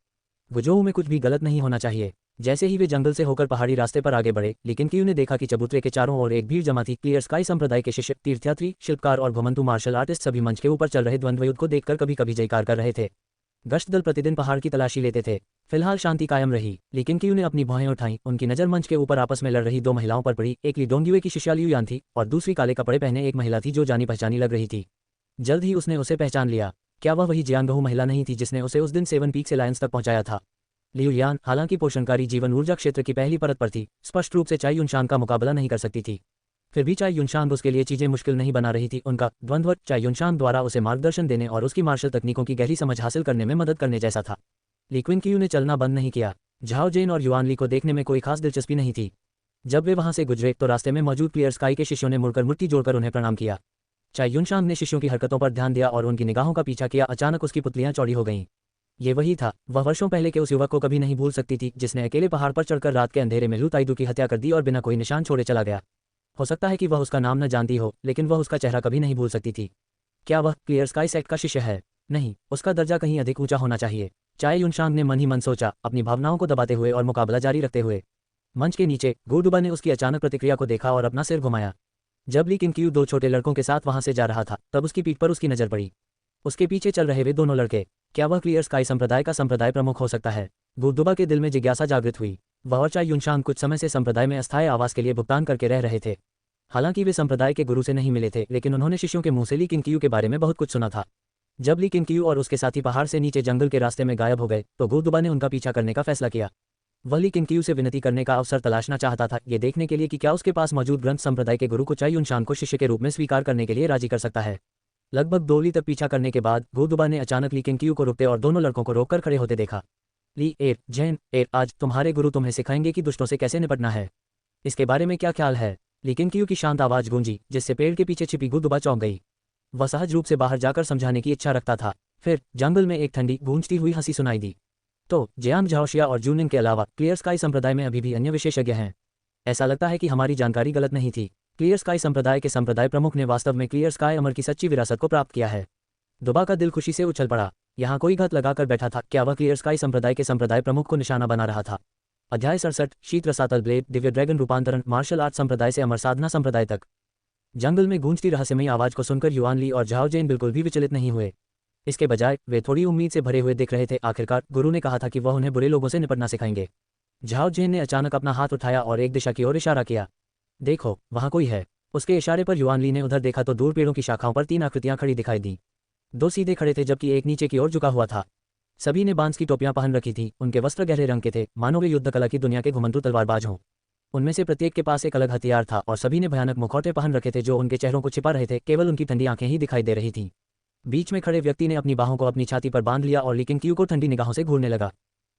गुजोऊ में कुछ भी गलत नहीं होना चाहिए। जैसे ही वे जंगल से होकर पहाड़ी रास्ते पर आगे बढ़े, लेकिन क्यू ने देखा कि चबूतरे के चारों ओर एक भीड़ जमा थी। क्लियर स्काई संप्रदाय के शिष्य, तीर्थयात्री, शिल्पकार और घुमंतू मार्शल आर्टिस्ट सभी मंच के ऊपर चल रहे द्वंद्व युद्ध को देखकर कभी कभी जयकार कर रहे थे। गश्त दल प्रतिदिन पहाड़ की तलाशी लेते थे। फिलहाल शांति कायम रही, लेकिन क्यू ने अपनी भौहें उठाईं। उनकी नज़र मंच के ऊपर आपस में लड़ रही दो महिलाओं पर पड़ी। एक ली डोंगयुए की शिष्या लियू यान थी और दूसरी काले कपड़े पहने एक महिला थी जो जानी पहचानी लग रही थी। जल्द ही उसने उसे पहचान लिया। क्या वह वही जियांगहू महिला नहीं थी जिसने उसे उस दिन 7 पीक से लायंस तक पहुंचाया था? लियू यान हालांकि पोषणकारी जीवन ऊर्जा क्षेत्र की पहली परत पर थी, स्पष्ट रूप से चाई युनशांग का मुकाबला नहीं कर सकती थी। फिर भी चाई युनशांग उसके लिए चीजें मुश्किल नहीं बना रही थी। उनका द्वंद्व चाई युनशांग द्वारा उसे मार्गदर्शन देने और उसकी मार्शल तकनीकों की गहरी समझ हासिल करने में मदद करने जैसा था। ली क्विनक्यू ने चलना बंद नहीं किया। झाओ जेन और युआन ली को देखने में कोई खास दिलचस्पी नहीं थी। जब वे वहां से गुजरे तो रास्ते में मौजूद क्लियर स्काई के शिष्यों ने मुड़कर मुट्ठी जोड़कर उन्हें प्रणाम किया। चाई युनशांग ने शिष्यों की हरकतों पर ध्यान दिया और उनकी निगाहों का पीछा किया। अचानक उसकी पुतलियां चौड़ी हो गईं। ये वही था, वह वर्षों पहले के उस युवक को कभी नहीं भूल सकती थी जिसने अकेले पहाड़ पर चढ़कर रात के अंधेरे में लू ताइदू की हत्या कर दी और बिना कोई निशान छोड़े चला गया। हो सकता है कि वह उसका नाम न जानती हो, लेकिन वह उसका चेहरा कभी नहीं भूल सकती थी। क्या वह क्लियर स्काई सेक्ट का शिष्य है? नहीं, उसका दर्जा कहीं अधिक ऊंचा होना चाहिए। चाई युनशांग ने मन ही मन सोचा, अपनी भावनाओं को दबाते हुए और मुकाबला जारी रखते हुए। मंच के नीचे गुडुबा ने उसकी अचानक प्रतिक्रिया को देखा और अपना सिर घुमाया। जब ली किनक्यू 2 छोटे लड़कों के साथ वहां से जा रहा था तब उसकी पीठ पर उसकी नजर पड़ी। उसके पीछे चल रहे वे दोनों लड़के, क्या वह क्लियर स्काई संप्रदाय का संप्रदाय प्रमुख हो सकता है? गुडुबा के दिल में जिज्ञासा जागृत हुई। वह और चाई युनशांग कुछ समय से संप्रदाय में अस्थायी आवास के लिए भुगतान करके रह रहे थे। हालांकि वे संप्रदाय के गुरु से नहीं मिले थे, लेकिन उन्होंने शिष्यों के मुंह से ली किनक्यू के बारे में बहुत कुछ सुना था। जब ली किनक्यू और उसके साथी पहाड़ से नीचे जंगल के रास्ते में गायब हो गए तो गुडुबा ने उनका पीछा करने का फैसला किया। वह ली किनक्यू से विनती करने का अवसर तलाशना चाहता था, ये देखने के लिए कि क्या उसके पास मौजूद ग्रंथ संप्रदाय के गुरु को चाई युनशांग को शिष्य के रूप में स्वीकार करने के लिए राजी कर सकता है। लगभग 2 ली तक पीछा करने के बाद गुडुबा ने अचानक ली किनक्यू को रुकते और दोनों लड़कों को रोककर खड़े होते देखा। ली जेन आज तुम्हारे गुरु तुम्हें सिखाएंगे कि दुष्टों से कैसे निपटना है। इसके बारे में क्या ख्याल है? ली किनक्यू की शांत आवाज गूंजी, जिससे पेड़ के पीछे छिपी गुडुबा चौंक गई। वह सहज रूप से बाहर जाकर समझाने की इच्छा रखता था। फिर जंगल में एक ठंडी गूंजती हुई हंसी सुनाई दी। तो जियांग झाओशिया और जूनिंग के अलावा क्लियर स्काई संप्रदाय में अभी भी अन्य विशेषज्ञ हैं। ऐसा लगता है कि हमारी जानकारी गलत नहीं थी। क्लियर स्काई संप्रदाय के संप्रदाय प्रमुख ने वास्तव में क्लियर स्काई अमर की सच्ची विरासत को प्राप्त किया है। दुबा का दिल खुशी से उछल पड़ा। यहाँ कोई घात लगाकर बैठा था। क्या वह क्लियर स्काई संप्रदाय के संप्रदाय प्रमुख को निशाना बना रहा था? अध्याय 67 शीत रसातल ब्लेड दिव्य ड्रैगन रूपांतरण मार्शल आर्ट संप्रदाय से अमर साधना संप्रदाय तक। जंगल में गूंजती रहस्यमयी आवाज को सुनकर युआन ली और झाओ जेन बिल्कुल भी विचलित नहीं हुए। इसके बजाय वे थोड़ी उम्मीद से भरे हुए दिख रहे थे। आखिरकार गुरु ने कहा था कि वह उन्हें बुरे लोगों से निपटना सिखाएंगे। झाओ जेन ने अचानक अपना हाथ उठाया और एक दिशा की ओर इशारा किया। देखो, वहां कोई है। उसके इशारे पर युआन ली ने उधर देखा तो दूर पेड़ों की शाखाओं पर 3 आकृतियां खड़ी दिखाई दी। 2 सीधे खड़े थे जबकि एक नीचे की ओर झुका हुआ था। सभी ने बांस की टोपियां पहन रखी थी। उनके वस्त्र गहरे रंग के थे, मानो वे युद्ध कला की दुनिया के घुमंतू तलवारबाज हों। उनमें से प्रत्येक के पास एक अलग हथियार था और सभी ने भयानक मुखौटे पहन रखे थे जो उनके चेहरों को छिपा रहे थे। केवल उनकी ठंडी आंखें ही दिखाई दे रही थीं। बीच में खड़े व्यक्ति ने अपनी बाहों को अपनी छाती पर बांध लिया और ली किनक्यू को ठंडी निगाहों से घूरने लगा।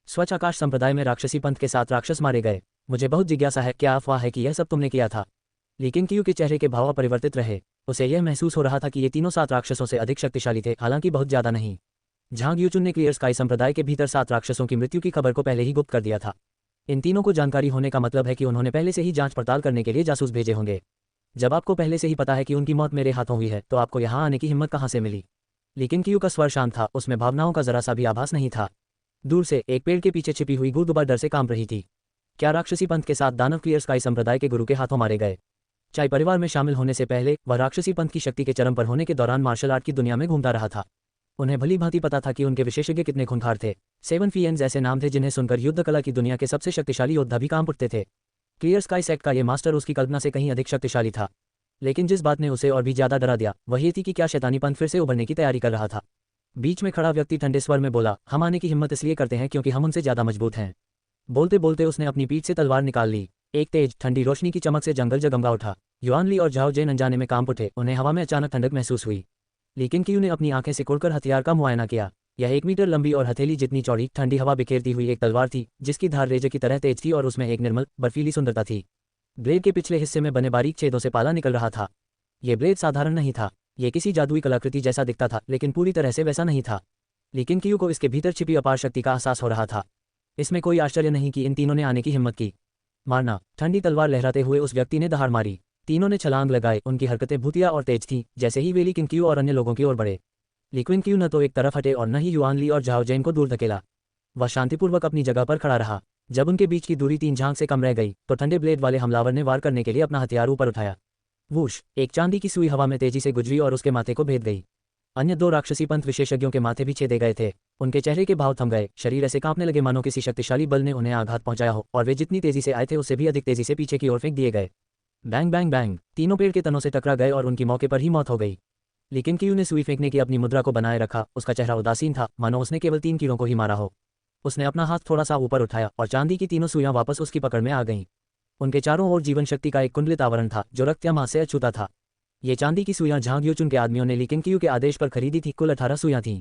स्वच्छ आकाश संप्रदाय में राक्षसी पंथ के 7 राक्षस मारे गए। मुझे बहुत जिज्ञासा है, क्या अफवाह है कि यह सब तुमने किया था? ली किनक्यू के चेहरे के भाव अपरिवर्तित रहे। उसे यह महसूस हो रहा था कि ये तीनों 7 राक्षसों से अधिक शक्तिशाली थे, हालांकि बहुत ज्यादा नहीं। झांग यूचुन ने क्लियर स्काई संप्रदाय के भीतर 7 राक्षसों की मृत्यु की खबर को पहले ही गुप्त कर दिया था। इन तीनों को जानकारी होने का मतलब है कि उन्होंने पहले से ही जांच पड़ताल करने के लिए जासूस भेजे होंगे। जब आपको पहले से ही पता है कि उनकी मौत मेरे हाथों हुई है तो आपको यहाँ आने की हिम्मत कहाँ से मिली? लेकिन क्यू का स्वर शांत था, उसमें भावनाओं का जरा सा भी आभास नहीं था। दूर से एक पेड़ के पीछे छिपी हुई गुडुबा डर से कांप रही थी। क्या राक्षसी पंथ के 7 दानव क्लियर स्काई संप्रदाय के गुरु के हाथों मारे गए? चाई परिवार में शामिल होने से पहले वह राक्षसी पंथ की शक्ति के चरम पर होने के दौरान मार्शल आर्ट की दुनिया में घूमता रहा था। उन्हें भली भांति पता था कि उनके विशेषज्ञ कितने खूंखार थे। 7 फीएंस ऐसे नाम थे जिन्हें सुनकर युद्ध कला की दुनिया के सबसे शक्तिशाली योद्धा भी कांप उठते थे। क्लियर स्काई सेक्ट का ये मास्टर उसकी कल्पना से कहीं अधिक शक्तिशाली था। लेकिन जिस बात ने उसे और भी ज्यादा डरा दिया वह ये थी कि क्या शैतानी पंथ फिर से उभरने की तैयारी कर रहा था। बीच में खड़ा व्यक्ति ठंडे स्वर में बोला, हम आने की हिम्मत इसलिए करते हैं क्योंकि हम उनसे ज्यादा मजबूत हैं। बोलते बोलते उसने अपनी पीठ से तलवार निकाल ली। एक तेज ठंडी रोशनी की चमक से जंगल जगमगा उठा। युआन ली और झाओ जेन अनजाने में कांप उठे। उन्हें हवा में अचानक ठंडक महसूस हुई। लेकिन क्यू ने अपनी आंखें सिकुड़कर हथियार का मुआयना किया। यह 1 मीटर लंबी और हथेली जितनी चौड़ी ठंडी हवा बिखेरती हुई एक तलवार थी जिसकी धार रेजे की तरह तेज थी और उसमें एक निर्मल बर्फीली सुंदरता थी। ब्लेड के पिछले हिस्से में बने बारीक छेदों से पाला निकल रहा था। यह ब्लेड साधारण नहीं था, यह किसी जादुई कलाकृति जैसा दिखता था, लेकिन पूरी तरह से वैसा नहीं था। लेकिन क्यू को इसके भीतर छिपी अपार शक्ति का एहसास हो रहा था। इसमें कोई आश्चर्य नहीं कि इन तीनों ने आने की हिम्मत की। मारना। ठंडी तलवार लहराते हुए उस व्यक्ति ने दहाड़ मारी। तीनों ने छलांग लगाए। उनकी हरकतें भूतिया और तेज थीं। जैसे ही वे ली किनक्यू और अन्य लोगों की ओर बढ़े, ली किनक्यू न तो एक तरफ हटे और न ही युआन ली और झाओ जेन को दूर धकेला। वह शांतिपूर्वक अपनी जगह पर खड़ा रहा। जब उनके बीच की दूरी 3 झांग से कम रह गई तो ठंडे ब्लेड वाले हमलावर ने वार करने के लिए अपना हथियार ऊपर उठाया। वूश, एक चांदी की सुई हवा में तेजी से गुजरी और उसके माथे को भेद गई। अन्य 2 राक्षसी पंथ विशेषज्ञों के माथे भी छेदे गए थे। उनके चेहरे के भाव थम गए, शरीर ऐसे कांपने लगे मानो किसी शक्तिशाली बल ने उन्हें आघात पहुंचाया हो, और वे जितनी तेजी से आए थे उससे भी अधिक तेजी से पीछे की ओर फेंक दिए गए। बैंग बैंग बैंग, तीनों पेड़ के तनों से टकरा गए और उनकी मौके पर ही मौत हो गई। लेकिन क्यू ने सुई फेंकने की अपनी मुद्रा को बनाए रखा, उसका चेहरा उदासीन था, मानो उसने केवल 3 कीड़ों को ही मारा हो। उसने अपना हाथ थोड़ा सा ऊपर उठाया और चांदी की तीनों सुइयां वापस उसकी पकड़ में आ गईं। उनके चारों ओर जीवन शक्ति का एक कुंडलित आवरण था जो रक्त या मांस से अछूता था। ये चांदी की सुइयां झांग यूचुन के आदमियों ने ली किंग के आदेश पर खरीदी थी। कुल 18 सुइयां थीं।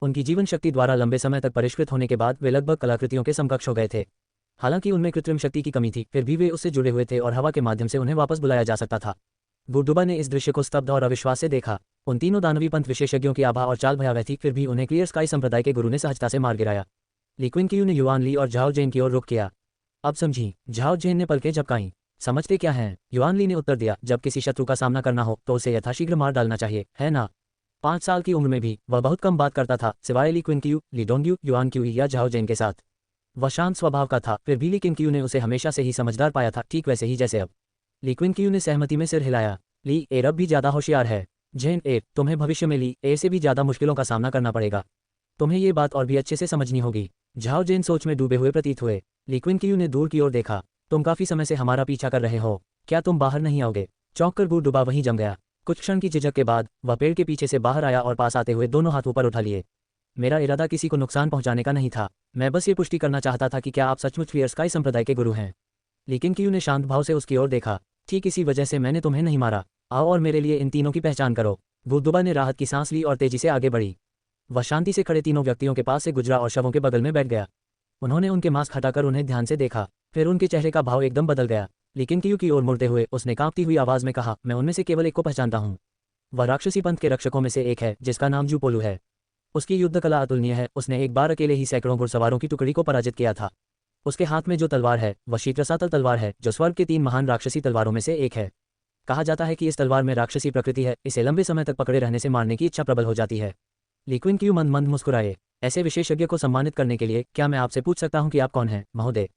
उनकी जीवन शक्ति द्वारा लंबे समय तक परिष्कृत होने के बाद वे लगभग कलाकृतियों के समकक्ष हो गए थे। हालांकि उनमें कृत्रिम शक्ति की कमी थी, फिर भी वे उससे जुड़े हुए थे और हवा के माध्यम से उन्हें वापस बुलाया जा सकता था। गुडुबा ने इस दृश्य को स्तब्ध और अविश्वास से देखा। उन तीनों दानवी पंथ विशेषज्ञों की आभा और चाल भयावह थी, फिर भी उन्हें क्लियर स्काई संप्रदाय के गुरु ने सहजता से मार गिराया। ली क्विंग ने युआन ली और झाओ जेन की ओर रुख किया। अब समझी, झाओ जेन ने पलकें झपकाईं। समझते क्या हैं? युआन ली ने उत्तर दिया, जब किसी शत्रु का सामना करना हो तो उसे यथाशीघ्र मार डालना चाहिए, है ना? 5 साल की उम्र में भी वह बहुत कम बात करता था, सिवाय ली क्विंग, ली डोंग, युआन क्यू या झाओ जेन के साथ। वह शांत स्वभाव का था, फिर भी ली किंग ने उसे हमेशा से ही समझदार पाया था, ठीक वैसे ही जैसे अब। ली क्विंग ने सहमति में सिर हिलाया। ली ए अब भी ज्यादा होशियार है। जेन ए, तुम्हें भविष्य में ली ए से भी ज्यादा मुश्किलों का सामना करना पड़ेगा। तुम्हें ये बात और भी अच्छे से समझनी होगी। झाओ जेन सोच में डूबे हुए प्रतीत हुए। ली क्विंग ने दूर की ओर देखा। तुम काफी समय से हमारा पीछा कर रहे हो, क्या तुम बाहर नहीं आओगे? चौंक कर गुडुबा वहीं जम गया। कुछ क्षण की झिझक के बाद वह पेड़ के पीछे से बाहर आया और पास आते हुए दोनों हाथ ऊपर उठा लिए। मेरा इरादा किसी को नुकसान पहुंचाने का नहीं था, मैं बस ये पुष्टि करना चाहता था कि क्या आप सचमुच क्लियर स्काई संप्रदाय के गुरु हैं। लेकिन क्यू ने शांत भाव से उसकी ओर देखा। ठीक इसी वजह से मैंने तुम्हें नहीं मारा। आओ और मेरे लिए इन तीनों की पहचान करो। गुडुबा ने राहत की सांस ली और तेजी से आगे बढ़ी। वह शांति से खड़े तीनों व्यक्तियों के पास से गुजरा और शवों के बगल में बैठ गया। उन्होंने उनके मास्क हटाकर उन्हें ध्यान से देखा, फिर उनके चेहरे का भाव एकदम बदल गया। लेकिन क्यू की ओर मुड़ते हुए उसने कांपती हुई आवाज में कहा, मैं उनमें से केवल एक को पहचानता हूँ। वह राक्षसी पंथ के रक्षकों में से एक है जिसका नाम जुपोलू है। उसकी युद्ध कला अतुलनीय है, उसने एक बार अकेले ही सैकड़ों घुड़सवारों की टुकड़ी को पराजित किया था। उसके हाथ में जो तलवार है वह शीघ्रसातल तलवार है, जो स्वर्ग के 3 महान राक्षसी तलवारों में से एक है। कहा जाता है कि इस तलवार में राक्षसी प्रकृति है, इसे लंबे समय तक पकड़े रहने से मारने की इच्छा प्रबल हो जाती है। ली क्विंग मंद मंद मुस्कुराए। ऐसे विशेषज्ञ को सम्मानित करने के लिए क्या मैं आपसे पूछ सकता हूं कि आप कौन हैं, महोदय?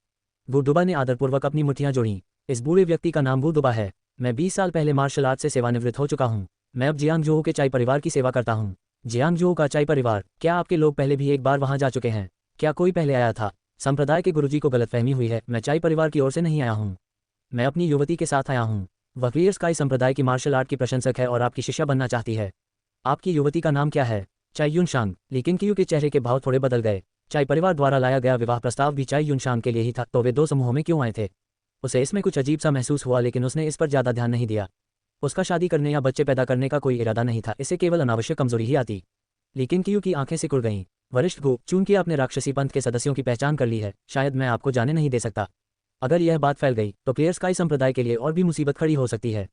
गुडुबा ने आदरपूर्वक अपनी मुट्ठियां जोड़ी। इस बूढ़े व्यक्ति का नाम गुडुबा है। मैं 20 साल पहले मार्शल आर्ट से सेवानिवृत्त हो चुका हूं। मैं अब जियांगजोऊ के चाई परिवार की सेवा करता हूं। जियांगजोऊ का चाई परिवार? क्या आपके लोग पहले भी एक बार वहां जा चुके हैं? क्या कोई पहले आया था? संप्रदाय के गुरुजी को गलतफहमी हुई है, मैं चाई परिवार की ओर से नहीं आया हूं। मैं अपनी युवती के साथ आया हूं। वह क्लियर स्काई संप्रदाय की मार्शल आर्ट की प्रशंसक है और आपकी शिष्या बनना चाहती है। आपकी युवती का नाम क्या है? चाई युनशांग। लेकिन क्यू के चेहरे के भाव थोड़े बदल गए। चाई परिवार द्वारा लाया गया विवाह प्रस्ताव भी चाई युनशांग के लिए ही था, तो वे 2 समूहों में क्यों आए थे? उसे इसमें कुछ अजीब सा महसूस हुआ, लेकिन उसने इस पर ज्यादा ध्यान नहीं दिया। उसका शादी करने या बच्चे पैदा करने का कोई इरादा नहीं था, इससे केवल अनावश्यक कमजोरी ही आती। लेकिन क्यू की आंखें सिकुड़ गईं। वरिष्ठ गो, चूंकि आपने राक्षसी पंथ के सदस्यों की पहचान कर ली है, शायद मैं आपको जाने नहीं दे सकता। अगर यह बात फैल गई तो क्लियर स्काई संप्रदाय के लिए और भी मुसीबत खड़ी हो सकती है।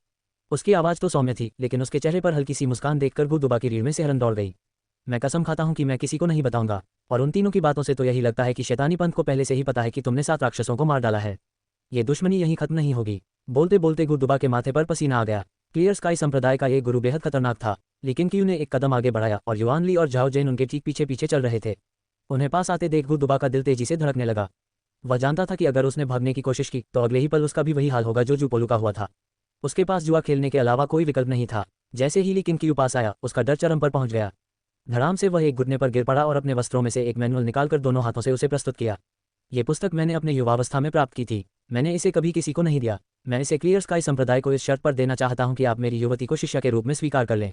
उसकी आवाज़ तो सौम्य थी, लेकिन उसके चेहरे पर हल्की सी मुस्कान देखकर गुडुबा की रीढ़ में सिहरन दौड़ गई। मैं कसम खाता हूं कि मैं किसी को नहीं बताऊंगा, और उन तीनों की बातों से तो यही लगता है कि शैतानी पंथ को पहले से ही पता है कि तुमने 7 राक्षसों को मार डाला है। ये दुश्मनी यहीं खत्म नहीं होगी। बोलते बोलते गुडुबा के माथे पर पसीना आ गया। क्लियर स्काई संप्रदाय का ये गुरु बेहद खतरनाक था। लेकिन क्यू ने एक कदम आगे बढ़ाया और युआन ली और झाओ जेन उनके ठीक पीछे पीछे चल रहे थे। उन्हें पास आते देख गुडुबा का दिल तेजी से धड़कने लगा। वह जानता था कि अगर उसने भागने की कोशिश की तो अगले ही पल उसका भी वही हाल होगा जो जुपोलू का हुआ था। उसके पास जुआ खेलने के अलावा कोई विकल्प नहीं था। जैसे ही ली किंग पास आया, उसका डर चरम पर पहुंच गया। धड़ाम से वह एक घुटने पर गिर पड़ा और अपने वस्त्रों में से एक मैनुअल निकालकर दोनों हाथों से उसे प्रस्तुत किया। ये पुस्तक मैंने अपने युवावस्था में प्राप्त की थी। मैंने इसे कभी किसी को नहीं दिया। मैं इसे क्लियर स्काई संप्रदाय को इस शर्त पर देना चाहता हूं कि आप मेरी युवती को शिष्या के रूप में स्वीकार कर लें।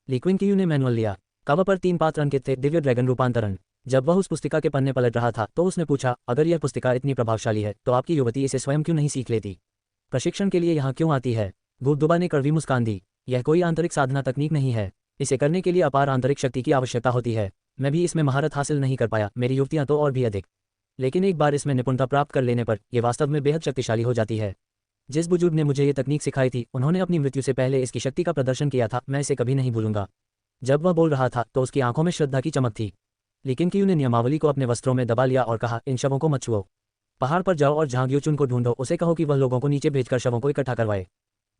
ली क्विंग ने मैनुअल लिया। कवर पर 3 पात्र अंकित थे, दिव्य ड्रैगन रूपांतरण। जब वह उस पुस्तिका के पन्ने पलट रहा था तो उसने पूछा, अगर यह पुस्तिका इतनी प्रभावशाली है तो आपकी युवती इसे स्वयं क्यों नहीं सीख लेती? प्रशिक्षण के लिए यहाँ क्यों आती है? गुडुबा ने कड़वी मुस्कान दी। यह कोई आंतरिक साधना तकनीक नहीं है। इसे करने के लिए अपार आंतरिक शक्ति की आवश्यकता होती है। मैं भी इसमें महारत हासिल नहीं कर पाया, मेरी युवतियां तो और भी अधिक। लेकिन एक बार इसमें निपुणता प्राप्त कर लेने पर यह वास्तव में बेहद शक्तिशाली हो जाती है। जिस बुजुर्ग ने मुझे ये तकनीक सिखाई थी, उन्होंने अपनी मृत्यु से पहले इसकी शक्ति का प्रदर्शन किया था। मैं इसे कभी नहीं भूलूंगा। जब वह बोल रहा था तो उसकी आंखों में श्रद्धा की चमक थी। लेकिन क्यू ने नियमावली को अपने वस्त्रों में दबा लिया और कहा, इन शवों को मत छुओ। पहाड़ पर जाओ और झांग यूचुन को ढूंढो, उसे कहो कि वह लोगों को नीचे भेजकर शवों को इकट्ठा करवाए।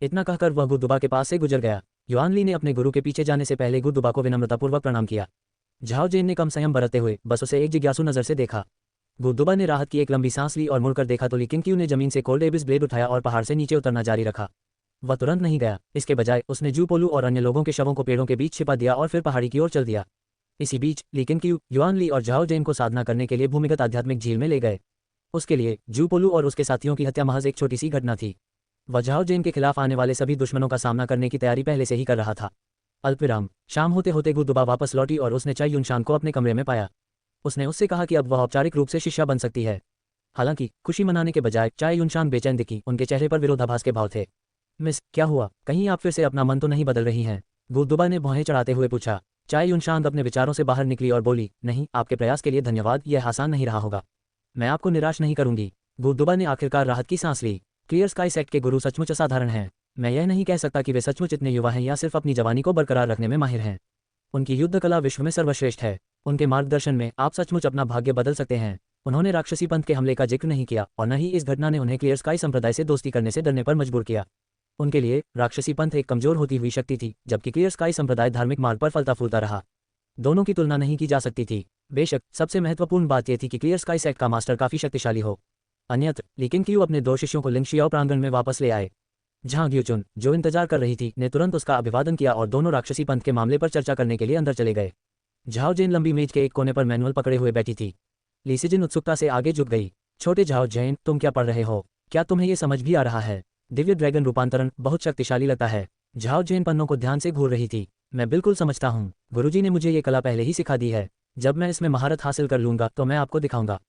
इतना कहकर वह गुडुबा के पास से गुजर गया। युआन ली ने अपने गुरु के पीछे जाने से पहले गुडुबा को विनम्रतापूर्वक प्रणाम किया। झाओ जेन ने कम संयम बरतते हुए बस उसे एक जिज्ञासु नजर से देखा। गुडुबा ने राहत की एक लंबी सांस ली और मुड़कर देखा तो ली किंग ने जमीन से कोल्ड एबिस ब्लेड उठाया और पहाड़ से नीचे उतरना जारी रखा। वह तुरंत नहीं गया, इसके बजाय उसने जू पोलू और अन्य लोगों के शवों को पेड़ों के बीच छिपा दिया और फिर पहाड़ी की ओर चल दिया। इसी बीच लीकेन क्यू, युआन ली और झाओ जेन को साधना करने के लिए भूमिगत आध्यात्मिक झील में ले गए। उसके लिए जू पोलू और उसके साथियों की हत्या महज एक छोटी सी घटना थी। वह झाओ जेन के खिलाफ आने वाले सभी दुश्मनों का सामना करने की तैयारी पहले से ही कर रहा था। अल्पविराम, शाम होते होते गु दुबा वापस लौटी और उसने चाई युनशान को अपने कमरे में पाया। उसने उससे कहा कि अब वह औपचारिक रूप से शिष्या बन सकती है। हालांकि खुशी मनाने के बजाय चाई युनशान बेचैन दिखी, उनके चेहरे पर विरोधाभास के भाव थे। मिस, क्या हुआ? कहीं आप फिर से अपना मन तो नहीं बदल रही हैं? गु दुबा ने भौहें चढ़ाते हुए पूछा। चाई युनशान अपने विचारों से बाहर निकली और बोली, नहीं, आपके प्रयास के लिए धन्यवाद, यह आसान नहीं रहा होगा। मैं आपको निराश नहीं करूंगी। गु दुबा ने आखिरकार राहत की सांस ली। क्लियर स्काई सेक्ट के गुरु सचमुच असाधारण हैं। मैं यह नहीं कह सकता कि वे सचमुच इतने युवा हैं या सिर्फ अपनी जवानी को बरकरार रखने में माहिर हैं। उनकी युद्ध कला विश्व में सर्वश्रेष्ठ है। उनके मार्गदर्शन में आप सचमुच अपना भाग्य बदल सकते हैं। उन्होंने राक्षसी पंथ के हमले का जिक्र नहीं किया और न ही इस घटना ने उन्हें क्लियर स्काई संप्रदाय से दोस्ती करने से डरने पर मजबूर किया। उनके लिए राक्षसी पंथ एक कमजोर होती हुई शक्ति थी, जबकि क्लियर स्काई संप्रदाय धार्मिक मार्ग पर फलता फूलता रहा। दोनों की तुलना नहीं की जा सकती थी। बेशक सबसे महत्वपूर्ण बात यह थी कि क्लियर स्काई सेक्ट का मास्टर काफी शक्तिशाली हो। अन्यत्र लीकेन क्यू अपने 2 शिष्यों को लिंगशियाओ प्रांगण में वापस ले आए। जहां ग्यूचुन, जो इंतजार कर रही थी, ने तुरंत उसका अभिवादन किया और दोनों राक्षसी पंथ के मामले पर चर्चा करने के लिए अंदर चले गए। झाओ जेन लंबी मेज के एक कोने पर मैनुअल पकड़े हुए बैठी थी। ली सिजिन उत्सुकता से आगे झुक गई। छोटे झाओ जेन, तुम क्या पढ़ रहे हो? क्या तुम्हें ये समझ भी आ रहा है? दिव्य ड्रैगन रूपांतरण बहुत शक्तिशाली लगता है। झाओ जेन पन्नों को ध्यान से घूर रही थी। मैं बिल्कुल समझता हूँ, गुरुजी ने मुझे ये कला पहले ही सिखा दी है। जब मैं इसमें महारत हासिल कर लूंगा तो मैं आपको दिखाऊंगा।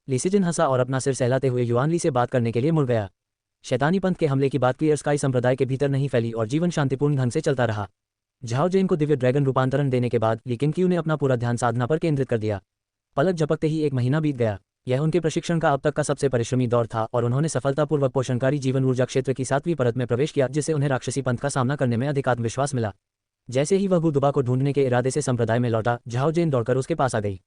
ली सिजिन हंसा और अपना सिर सहलाते हुए युआन ली से बात करने के लिए मुड़ गया। शैतानी पंथ के हमले की बात क्लियर स्काई संप्रदाय के भीतर नहीं फैली और जीवन शांतिपूर्ण ढंग से चलता रहा। झाओ जेन को दिव्य ड्रैगन रूपांतरण देने के बाद लीकेन क्यू ने अपना पूरा ध्यान साधना पर केंद्रित कर दिया। पलक झपकते ही 1 महीना बीत गया। यह उनके प्रशिक्षण का अब तक का सबसे परिश्रमी दौर था और उन्होंने सफलतापूर्वक पोषणकारी जीवन ऊर्जा क्षेत्र की 7वीं परत में प्रवेश किया, जिससे उन्हें राक्षसी पंथ का सामना करने में अधिक आत्मविश्वास मिला। जैसे ही वह गु दुबा को ढूंढने के इरादे से संप्रदाय में लौटा, झाओ जेन दौड़कर उसके पास आ गई।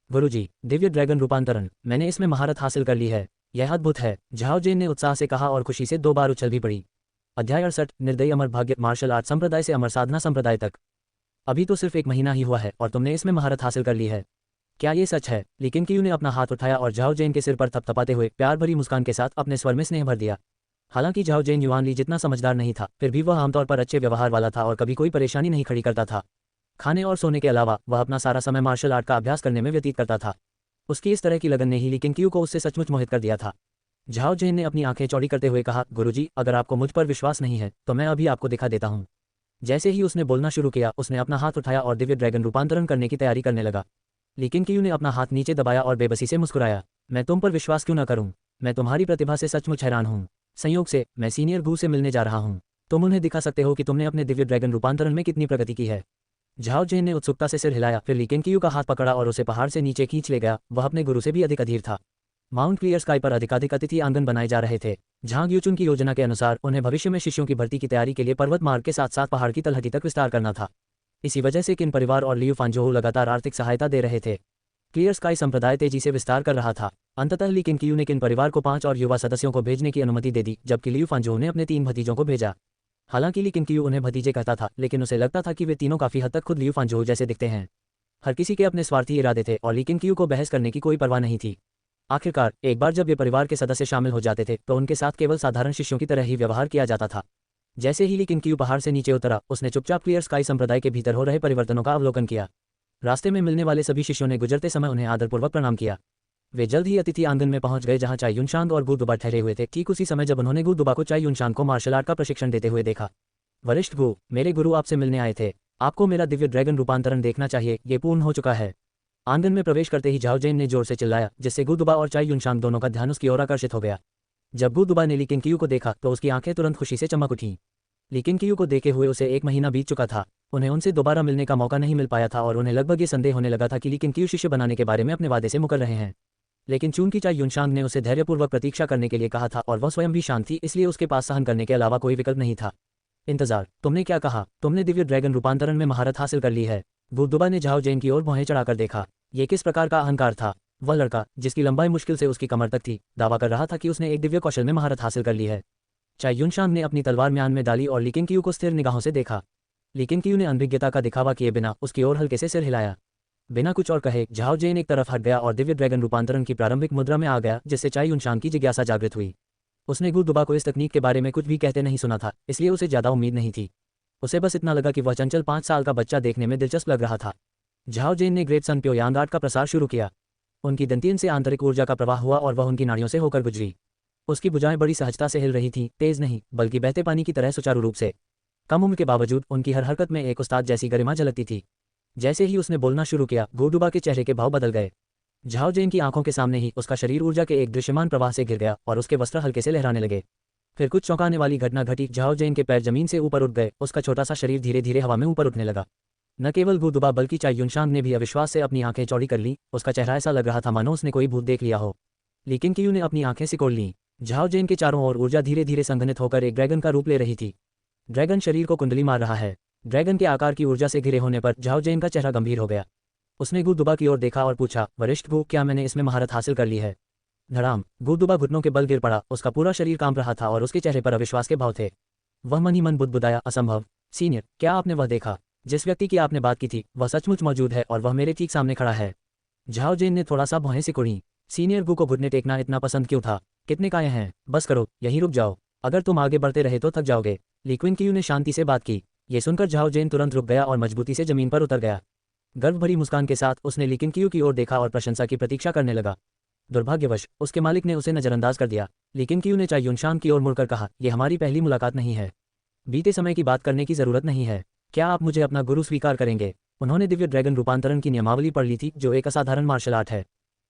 गुरुजी, दिव्य ड्रैगन रूपांतरण, मैंने इसमें महारत हासिल कर ली है। यह अद्भुत है, झाओ जेन ने उत्साह से कहा और खुशी से 2 बार उछल भी पड़ी। अध्याय 68, निर्दयी अमर भाग्य, मार्शल आर्ट संप्रदाय से अमर साधना संप्रदाय तक। अभी तो सिर्फ 1 महीना ही हुआ है और तुमने इसमें महारत हासिल कर ली है। क्या ये सच है? लीकेन क्यू ने अपना हाथ उठाया और झाओ जेन के सिर पर थपथपाते हुए प्यार भरी मुस्कान के साथ अपने स्वर में स्नेह भर दिया। हालांकि झाओ जेन युआन ली जितना समझदार नहीं था, फिर भी वह आमतौर पर अच्छे व्यवहार वाला था और कभी कोई परेशानी नहीं खड़ी करता था। खाने और सोने के अलावा वह अपना सारा समय मार्शल आर्ट का अभ्यास करने में व्यतीत करता था। उसकी इस तरह की लगन ने ही लीकेन क्यू को उससे सचमुच मोहित कर दिया था। झाओ जेन ने अपनी आंखें चौड़ी करते हुए कहा, गुरुजी, अगर आपको मुझ पर विश्वास नहीं है तो मैं अभी आपको दिखा देता हूँ। जैसे ही उसने बोलना शुरू किया, उसने अपना हाथ उठाया और दिव्य ड्रैगन रूपांतरण करने की तैयारी करने लगा। लीकेन क्यू ने अपना हाथ नीचे दबाया और बेबसी से मुस्कुराया। मैं तुम पर विश्वास क्यों न करूं? मैं तुम्हारी प्रतिभा से सचमुच हैरान हूँ। संयोग से मैं सीनियर गू से मिलने जा रहा हूँ। तुम उन्हें दिखा सकते हो कि तुमने अपने दिव्य ड्रैगन रूपांतरण में कितनी प्रगति की है। झाओ जेन ने उत्सुकता से सिर हिलाया, फिर लीकेन क्यू का हाथ पकड़ा और उसे पहाड़ से नीचे खींच ले गया। वह अपने गुरु से भी अधिक अधीर था। माउंट क्लियर स्काई पर अधिकाधिक अतिथि आंगन बनाए जा रहे थे, जहां ग्यूचुन की योजना के अनुसार उन्हें भविष्य में शिष्यों की भर्ती की तैयारी के लिए पर्वत मार्ग के साथ साथ पहाड़ की तलहटी तक विस्तार करना था। इसी वजह से किन परिवार और लियू फांजोहू लगातार आर्थिक सहायता दे रहे थे। क्लियर स्काई संप्रदाय तेजी से विस्तार कर रहा था। अंततः लीकेन क्यू ने किन परिवार को 5 और युवा सदस्यों को भेजने की अनुमति दे दी, जबकि लियू फांजोहू ने अपने 3 भतीजों को भेजा। हालांकि लीकेन क्यू उन्हें भतीजे कहता था, लेकिन उसे लगता था कि वे तीनों काफी हद तक खुद लियू फांजोहू जैसे दिखते हैं। हर किसी के अपने स्वार्थी इरादे थे और लीकेन क्यू को बहस करने की कोई परवाह नहीं थी। आखिरकार एक बार जब वे परिवार के सदस्य शामिल हो जाते थे तो उनके साथ केवल साधारण शिष्यों की तरह ही व्यवहार किया जाता था। जैसे ही लीकेन क्यू पहाड़ से नीचे उतरा, उसने चुपचाप क्लियर स्काई संप्रदाय के भीतर हो रहे परिवर्तनों का अवलोकन किया। रास्ते में मिलने वाले सभी शिष्यों ने गुजरते समय उन्हें आदरपूर्वक प्रणाम किया। वे जल्द ही अतिथि आंगन में पहुंच गए, जहां चाई युनशान और गु दुबा ठहरे हुए थे। ठीक उसी समय जब उन्होंने गु दुबा को चाई युनशान को मार्शल आर्ट का प्रशिक्षण देते हुए देखा। वरिष्ठ गु, मेरे गुरु आपसे मिलने आए थे। आपको मेरा दिव्य ड्रैगन रूपांतरण देखना चाहिए, ये पूर्ण हो चुका है। आंगन में प्रवेश करते ही झाओ जेन ने जोर से चिल्लाया, जिससे गु दुबा और चाई युनशान दोनों का ध्यान उसकी ओर आकर्षित हो गया। जब गु दुबा ने लीकेन क्यू को देखा तो उसकी आंखें तुरंत खुशी से चमक उठीं। लीकेन क्यू को देखे हुए उसे 1 महीना बीत चुका था। उन्हें उनसे दोबारा मिलने का मौका नहीं मिल पाया था और उन्हें लगभग ये संदेह होने लगा था कि लीकेन क्यू शिष्य बनाने के बारे में अपने वादे से मुकर रहे हैं। लेकिन चूंकि चाई युनशान ने उसे धैर्यपूर्वक प्रतीक्षा करने के लिए कहा था और वह स्वयं भी शांत थी, इसलिए उसके पास सहन करने के अलावा कोई विकल्प नहीं था। इंतजार, तुमने क्या कहा? तुमने दिव्य ड्रैगन रूपांतरण में महारत हासिल कर ली है। गु दुबा ने झाओ जेन की ओर भौहें चढ़ाकर देखा। ये किस प्रकार का अहंकार था? वह लड़का, जिसकी लंबाई मुश्किल से उसकी कमर तक थी, दावा कर रहा था कि उसने एक दिव्य कौशल में महारत हासिल कर ली है। चाई युनशान ने अपनी तलवार म्यान में डाली और लीकेन क्यू को स्थिर निगाहों से देखा। लीकेन क्यू ने अनभिज्ञता का दिखावा किए बिना उसकी ओर हल्के से सिर हिलाया। बिना कुछ और कहे झाओ जेन एक तरफ हट गया और दिव्य ड्रैगन रूपांतरण की प्रारंभिक मुद्रा में आ गया, जिससे चाई युनशान की जिज्ञासा जागृत हुई। उसने गुडुबा को इस तकनीक के बारे में कुछ भी कहते नहीं सुना था, इसलिए उसे ज़्यादा उम्मीद नहीं थी। उसे बस इतना लगा कि वह चंचल 5 साल का बच्चा देखने में दिलचस्प लग रहा था। झाओ जेन ने ग्रेट सन प्योयांग आर्ट का प्रसार शुरू किया। उनकी दंतियन से आंतरिक ऊर्जा का प्रवाह हुआ और वह उनकी नाड़ियों से होकर गुजरी। उसकी भुजाएं बड़ी सहजता से हिल रही थीं, तेज नहीं बल्कि बहते पानी की तरह सुचारू रूप से। कम उम्र के बावजूद उनकी हर हरकत में एक उस्ताद जैसी गरिमा झलकती थी। जैसे ही उसने बोलना शुरू किया, गुडुबा के चेहरे के भाव बदल गए। झाओ जेन की आंखों के सामने ही उसका शरीर ऊर्जा के एक दृश्यमान प्रवाह से घिर गया और उसके वस्त्र हल्के से लहराने लगे। फिर कुछ चौंकाने वाली घटना घटी। झाओ जेन के पैर जमीन से ऊपर उठ गए, उसका छोटा सा शरीर धीरे धीरे हवा में ऊपर उठने लगा। न केवल गुडुबा बल्कि चाई युनशांग ने भी अविश्वास से अपनी आंखें चौड़ी कर ली। उसका चेहरा ऐसा लग रहा था मानो उसने कोई भूत देख लिया हो। लेकिन कियू ने अपनी आंखें सिकोड़ लीं। झाओ जेन के चारों ओर ऊर्जा धीरे धीरे संघनित होकर एक ड्रैगन का रूप ले रही थी। ड्रैगन शरीर को कुंडली मार रहा है। ड्रैगन के आकार की ऊर्जा से घिरे होने पर झाओ जेन का चेहरा गंभीर हो गया। उसने गुडुबा की ओर देखा और पूछा, वरिष्ठ गु, क्या मैंने इसमें महारत हासिल कर ली है? धड़ाम, गुडुबा घुटनों के बल गिर पड़ा। उसका पूरा शरीर कांप रहा था और उसके चेहरे पर अविश्वास के भाव थे। वह मन ही मन बुदबुदाया, असंभव। सीनियर, क्या आपने वह देखा? जिस व्यक्ति की आपने बात की थी वह सचमुच मौजूद है और वह मेरे ठीक सामने खड़ा है। झाओ जेन ने थोड़ा सा भौहें सिकुड़ी। सीनियर गु को घुटने टेकना इतना पसंद क्यों था? कितने काये हैं, बस करो, यहीं रुक जाओ। अगर तुम आगे बढ़ते रहे तो थक जाओगे। ली क्विनकियू ने शांति से बात की। ये सुनकर झाओ जेन तुरंत रुक गया और मजबूती से जमीन पर उतर गया। गर्व भरी मुस्कान के साथ उसने ली क्विनकियू की ओर देखा और प्रशंसा की प्रतीक्षा करने लगा। दुर्भाग्यवश उसके मालिक ने उसे नजरअंदाज कर दिया। ली क्विनकियू ने चाई युनशांग की ओर मुड़कर कहा, यह हमारी पहली मुलाकात नहीं है। बीते समय की बात करने की जरूरत नहीं है। क्या आप मुझे अपना गुरु स्वीकार करेंगे? उन्होंने दिव्य ड्रैगन रूपांतरण की नियमावली पढ़ ली थी, जो एक असाधारण मार्शल आर्ट है।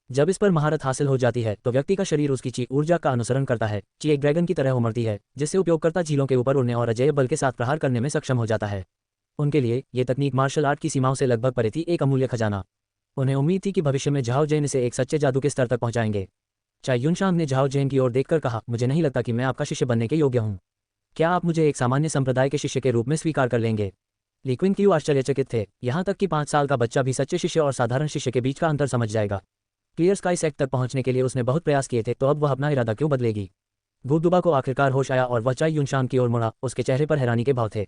जब इस पर महारत हासिल हो जाती है तो व्यक्ति का शरीर उसकी ची ऊर्जा का अनुसरण करता है। ची एक ड्रैगन की तरह उमड़ती है, जिससे उपयोगकर्ता झीलों के ऊपर उड़ने और अजेय बल के साथ प्रहार करने में सक्षम हो जाता है। उनके लिए ये तकनीक मार्शल आर्ट की सीमाओं से लगभग परे थी, एक अमूल्य खजाना। उन्हें उम्मीद थी कि भविष्य में झाओ जेन इसे एक सच्चे जादू के स्तर तक पहुंचाएंगे। चाई युनशांग ने झाओ जेन की ओर देखकर कहा, मुझे नहीं लगता कि मैं आपका शिष्य बनने के योग्य हूँ। क्या आप मुझे एक सामान्य संप्रदाय के शिष्य के रूप में स्वीकार कर लेंगे? ली क्विनकियू आश्चर्यचकित थे। यहाँ तक कि 5 साल का बच्चा भी सच्चे शिष्य और साधारण शिष्य के बीच का अंतर समझ जाएगा। क्लियर स्काई सेक्ट तक पहुंचने के लिए उसने बहुत प्रयास किए थे, तो अब वह अपना इरादा क्यों बदलेगी? गुडुबा को आखिरकार होश आया और वह चाई युनशांग की ओर मुड़ा। उसके चेहरे पर हैरानी के भाव थे।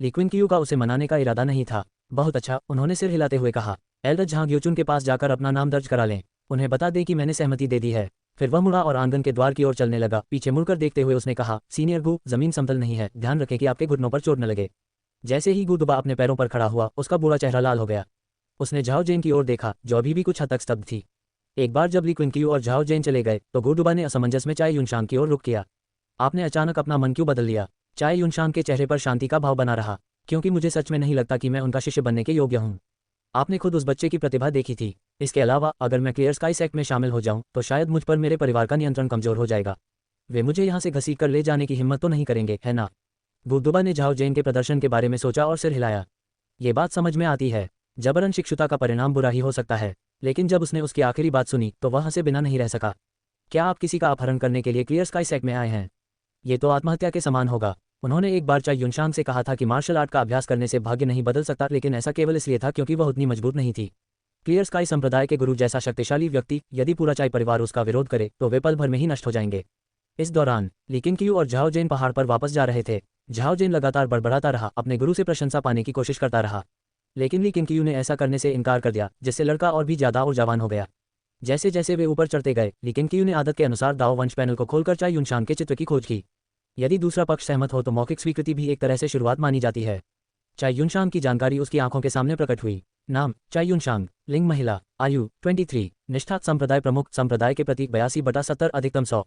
ली क्विनकियू का उसे मनाने का इरादा नहीं था। बहुत अच्छा, उन्होंने सिर हिलाते हुए कहा। एल्डर झांग ग्योचुन के पास जाकर अपना नाम दर्ज करा लें। उन्हें बता दें कि मैंने सहमति दे दी है। फिर वह मुड़ा और आंगन के द्वार की ओर चलने लगा। पीछे मुड़कर देखते हुए उसने कहा, सीनियर गु, जमीन समतल नहीं है, ध्यान रखें कि आपके घुटनों पर चोट न लगे। जैसे ही गुडुबा अपने पैरों पर खड़ा हुआ, उसका बुरा चेहरा लाल हो गया। उसने झाओ जेन की ओर देखा, जो अभी भी कुछ हद तक स्तब्ध थी। एक बार जब ली क्विनकियू और झाओ जेन चले गए तो गुडुबा ने असमंजस में चाई युनशांग की ओर रुख किया। आपने अचानक अपना मन क्यों बदल लिया? चाई युनशांग के चेहरे पर शांति का भाव बना रहा। क्योंकि मुझे सच में नहीं लगता कि मैं उनका शिष्य बनने के योग्य हूँ। आपने खुद उस बच्चे की प्रतिभा देखी थी। इसके अलावा अगर मैं क्लियर स्काई सेक्ट में शामिल हो जाऊं तो शायद मुझ पर मेरे परिवार का नियंत्रण कमजोर हो जाएगा। वे मुझे यहाँ से घसीट कर ले जाने की हिम्मत तो नहीं करेंगे, है ना? गुडुबा ने झाओ जेन के प्रदर्शन के बारे में सोचा और सिर हिलाया। ये बात समझ में आती है। जबरन शिक्षुता का परिणाम बुरा ही हो सकता है। लेकिन जब उसने उसकी आखिरी बात सुनी तो वह हंसे बिना नहीं रह सका। क्या आप किसी का अपहरण करने के लिए क्लियर स्काई सेक्ट में आए हैं? ये तो आत्महत्या के समान होगा। उन्होंने एक बार चाई युनशांग से कहा था कि मार्शल आर्ट का अभ्यास करने से भाग्य नहीं बदल सकता, लेकिन ऐसा केवल इसलिए था क्योंकि वह उतनी मजबूत नहीं थी। क्लियर स्काई संप्रदाय के गुरु जैसा शक्तिशाली व्यक्ति, यदि पूरा चाई परिवार उसका विरोध करे तो वे पल भर में ही नष्ट हो जाएंगे। इस दौरान ली क्विनकियू और झाओ जेन पहाड़ पर वापस जा रहे थे। झाओ जेन लगातार बड़बड़ाता रहा, अपने गुरु से प्रशंसा पाने की कोशिश करता रहा। लेकिन ली क्विनकियू ने ऐसा करने से इनकार कर दिया, जिससे लड़का और भी ज्यादा ऊर्जावान हो गया। जैसे जैसे वे ऊपर चढ़ते गए, ली क्विनकियू ने आदत के अनुसार दाओ वंश पैनल को खोलकर चाई युनशांग के चित्र की खोज की। यदि दूसरा पक्ष सहमत हो तो मौखिक स्वीकृति भी एक तरह से शुरुआत मानी जाती है। चाई युनशांग की जानकारी उसकी आंखों के सामने प्रकट हुई। नाम चाई युनशांग, लिंग महिला, आयु 23, निष्ठा संप्रदाय प्रमुख, संप्रदाय के प्रतीक 82/70, अधिकतम 100,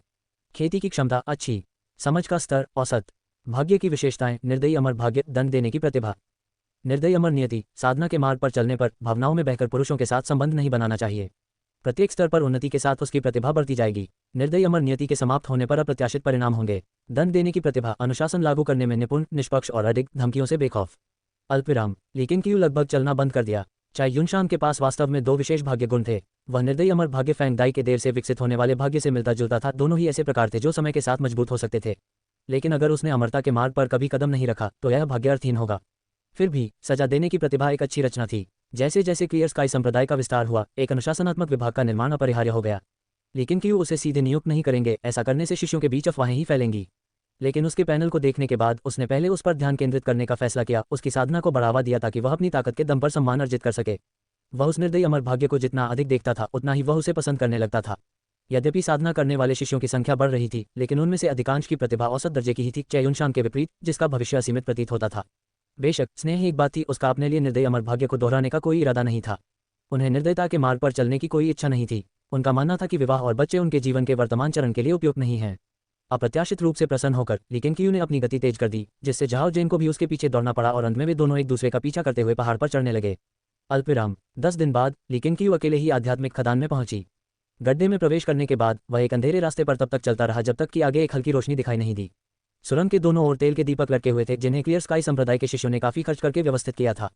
खेती की क्षमता अच्छी, समझ का स्तर औसत, भाग्य की विशेषताएं निर्दयी अमर भाग्य, दंड देने की प्रतिभा, निर्दयी अमर नियति, साधना के मार्ग पर चलने पर भावनाओं में बहकर पुरुषों के साथ संबंध नहीं बनाना चाहिए। प्रत्येक स्तर पर उन्नति के साथ उसकी प्रतिभा बढ़ती जाएगी। निर्दयी अमर नियति के समाप्त होने पर अप्रत्याशित परिणाम होंगे। दंड देने की प्रतिभा, अनुशासन लागू करने में निपुण, निष्पक्ष और अधिक धमकियों से बेखौफ। अल्पविराम, लेकिन क्यू लगभग चलना बंद कर दिया। चाई युनशांग के पास वास्तव में 2 विशेष भाग्य गुण थे। वह निर्दयी अमर भाग्य फैंग दाई के देर से विकसित होने वाले भाग्य से मिलता जुलता था। दोनों ही ऐसे प्रकार थे जो समय के साथ मजबूत हो सकते थे, लेकिन अगर उसने अमरता के मार्ग पर कभी कदम नहीं रखा तो यह भाग्य अर्थहीन होगा। फिर भी सजा देने की प्रतिभा एक अच्छी रचना थी। जैसे जैसे क्लियर स्काई संप्रदाय का विस्तार हुआ, एक अनुशासनात्मक विभाग का निर्माण अपरिहार्य हो गया। लेकिन क्यों उसे सीधे नियुक्त नहीं करेंगे? ऐसा करने से शिष्यों के बीच अफवाहें ही फैलेंगी। लेकिन उसके पैनल को देखने के बाद उसने पहले उस पर ध्यान केंद्रित करने का फैसला किया, उसकी साधना को बढ़ावा दिया ताकि वह अपनी ताकत के दम पर सम्मान अर्जित कर सके। वह उस निर्दयी अमर भाग्य को जितना अधिक देखता था उतना ही वह उसे पसंद करने लगता था। यद्यपि साधना करने वाले शिष्यों की संख्या बढ़ रही थी, लेकिन उनमें से अधिकांश की प्रतिभा औसत दर्जे की ही थी, चेयुनशान के विपरीत, जिसका भविष्य असीमित प्रतीत होता था। बेशक स्नेह एक बात थी, उसका अपने लिए निर्दयी अमर भाग्य को दोहराने का कोई इरादा नहीं था। उन्हें निर्दयता के मार्ग पर चलने की कोई इच्छा नहीं थी। उनका मानना था कि विवाह और बच्चे उनके जीवन के वर्तमान चरण के लिए उपयुक्त नहीं हैं। अप्रत्याशित रूप से प्रसन्न होकर ली केंगक्यू ने अपनी गति तेज कर दी, जिससे झाओ जेन को भी उसके पीछे दौड़ना पड़ा और अंत में वे दोनों एक दूसरे का पीछा करते हुए पहाड़ पर चढ़ने लगे। अल्पविराम 10 दिन बाद ली केंगक्यू अकेले ही आध्यात्मिक खदान में पहुंची। गड्ढे में प्रवेश करने के बाद वह एक अंधेरे रास्ते पर तब तक चलता रहा जब तक कि आगे एक हल्की रोशनी दिखाई नहीं दी। सुरंग के दोनों ओर तेल के दीपक लटके हुए थे, जिन्हें क्लियर स्काई संप्रदाय के शिष्यों ने काफी खर्च करके व्यवस्थित किया था।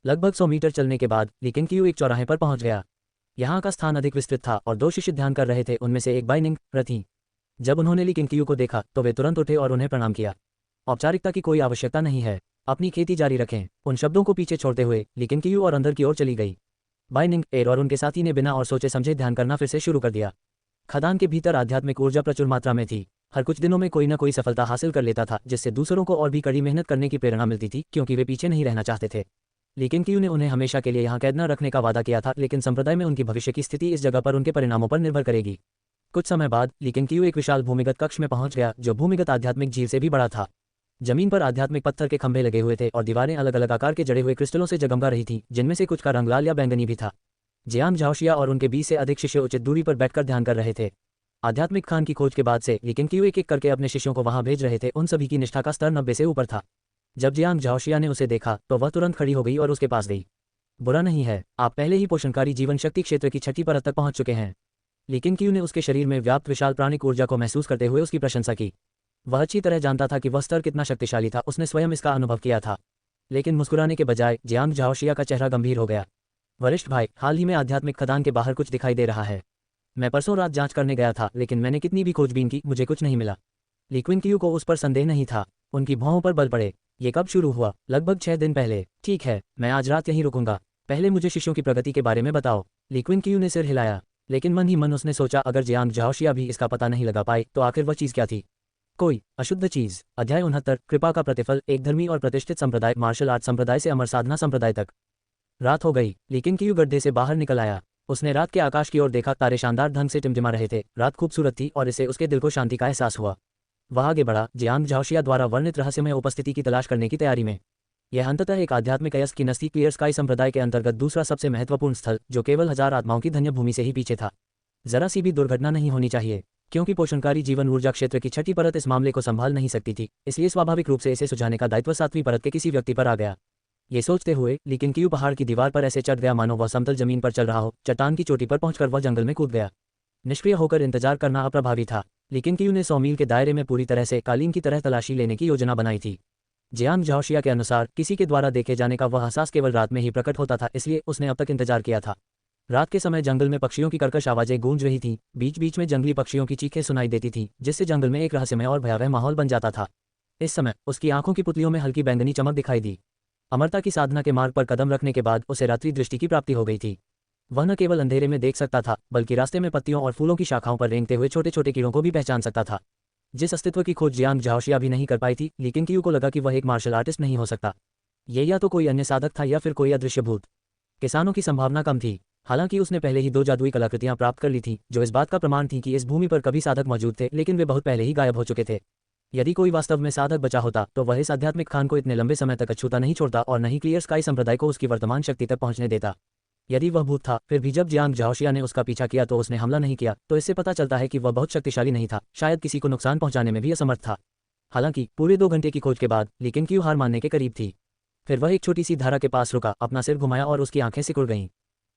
लगभग 100 मीटर चलने के बाद ली केंगक्यू एक चौराहे पर पहुंच गया। यहाँ का स्थान अधिक विस्तृत था और 2 शिष्य ध्यान कर रहे थे, उनमें से एक बाइनिंग रथी। जब उन्होंने ली केंगक्यू को देखा तो वे तुरंत उठे और उन्हें प्रणाम किया। औपचारिकता की कोई आवश्यकता नहीं है, अपनी खेती जारी रखें। उन शब्दों को पीछे छोड़ते हुए ली केंगक्यू और अंदर की ओर चली गई। बाइनिंग एर और उनके साथी ने बिना और सोचे समझे ध्यान करना फिर से शुरू कर दिया। खदान के भीतर आध्यात्मिक ऊर्जा प्रचुर मात्रा में थी। हर कुछ दिनों में कोई न कोई सफलता हासिल कर लेता था, जिससे दूसरों को और भी कड़ी मेहनत करने की प्रेरणा मिलती थी, क्योंकि वे पीछे नहीं रहना चाहते थे। ली केंगक्यू ने उन्हें हमेशा के लिए यहाँ कैद न रखने का वादा किया था, लेकिन संप्रदाय में उनकी भविष्य की स्थिति इस जगह पर उनके परिणामों पर निर्भर करेगी। कुछ समय बाद ली केंगक्यू एक विशाल भूमिगत कक्ष में पहुंच गया, जो भूमिगत आध्यात्मिक झील से भी बड़ा था। जमीन पर आध्यात्मिक पत्थर के खंभे लगे हुए थे और दीवारें अलग अलग आकार के जड़े हुए क्रिस्टलों से जगमगा रही थीं, जिनमें से कुछ का रंग लाल या बैंगनी भी था। जियांग झाओशिया और उनके 20 से अधिक शिष्य उचित दूरी पर बैठकर ध्यान कर रहे थे। आध्यात्मिक खान की खोज के बाद से ली केंगक्यू एक एक करके अपने शिष्यों को वहां भेज रहे थे। उन सभी की निष्ठा का स्तर 90 से ऊपर था। जब जियांग झाओशिया ने उसे देखा तो वह तुरंत खड़ी हो गई और उसके पास गई। बुरा नहीं है, आप पहले ही पोषणकारी जीवन शक्ति क्षेत्र की 6ठी परत तक पहुंच चुके हैं। ली केंगक्यू ने उसके शरीर में व्याप्त विशाल प्राणिक ऊर्जा को महसूस करते हुए उसकी प्रशंसा की। वह अच्छी तरह जानता था कि वह स्तर कितना शक्तिशाली था, उसने स्वयं इसका अनुभव किया था। लेकिन मुस्कुराने के बजाय जियांग झाओशिया का चेहरा गंभीर हो गया। वरिष्ठ भाई, हाल ही में आध्यात्मिक खदान के बाहर कुछ दिखाई दे रहा है। मैं परसों रात जांच करने गया था, लेकिन मैंने कितनी भी खोजबीन की, मुझे कुछ नहीं मिला। ली केंगक्यू को उस पर संदेह नहीं था। उनकी भौहों पर बल पड़े। ये कब शुरू हुआ? लगभग 6 दिन पहले। ठीक है, मैं आज रात यहीं रुकूंगा। पहले मुझे शिष्यों की प्रगति के बारे में बताओ। ली केंगक्यू ने सिर हिलाया, लेकिन मन ही मन उसने सोचा, अगर जियांग झाओशिया भी इसका पता नहीं लगा पाए तो आखिर वह चीज क्या थी? कोई अशुद्ध चीज। अध्याय 69 कृपा का प्रतिफल। एक धर्मी और प्रतिष्ठित संप्रदाय, मार्शल आर्ट संप्रदाय से अमर साधना संप्रदाय तक। रात हो गई। ली केंगक्यू गड्ढे से बाहर निकल आया। उसने रात के आकाश की ओर देखा। तारे शानदार ढंग से टिमटिमा रहे थे। रात खूबसूरत थी और इससे उसके दिल को शांति का एहसास हुआ। वह आगे बढ़ा, जियांग झाओशिया द्वारा वर्णित रहस्यमय उपस्थिति की तलाश करने की तैयारी में। यह अंततः एक आध्यात्मिक अयस्क की नस्ती क्लियर स्काई संप्रदाय के अंतर्गत दूसरा सबसे महत्वपूर्ण स्थल, जो केवल 1000 आत्माओं की धन्य भूमि से ही पीछे था। जरा सी भी दुर्घटना नहीं होनी चाहिए, क्योंकि पोषणकारी जीवन ऊर्जा क्षेत्र की 6ठी परत इस मामले को संभाल नहीं सकती थी, इसलिए स्वाभाविक रूप से इसे सुझाने का दायित्व 7वीं परत के किसी व्यक्ति पर आ गया। ये सोचते हुए ली केंगक्यू पहाड़ की दीवार पर ऐसे चढ़ गया मानो वह समतल जमीन पर चल रहा हो। चट्टान की चोटी पर पहुंचकर वह जंगल में कूद गया। निष्क्रिय होकर इंतजार करना अप्रभावी था। ली केंगक्यू ने 100 मील के दायरे में पूरी तरह से कालीन की तरह तलाशी लेने की योजना बनाई थी। जियांग झाओशिया के अनुसार किसी के द्वारा देखे जाने का वह एहसास केवल रात में ही प्रकट होता था, इसलिए उसने अब तक इंतजार किया था। रात के समय जंगल में पक्षियों की कर्कश आवाजें गूंज रही थीं। बीच बीच में जंगली पक्षियों की चीखें सुनाई देती थीं, जिससे जंगल में एक रहस्यमय और भयावह माहौल बन जाता था। इस समय उसकी आंखों की पुतलियों में हल्की बैंगनी चमक दिखाई दी। अमरता की साधना के मार्ग पर कदम रखने के बाद उसे रात्रि दृष्टि की प्राप्ति हो गई थी। वह न केवल अंधेरे में देख सकता था, बल्कि रास्ते में पत्तियों और फूलों की शाखाओं पर रेंगते हुए छोटे छोटे कीड़ों को भी पहचान सकता था, जिस अस्तित्व की खोज जियांग झाओशिया भी नहीं कर पाई थी। ली केंगक्यू को लगा कि वह एक मार्शल आर्टिस्ट नहीं हो सकता। ये या तो कोई अन्य साधक था या फिर कोई अदृश्य भूत। किसानों की संभावना कम थी। हालांकि उसने पहले ही 2 जादुई कलाकृतियां प्राप्त कर ली थीं, जो इस बात का प्रमाण थी कि इस भूमि पर कभी साधक मौजूद थे, लेकिन वे बहुत पहले ही गायब हो चुके थे। यदि कोई वास्तव में साधक बचा होता तो वह इस आध्यात्मिक खान को इतने लंबे समय तक अछूता नहीं छोड़ता और न ही क्लियर स्काई संप्रदाय को उसकी वर्तमान शक्ति तक पहुंचने देता। यदि वह भूत था, फिर भी जब जियांग झाओशिया ने उसका पीछा किया तो उसने हमला नहीं किया, तो इससे पता चलता है कि वह बहुत शक्तिशाली नहीं था, शायद किसी को नुकसान पहुंचाने में भी असमर्थ था। हालांकि पूरे 2 घंटे की खोज के बाद ली केंगक्यू हार मानने के करीब थी। फिर वह एक छोटी सी धारा के पास रुका, अपना सिर घुमाया और उसकी आंखें सिकुड़ गईं।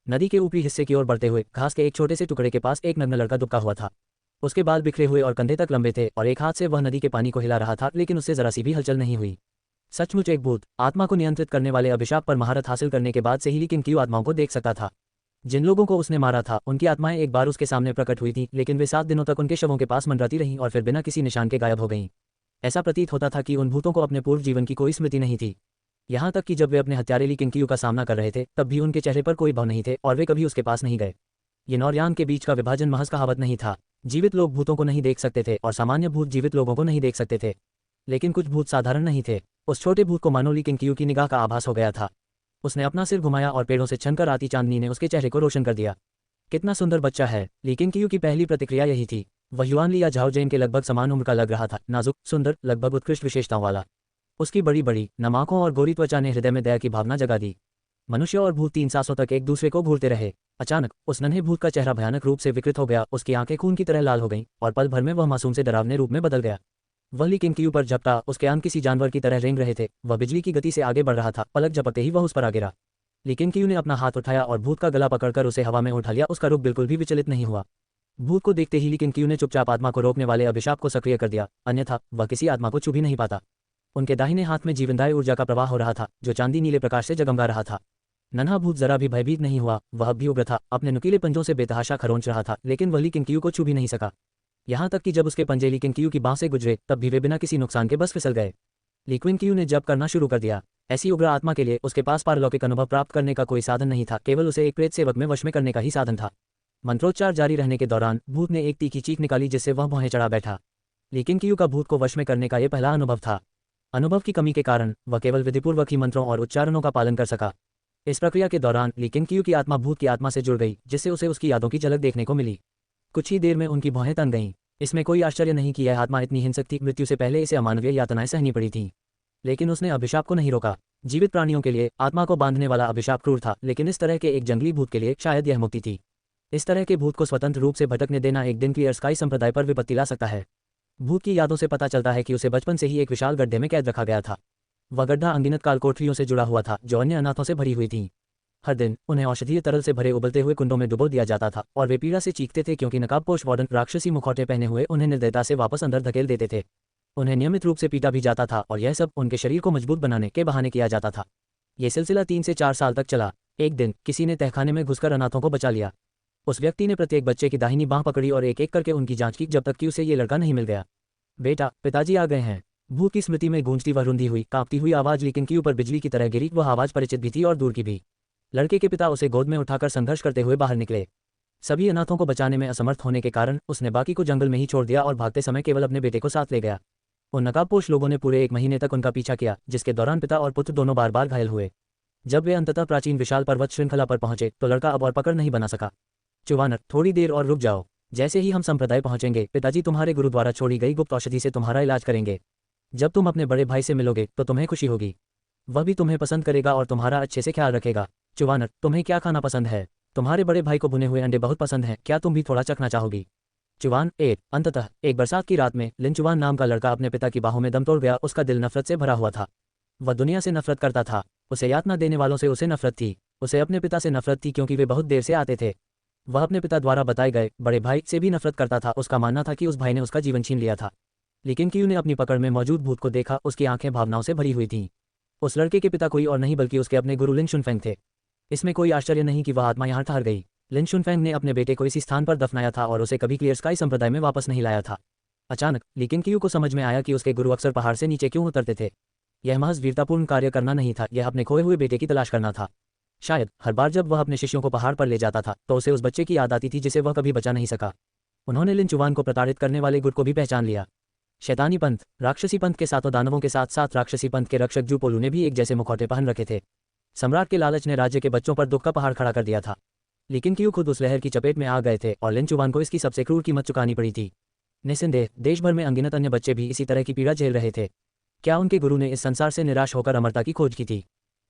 नदी के ऊपरी हिस्से की ओर बढ़ते हुए घास के एक छोटे से टुकड़े के पास एक नग्न लड़का दुबका हुआ था। उसके बाल बिखरे हुए और कंधे तक लंबे थे और एक हाथ से वह नदी के पानी को हिला रहा था, लेकिन उससे जरा सी भी हलचल नहीं हुई। सचमुच एक भूत। आत्मा को नियंत्रित करने वाले अभिशाप पर महारत हासिल करने के बाद से ही ली केंगक्यू आत्माओं को देख सकता था। जिन लोगों को उसने मारा था उनकी आत्माएं एक बार उसके सामने प्रकट हुई थीं, लेकिन वे 7 दिनों तक उनके शवों के पास मंडराती रहीं और फिर बिना किसी निशान के गायब हो गईं। ऐसा प्रतीत होता था कि उन भूतों को अपने पूर्व जीवन की कोई स्मृति नहीं थी। यहाँ तक कि जब वे अपने हत्यारे ली केंगक्यू का सामना कर रहे थे, तब भी उनके चेहरे पर कोई भाव नहीं थे और वे कभी उसके पास नहीं गए। ये नौर यांग के बीच का विभाजन महज कहावत नहीं था। जीवित लोग भूतों को नहीं देख सकते थे और सामान्य भूत जीवित लोगों को नहीं देख सकते थे। लेकिन कुछ भूत साधारण नहीं थे। उस छोटे भूत को मानो ली केंगक्यू की निगाह का आभास हो गया था। उसने अपना सिर घुमाया और पेड़ों से छनकर आती चांदनी ने उसके चेहरे को रोशन कर दिया। कितना सुंदर बच्चा है। लेकिन क्यू की पहली प्रतिक्रिया यही थी। वह युआन ली या झाओ जेन के लगभग समान उम्र का लग रहा था, नाजुक, सुंदर, लगभग उत्कृष्ट विशेषताओं वाला। उसकी बड़ी बड़ी नम आंखों और गोरी त्वचा ने हृदय में दया की भावना जगा दी। मनुष्य और भूत 3 सांसों तक एक दूसरे को घूरते रहे। अचानक उस नन्हे भूत का चेहरा भयानक रूप से विकृत हो गया, उसकी आंखें खून की तरह लाल हो गईं और पल भर में वह मासूम से डरावने रूप में बदल गया। वह ली किंग क्यू पर झपटा, उसके अंग किसी जानवर की तरह रेंग रहे थे। वह बिजली की गति से आगे बढ़ रहा था, पलक झपकते ही वह उस पर आ गिरा। लेकिन क्यू ने अपना हाथ उठाया और भूत का गला पकड़कर उसे हवा में उठा लिया। उसका रुख बिल्कुल भी विचलित नहीं हुआ। भूत को देखते ही लेकिन क्यू ने चुपचाप आत्मा को रोकने वाले अभिशाप को सक्रिय कर दिया, अन्यथा वह किसी आत्मा को छू भी नहीं पाता। उनके दाहिने हाथ में जीवनदायी ऊर्जा का प्रवाह हो रहा था, जो चांदी नीले प्रकाश से जगमगा रहा था। नन्हा भूत जरा भी भयभीत नहीं हुआ, वह भी उग्र था, अपने नुकीले पंजों से बेतहाशा खरोंच रहा था, लेकिन वह ली किंग क्यू को छू भी नहीं सका। यहाँ तक कि जब उसके पंजे ली किंग क्यू की बाँह से गुजरे, तब भी वे बिना किसी नुकसान के बस फिसल गए। ली क्विंग क्यू ने जब करना शुरू कर दिया। ऐसी उग्र आत्मा के लिए उसके पास पारलौकिक अनुभव प्राप्त करने का कोई साधन नहीं था, केवल उसे एक प्रेत सेवक में वश में करने का ही साधन था। मंत्रोच्चार जारी रहने के दौरान भूत ने एक तीखी चीख निकाली, जिससे वह भौहें चढ़ा बैठा। लेकिन क्यू का भूत को वश में करने का यह पहला अनुभव था। अनुभव की कमी के कारण वह केवल विधिपूर्वक ही मंत्रों और उच्चारणों का पालन कर सका। इस प्रक्रिया के दौरान लेकिन क्यू की आत्मा भूत की आत्मा से जुड़ गई, जिससे उसे उसकी यादों की झलक देखने को मिली। कुछ ही देर में उनकी भौहें तन गईं। इसमें कोई आश्चर्य नहीं कि यह आत्मा इतनी हिंसक थी, मृत्यु से पहले इसे अमानवीय यातनाएं सहनी पड़ी थीं। लेकिन उसने अभिशाप को नहीं रोका। जीवित प्राणियों के लिए आत्मा को बांधने वाला अभिशाप क्रूर था, लेकिन इस तरह के एक जंगली भूत के लिए शायद यह मुक्ति थी। इस तरह के भूत को स्वतंत्र रूप से भटकने देना एक दिन क्लियर स्काई संप्रदाय पर विपत्ति ला सकता है। भूत की यादों से पता चलता है कि उसे बचपन से ही एक विशाल गड्ढे में कैद रखा गया था। वह गड्ढा अनगिनत काल कोठरियों से जुड़ा हुआ था, जो अन्य अनाथों से भरी हुई थीं। हर दिन उन्हें औषधीय तरल से भरे उबलते हुए कुंडों में डुबो दिया जाता था, और वे पीड़ा से चीखते थे क्योंकि नकाबपोश वार्डन राक्षसी मुखौटे पहने हुए उन्हें निर्दयता से वापस अंदर धकेल देते थे। उन्हें नियमित रूप से पीटा भी जाता था, और यह सब उनके शरीर को मजबूत बनाने के बहाने किया जाता था। यह सिलसिला 3 से 4 साल तक चला। एक दिन किसी ने तहखाने में घुसकर अनाथों को बचा लिया। उस व्यक्ति ने प्रत्येक बच्चे की दाहिनी बांह पकड़ी और एक एक करके उनकी जांच की, जब तक कि उसे ये लड़का नहीं मिल गया। बेटा, पिताजी आ गए हैं। भूत की स्मृति में गूंजती वह रुंधी हुई, कांपती हुई आवाज लेकिन क्यू पर बिजली की तरह गिरी। वह आवाज परिचित भी थी और दूर की भी। लड़के के पिता उसे गोद में उठाकर संघर्ष करते हुए बाहर निकले। सभी अनाथों को बचाने में असमर्थ होने के कारण उसने बाकी को जंगल में ही छोड़ दिया और भागते समय केवल अपने बेटे को साथ ले गया। उन नकाबपोश लोगों ने पूरे 1 महीने तक उनका पीछा किया, जिसके दौरान पिता और पुत्र दोनों बार बार घायल हुए। जब वे अंततः प्राचीन विशाल पर्वत श्रृंखला पर पहुंचे तो लड़का अब और पकड़ नहीं बना सका। चुवानर, थोड़ी देर और रुक जाओ। जैसे ही हम संप्रदाय पहुंचेंगे, पिताजी तुम्हारे गुरु द्वारा छोड़ी गई गुप्त औषधि से तुम्हारा इलाज करेंगे। जब तुम अपने बड़े भाई से मिलोगे तो तुम्हें खुशी होगी। वह भी तुम्हें पसंद करेगा और तुम्हारा अच्छे से ख्याल रखेगा। चुवानर, तुम्हें क्या खाना पसंद है? तुम्हारे बड़े भाई को भुने हुए अंडे बहुत पसंद हैं, क्या तुम भी थोड़ा चखना चाहोगी? चुवान 1। अंततः एक बरसात की रात में लिन चुवान नाम का लड़का अपने पिता की बाहों में दम तोड़ गया। उसका दिल नफरत से भरा हुआ था। वह दुनिया से नफरत करता था। उसे यातना देने वालों से उसे नफरत थी। उसे अपने पिता से नफरत थी क्योंकि वे बहुत देर से आते थे। वह अपने पिता द्वारा बताए गए बड़े भाई से भी नफरत करता था। उसका मानना था कि उस भाई ने उसका जीवन छीन लिया था। लेकिन क्यू ने अपनी पकड़ में मौजूद भूत को देखा। उसकी आंखें भावनाओं से भरी हुई थीं। उस लड़के के पिता कोई और नहीं बल्कि उसके अपने गुरु लिन शुनफेंग थे। इसमें कोई आश्चर्य नहीं कि वह आत्मा यहाँ ठहर गई। लिन शुनफेंग ने अपने बेटे को इसी स्थान पर दफनाया था और उसे कभी क्लियर स्काई संप्रदाय में वापस नहीं लाया था। अचानक लेकिन क्यू को समझ में आया कि उसके गुरु अक्सर पहाड़ से नीचे क्यों उतरते थे। यह महज वीरतापूर्ण कार्य करना नहीं था, यह अपने खोए हुए बेटे की तलाश करना था। शायद हर बार जब वह अपने शिष्यों को पहाड़ पर ले जाता था तो उसे उस बच्चे की याद आती थी जिसे वह कभी बचा नहीं सका। उन्होंने लिन चुवान को प्रताड़ित करने वाले गुट को भी पहचान लिया। शैतानी पंथ, राक्षसी पंथ के सातों दानवों के साथ साथ राक्षसी पंथ के रक्षक जू पोलू ने भी एक जैसे मुखौटे पहन रखे थे। सम्राट के लालच ने राज्य के बच्चों पर दुख का पहाड़ खड़ा कर दिया था। लेकिन क्यू खुद उस लहर की चपेट में आ गए थे और लिन चुवान को इसकी सबसे क्रूर कीमत चुकानी पड़ी थी। निस्संदेह देश भर में अनगिनत अन्य बच्चे भी इसी तरह की पीड़ा झेल रहे थे। क्या उनके गुरु ने इस संसार से निराश होकर अमरता की खोज की थी?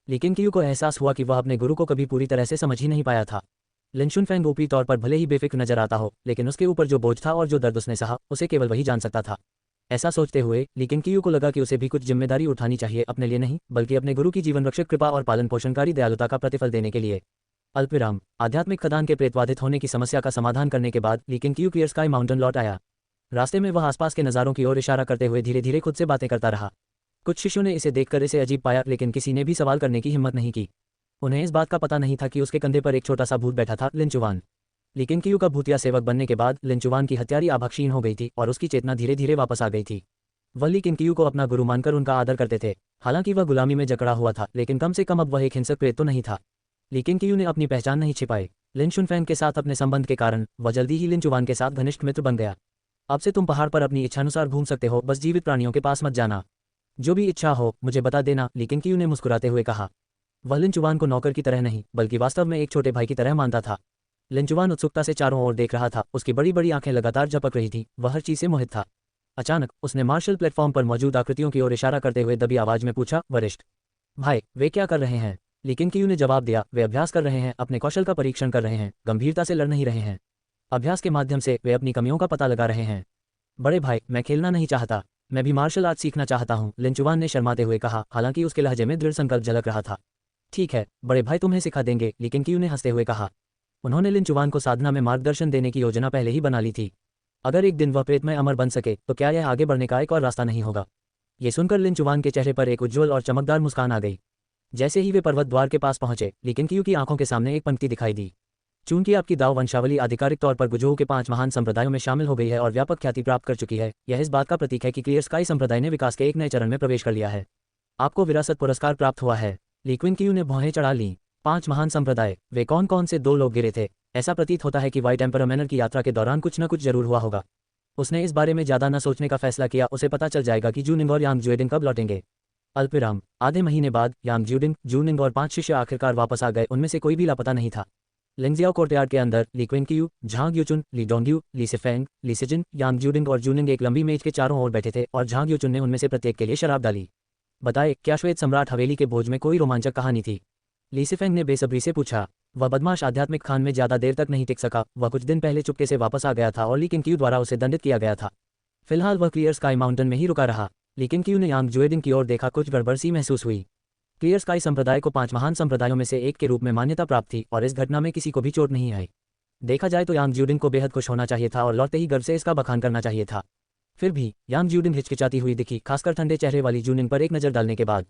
लेकिन क्यू को एहसास हुआ कि वह अपने गुरु को कभी पूरी तरह से समझ ही नहीं पाया था। लिन शुनफेंग ऊपरी तौर पर भले ही बेफिक्र नजर आता हो, लेकिन उसके ऊपर जो बोझ था और जो दर्द उसने सहा, उसे केवल वही जान सकता था। ऐसा सोचते हुए लेकिन क्यू को लगा कि उसे भी कुछ जिम्मेदारी उठानी चाहिए, अपने लिए नहीं बल्कि अपने गुरु की जीवन रक्षक कृपा और पालन पोषणकारी दयालुता का प्रतिफल देने के लिए। अल्पविराम। आध्यात्मिक खदान के प्रेतवाधित होने की समस्या का समाधान करने के बाद लेकिन क्यू क्लियर स्काई माउंटेन लौट आया। रास्ते में वह आसपास के नज़ारों की ओर इशारा करते हुए धीरे धीरे खुद से बातें करता रहा। कुछ शिष्यों ने इसे देखकर इसे अजीब पाया, लेकिन किसी ने भी सवाल करने की हिम्मत नहीं की। उन्हें इस बात का पता नहीं था कि उसके कंधे पर एक छोटा सा भूत बैठा था, लिन चुवान। लेकिन क्यू का भूतिया सेवक बनने के बाद लिन चुवान की हत्यारी आभा क्षीण हो गई थी और उसकी चेतना धीरे धीरे वापस आ गई थी। वह लेकिन क्यू को अपना गुरु मानकर उनका आदर करते थे। हालांकि वह गुलामी में जकड़ा हुआ था, लेकिन कम से कम अब वह एक हिंसक प्रेत तो नहीं था। लेकिन क्यू ने अपनी पहचान नहीं छिपाई। लिन शुनफेंग के साथ अपने संबंध के कारण वह जल्दी ही लिन चुवान के साथ घनिष्ठ मित्र बन गया। अब से तुम पहाड़ पर अपनी इच्छानुसार घूम सकते हो, बस जीवित प्राणियों के पास मत जाना। जो भी इच्छा हो मुझे बता देना, लेकिन क्यू ने मुस्कुराते हुए कहा। वह लिन चुवान को नौकर की तरह नहीं बल्कि वास्तव में एक छोटे भाई की तरह मानता था। लिंचुवान उत्सुकता से चारों ओर देख रहा था, उसकी बड़ी बड़ी आंखें लगातार झपक रही थीं, वह हर चीज से मोहित था। अचानक उसने मार्शल प्लेटफॉर्म पर मौजूद आकृतियों की ओर इशारा करते हुए दबी आवाज में पूछा, वरिष्ठ भाई वे क्या कर रहे हैं? लेकिन क्यू ने जवाब दिया, वे अभ्यास कर रहे हैं, अपने कौशल का परीक्षण कर रहे हैं, गंभीरता से लड़ नहीं रहे हैं। अभ्यास के माध्यम से वे अपनी कमियों का पता लगा रहे हैं। बड़े भाई, मैं खेलना नहीं चाहता, मैं भी मार्शल आर्ट सीखना चाहता हूँ, लिंचुवान ने शर्माते हुए कहा, हालांकि उसके लहजे में दृढ़ संकल्प झलक रहा था। ठीक है बड़े भाई, तुम्हें सिखा देंगे, लेकिन क्यू ने हंसते हुए कहा। उन्होंने लिंचुवान को साधना में मार्गदर्शन देने की योजना पहले ही बना ली थी। अगर एक दिन वह प्रेतमय अमर बन सके तो क्या यह आगे बढ़ने का एक और रास्ता नहीं होगा? ये सुनकर लिंचुवान के चेहरे पर एक उज्ज्वल और चमकदार मुस्कान आ गई। जैसे ही वे पर्वत द्वार के पास पहुंचे, लेकिन क्यू की आंखों के सामने एक पंक्ति दिखाई दी। चूंकि आपकी दाव वंशावली आधिकारिक तौर पर गुजोह के 5 महान संप्रदायों में शामिल हो गई है और व्यापक ख्याति प्राप्त कर चुकी है, यह इस बात का प्रतीक है कि क्लियर स्काई संप्रदाय ने विकास के एक नए चरण में प्रवेश कर लिया है। आपको विरासत पुरस्कार प्राप्त हुआ है। लिक्विन क्यू ने भौहें चढ़ा लीं। 5 महान संप्रदाय, वे कौन कौन से 2 लोग गिरे थे? ऐसा प्रतीत होता है कि वाइट एम्परर मैनर की यात्रा के दौरान कुछ न कुछ जरूर हुआ होगा। उसने इस बारे में ज्यादा न सोचने का फैसला किया, उसे पता चल जाएगा कि जूनिंग और यांग जुएडिंग कब लौटेंगे। अल्पविराम, आधे महीने बाद यांग ज्यूडिंग, जूनिंग और 5 शिष्य आखिरकार वापस आ गए, उनमें से कोई भी लापता नहीं था। लिंगजियाओ कोर्टयार्ड के अंदर ली क्विनक्यू, झांग यूचुन, ली डोंग्यू, ली सिफेंग, ली सिजिन, यांग ज्यूडिंग और जूनिंग एक लंबी मेज के चारों ओर बैठे थे और झांग यूचुन ने उनमें से प्रत्येक के लिए शराब डाली। बताए, क्या श्वेत सम्राट हवेली के भोज में कोई रोमांचक कहानी थी? ली सिफेंग ने बेसब्री से पूछा। वह बदमाश आध्यात्मिक खान में ज्यादा देर तक नहीं टिक सका, वह कुछ दिन पहले चुपके से वापस आ गया था और ली क्विनक्यू द्वारा उसे दंडित किया गया था। फिलहाल वह क्लियर स्काई माउंटेन में ही रुका रहा। लेकिन क्यू ने यांग जुएडिंग की ओर देखा, कुछ गड़बड़ सी महसूस हुई। क्लियर स्काई संप्रदाय को 5 महान संप्रदायों में से एक के रूप में मान्यता प्राप्त थी और इस घटना में किसी को भी चोट नहीं आई। देखा जाए तो यांग ज्यूडिंग को बेहद खुश होना चाहिए था और लौटते ही गर्व से इसका बखान करना चाहिए था। फिर भी यांग ज्यूडिंग हिचकिचाती हुई दिखी, खासकर ठंडे चेहरे वाली जूनिंग पर एक नजर डालने के बाद।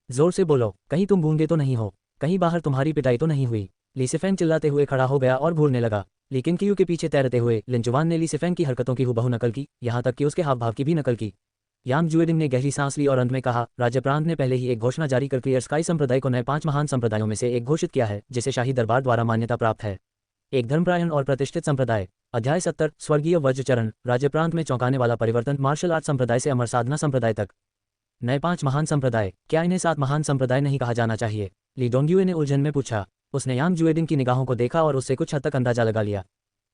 जोर से बोलो, कहीं तुम गूंगे तो नहीं हो? कहीं बाहर तुम्हारी पिटाई तो नहीं हुई? ली सिफेंग चिल्लाते हुए खड़ा हो गया और भूलने लगा। लेकिन क्यू के पीछे तैरते हुए लिंचुवान ने ली सिफेंग की हरकतों की हुबहू नकल की, यहाँ तक कि उसके हाव भाव की भी नकल की। यांग जुएडिंग ने गहरी सांस ली और अंत में कहा, राज्य प्रांत ने पहले ही एक घोषणा जारी कर क्लियर स्काई संप्रदाय को नए 5 महान संप्रदायों में से एक घोषित किया है, जिसे शाही दरबार द्वारा मान्यता प्राप्त है। एक धर्मपरायण और प्रतिष्ठित संप्रदाय। अध्याय 70, स्वर्गीय वज्र चरण। राज्य प्रांत में चौंकाने वाला परिवर्तन, मार्शल आर्ट संप्रदाय से अमर साधना संप्रदाय तक। नए 5 महान संप्रदाय, क्या इन्हें 7 महान संप्रदाय नहीं कहा जाना चाहिए? ली डोंग्यूए ने उलझन में पूछा। उसने यांग जुएडिंग की निगाहों को देखा और उससे कुछ हद तक अंदाजा लगा लिया।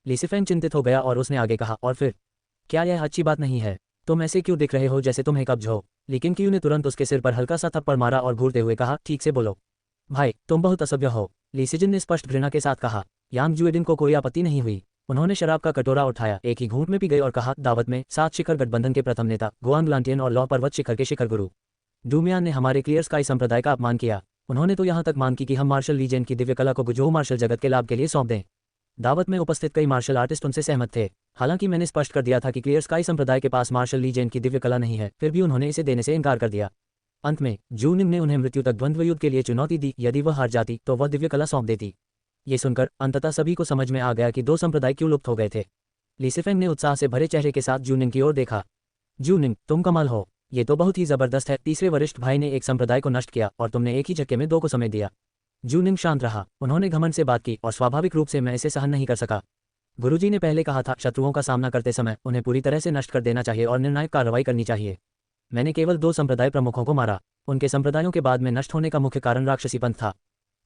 ली सिफेंग चिंतित हो गया और उसने आगे कहा, और फिर? क्या यह अच्छी बात नहीं है? तुम ऐसे क्यों दिख रहे हो जैसे तुम्हें कब्ज हो? लेकिन क्यू ने तुरंत उसके सिर पर हल्का सा थप्पड़ मारा और घूरते हुए कहा, ठीक से बोलो भाई, तुम बहुत असभ्य हो। ली सिजिन ने स्पष्ट घृणा के साथ कहा। यांग जुएडिंग को कोई आपत्ति नहीं हुई। उन्होंने शराब का कटोरा उठाया, एक ही घूंट में पी गए और कहा, दावत में 7 शिखर गठबंधन के प्रथम नेता गुआंग लांटियन और लौ पर्वत शिखर के शिखर गुरु डूमियान ने हमारे क्लियर स्काई संप्रदाय का अपमान किया। उन्होंने तो यहाँ तक मांग की कि हम मार्शल लीजेंड की दिव्य कला को गुजोह मार्शल जगत के लाभ के लिए सौंप दें। दावत में उपस्थित कई मार्शल आर्टिस्ट उनसे सहमत थे। हालांकि मैंने स्पष्ट कर दिया था कि क्लियर स्काई संप्रदाय के पास मार्शल लीजेंड की दिव्य कला नहीं है, फिर भी उन्होंने इसे देने से इनकार कर दिया। अंत में जूनिंग ने उन्हें मृत्यु तक द्वंद्व युद्ध के लिए चुनौती दी, यदि वह हार जाती तो वह दिव्य कला सौंप देती। ये सुनकर अंततः सभी को समझ में आ गया कि 2 संप्रदाय क्यों लुप्त हो गए थे। ली सिफेंग ने उत्साह से भरे चेहरे के साथ जूनिंग की ओर देखा। जूनिंग, तुम कमाल हो, ये तो बहुत ही जबरदस्त है। तीसरे वरिष्ठ भाई ने एक संप्रदाय को नष्ट किया और तुमने एक ही झटके में 2 को समेट दिया। जूनिंग शांत रहा। उन्होंने घमंड से बात की और स्वाभाविक रूप से मैं इसे सहन नहीं कर सका। गुरुजी ने पहले कहा था, शत्रुओं का सामना करते समय उन्हें पूरी तरह से नष्ट कर देना चाहिए और निर्णायक कार्रवाई करनी चाहिए। मैंने केवल 2 संप्रदाय प्रमुखों को मारा। उनके संप्रदायों के बाद में नष्ट होने का मुख्य कारण राक्षसी पंथ था।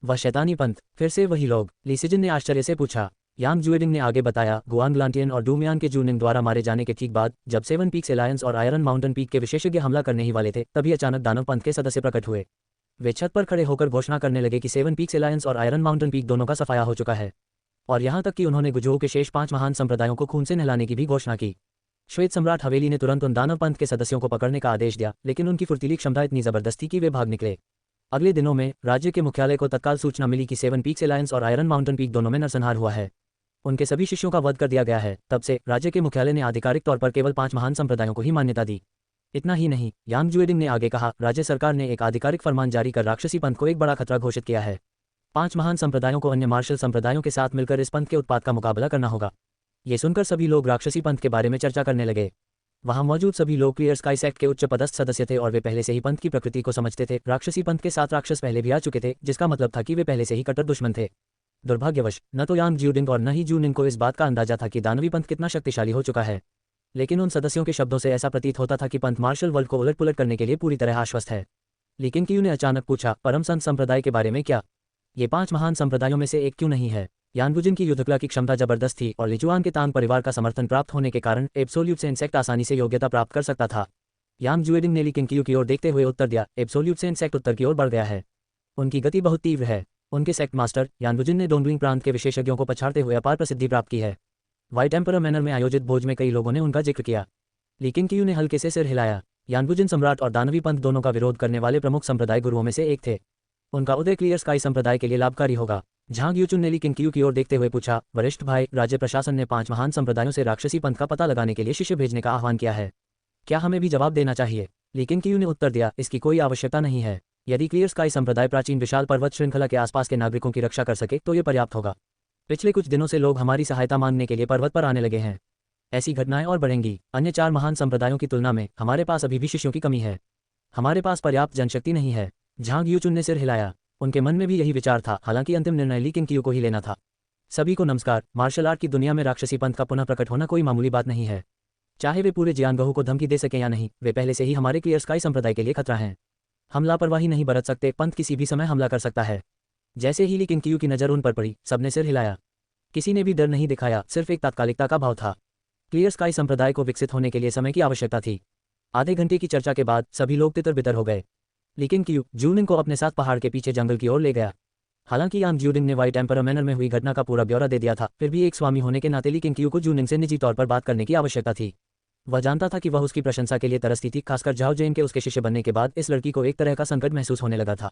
वह शैतानी पंथ? फिर से वही लोग? ली सिजिन ने आश्चर्य से पूछा। यांग जुएडिंग ने आगे बताया, गुआंग लांटियन और डूमियान के जूनिंग द्वारा मारे जाने के ठीक बाद, जब 7 पीक्स एलायंस और आयरन माउंटेन पीक के विशेषज्ञ हमला करने ही वाले थे, तभी अचानक दानव पंथ के सदस्य प्रकट हुए। वे छत पर खड़े होकर घोषणा करने लगे कि 7 पीक्स एलायंस और आयरन माउंटेन पीक दोनों का सफाया हो चुका है। और यहाँ तक कि उन्होंने गुजोह के शेष 5 महान संप्रदायों को खून से नहलाने की भी घोषणा की। श्वेत सम्राट हवेली ने तुरंत उन दानव पंथ के सदस्यों को पकड़ने का आदेश दिया, लेकिन उनकी फुर्तीली क्षमता इतनी जबरदस्त थी कि वे भाग निकले। अगले दिनों में राज्य के मुख्यालय को तत्काल सूचना मिली कि 7 पीक्स एलायंस और आयरन माउंटेन पीक दोनों में नरसंहार हुआ है। उनके सभी शिष्यों का वध कर दिया गया है। तब से राज्य के मुख्यालय ने आधिकारिक तौर पर केवल 5 महान संप्रदायों को ही मान्यता दी। इतना ही नहीं, यांग जुएडिंग ने आगे कहा, राज्य सरकार ने एक आधिकारिक फरमान जारी कर राक्षसी पंथ को एक बड़ा खतरा घोषित किया है। 5 महान संप्रदायों को अन्य मार्शल संप्रदायों के साथ मिलकर इस पंथ के उत्पात का मुकाबला करना होगा। ये सुनकर सभी लोग राक्षसी पंथ के बारे में चर्चा करने लगे। वहां मौजूद सभी लोग क्लियर स्काई सेक्ट के उच्च पदस्थ सदस्य थे और वे पहले से ही पंथ की प्रकृति को समझते थे। राक्षसी पंथ के 7 राक्षस पहले भी आ चुके थे, जिसका मतलब था कि वे पहले से ही कट्टर दुश्मन थे। दुर्भाग्यवश न तो यांग ज्यूडिंग और न ही जूनिंग को इस बात का अंदाजा था कि दानवी पंथ कितना शक्तिशाली हो चुका है। लेकिन उन सदस्यों के शब्दों से ऐसा प्रतीत होता था कि पंथ मार्शल वर्ल्ड को उलट पुलट करने के लिए पूरी तरह आश्वस्त है। लेकिन क्यू ने अचानक पूछा, परम संत संप्रदाय के बारे में क्या? ये 5 महान संप्रदायों में से एक क्यों नहीं है? यानबुजिन की युद्धकला की क्षमता जबरदस्त थी और लिचुआन के तांग परिवार का समर्थन प्राप्त होने के कारण एब्सोल्यूट से इंसेक्ट आसानी से योग्यता प्राप्त कर सकता था। यांग जुएडिंग ने ली किंगकियू की ओर देखते हुए उत्तर दिया, एब्सोल्यूट से इंसेक्ट उत्तर की ओर बढ़ गया है। उनकी गति बहुत तीव्र है। उनके सेक्ट मास्टर यानबुजिन ने डोंगडुइंग प्रांत के विशेषज्ञों को पछाड़ते हुए अपार प्रसिद्धि प्राप्त की है। व्हाइट एम्परर मैनर में आयोजित भोज में कई लोगों ने उनका जिक्र किया। ली किंगकियू ने हल्के से सिर हिलाया। यानबुजिन सम्राट और दानवी पंथ दोनों का विरोध करने वाले प्रमुख संप्रदाय गुरुओं में से एक थे। उनका उदय क्लियर स्काई संप्रदाय के लिए लाभकारी होगा। झांग यूचुन ने ली किंगकियू की ओर देखते हुए पूछा, वरिष्ठ भाई, राज्य प्रशासन ने 5 महान संप्रदायों से राक्षसी पंथ का पता लगाने के लिए शिष्य भेजने का आह्वान किया है। क्या हमें भी जवाब देना चाहिए? ली किंगकियू ने उत्तर दिया, इसकी कोई आवश्यकता नहीं है। यदि क्लियर स्काई संप्रदाय प्राचीन विशाल पर्वत श्रृंखला के आसपास के नागरिकों की रक्षा कर सके तो ये पर्याप्त होगा। पिछले कुछ दिनों से लोग हमारी सहायता मांगने के लिए पर्वत पर आने लगे हैं। ऐसी घटनाएं और बढ़ेंगी। अन्य 4 महान संप्रदायों की तुलना में हमारे पास अभी भी शिष्यों की कमी है। हमारे पास पर्याप्त जनशक्ति नहीं है। झांग यूचुन ने सिर हिलाया। उनके मन में भी यही विचार था, हालांकि अंतिम निर्णय ली किंगकियू को ही लेना था। सभी को नमस्कार। मार्शल आर्ट की दुनिया में राक्षसी पंथ का पुनः प्रकट होना कोई मामूली बात नहीं है। चाहे वे पूरे जियानगहू को धमकी दे सकें या नहीं, वे पहले से ही हमारे क्लियर स्काई संप्रदाय के लिए खतरा हैं। हम लापरवाही नहीं बरत सकते। पंथ किसी भी समय हमला कर सकता है। जैसे ही ली किंगकियू की नज़र उन पर पड़ी, सबने सिर हिलाया। किसी ने भी डर नहीं दिखाया, सिर्फ एक तात्कालिकता का भाव था। क्लियर स्काई संप्रदाय को विकसित होने के लिए समय की आवश्यकता थी। आधे घंटे की चर्चा के बाद सभी लोग तितर बितर हो गए। ली किंगकियू जूनिंग को अपने साथ पहाड़ के पीछे जंगल की ओर ले गया। हालांकि यांग ज्यूडिंग ने व्हाइट एम्परर मैनर में हुई घटना का पूरा ब्यौरा दे दिया था, फिर भी एक स्वामी होने के नाते ली किंगकियू को जूनिंग से निजी तौर पर बात करने की आवश्यकता थी। वह जानता था कि वह उसकी प्रशंसा के लिए तरसती थी, खासकर झाओ जेन के उसके शिष्य बनने के बाद इस लड़की को एक तरह का संकट महसूस होने लगा था।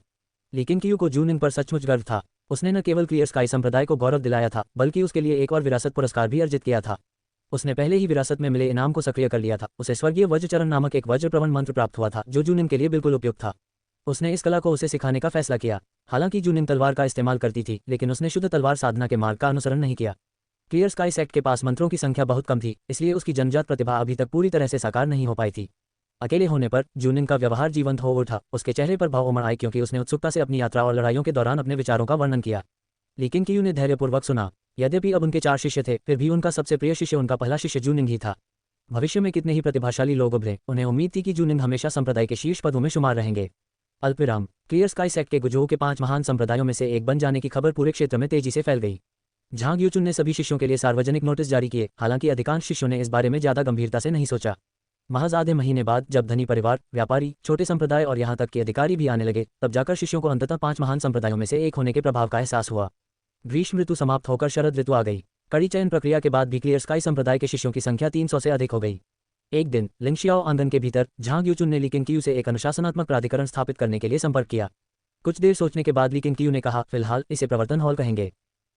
ली किंगकियू को जूनिंग पर सचमुच गर्व था। उसने न केवल क्लियर स्काई संप्रदाय को गौरव दिलाया था, बल्कि उसके लिए एक और विरासत पुरस्कार भी अर्जित किया था। उसने पहले ही विरासत में मिले इनाम को सक्रिय कर लिया था। उसे स्वर्गीय वज्रचरण नामक एक वज्रप्रवण मंत्र प्राप्त हुआ था, जो जूनिंग के लिए बिल्कुल उपयुक्त था। उसने इस कला को उसे सिखाने का फैसला किया। हालांकि जूनिंग तलवार का इस्तेमाल करती थी, लेकिन उसने शुद्ध तलवार साधना के मार्ग का अनुसरण नहीं किया। क्लियर स्काई सेक्ट के पास मंत्रों की संख्या बहुत कम थी, इसलिए उसकी जन्मजात प्रतिभा अभी तक पूरी तरह से साकार नहीं हो पाई थी। अकेले होने पर जूनिंग का व्यवहार जीवंत हो उठा। उसके चेहरे पर भाव उमड़ आए, क्योंकि उसने उत्सुकता से अपनी यात्रा और लड़ाइयों के दौरान अपने विचारों का वर्णन किया। ली किंगकियू ने धैर्यपूर्वक सुना। यद्यपि अब उनके 4 शिष्य थे, फिर भी उनका सबसे प्रिय शिष्य उनका पहला शिष्य जूनिंग ही था। भविष्य में कितने ही प्रतिभाशाली लोग उभरे, उन्हें उम्मीद थी कि जूनिंग हमेशा संप्रदाय के शीर्ष पदों में शुमार रहेंगे। अल्पविराम। क्लियर स्काई सेक्ट के गुजोह के 5 महान संप्रदायों में से एक बन जाने की खबर पूरे क्षेत्र में तेजी से फैल गई। झांग यूचुन ने सभी शिष्यों के लिए सार्वजनिक नोटिस जारी किए, हालांकि अधिकांश शिष्यों ने इस बारे में ज्यादा गंभीरता से नहीं सोचा। महज आधे महीने बाद जब धनी परिवार, व्यापारी, छोटे संप्रदाय और यहाँ तक कि अधिकारी भी आने लगे, तब जाकर शिष्यों को अंततः 5 महान संप्रदायों में से एक होने के प्रभाव का एहसास हुआ। ग्रीष्म ऋतु समाप्त होकर शरद ऋतु आ गई। कड़ी चयन प्रक्रिया के बाद भी क्लियर स्काई संप्रदाय के शिष्यों की संख्या 300 से अधिक हो गई। एक दिन लिंगशियाओ आंगन के भीतर झांग यूचुन ने ली किंगकियू से एक अनुशासनात्मक प्राधिकरण स्थापित करने के लिए संपर्क किया। कुछ देर सोचने के बाद ली किंगकियू ने कहा, फिलहाल इसे प्रवर्तन हॉल कहेंगे।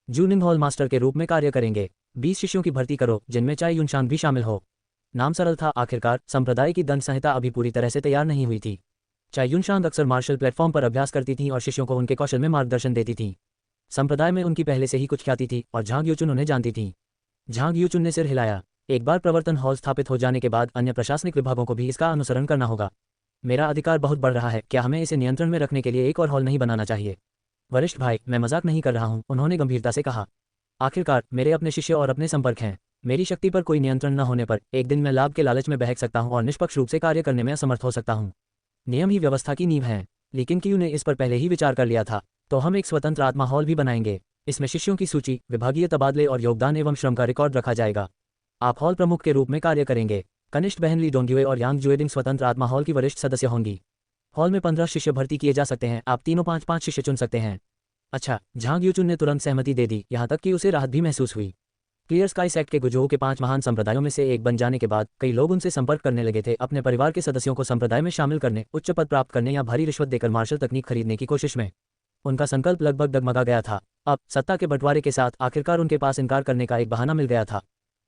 जूनिंग हॉल मास्टर के रूप में कार्य करेंगे। 20 शिष्यों की भर्ती करो, जिनमें चाय युनशांग भी शामिल हो। नाम सरल था। आखिरकार संप्रदाय की दंड संहिता अभी पूरी तरह से तैयार नहीं हुई थी। चाय युनशांग अक्सर मार्शल प्लेटफॉर्म पर अभ्यास करती थीं और शिष्यों को उनके कौशल में मार्गदर्शन देती थीं। संप्रदाय में उनकी पहले से ही कुछ ख्याति थी और झांग यूचुन उन्हें जानती थीं। झांग यूचुन ने सिर हिलाया। एक बार प्रवर्तन हॉल स्थापित हो जाने के बाद अन्य प्रशासनिक विभागों को भी इसका अनुसरण करना होगा। मेरा अधिकार बहुत बढ़ रहा है, क्या हमें इसे नियंत्रण में रखने के लिए एक और हॉल नहीं बनाना चाहिए? वरिष्ठ भाई, मैं मजाक नहीं कर रहा हूँ, उन्होंने गंभीरता से कहा। आखिरकार मेरे अपने शिष्य और अपने संपर्क हैं। मेरी शक्ति पर कोई नियंत्रण न होने पर एक दिन मैं लाभ के लालच में बहक सकता हूँ और निष्पक्ष रूप से कार्य करने में असमर्थ हो सकता हूँ। नियम ही व्यवस्था की नींव है। लेकिन किंगकियू ने इस पर पहले ही विचार कर लिया था। तो हम एक स्वतंत्र आत्मा हॉल भी बनाएंगे। इसमें शिष्यों की सूची, विभागीय तबादले और योगदान एवं श्रम का रिकॉर्ड रखा जाएगा। आप हॉल प्रमुख के रूप में कार्य करेंगे। कनिष्ठ बहन ली डोंग्युए और यांग जुएडिंग स्वतंत्र आत्मा हॉल की वरिष्ठ सदस्य होंगी। हॉल में 15 शिष्य भर्ती किए जा सकते हैं। आप तीनों 5-5 शिष्य चुन सकते हैं। अच्छा। झांग यूचुन ने तुरंत सहमति दे दी, यहाँ तक कि उसे राहत भी महसूस हुई। क्लियर स्काई सेक्ट के गुजोह के 5 महान संप्रदायों में से एक बन जाने के बाद कई लोग उनसे संपर्क करने लगे थे, अपने परिवार के सदस्यों को संप्रदाय में शामिल करने, उच्च पद प्राप्त करने या भारी रिश्वत देकर मार्शल तकनीक खरीदने की कोशिश में। उनका संकल्प लगभग डगमगा गया था। अब सत्ता के बंटवारे के साथ आखिरकार उनके पास इनकार करने का एक बहाना मिल गया था।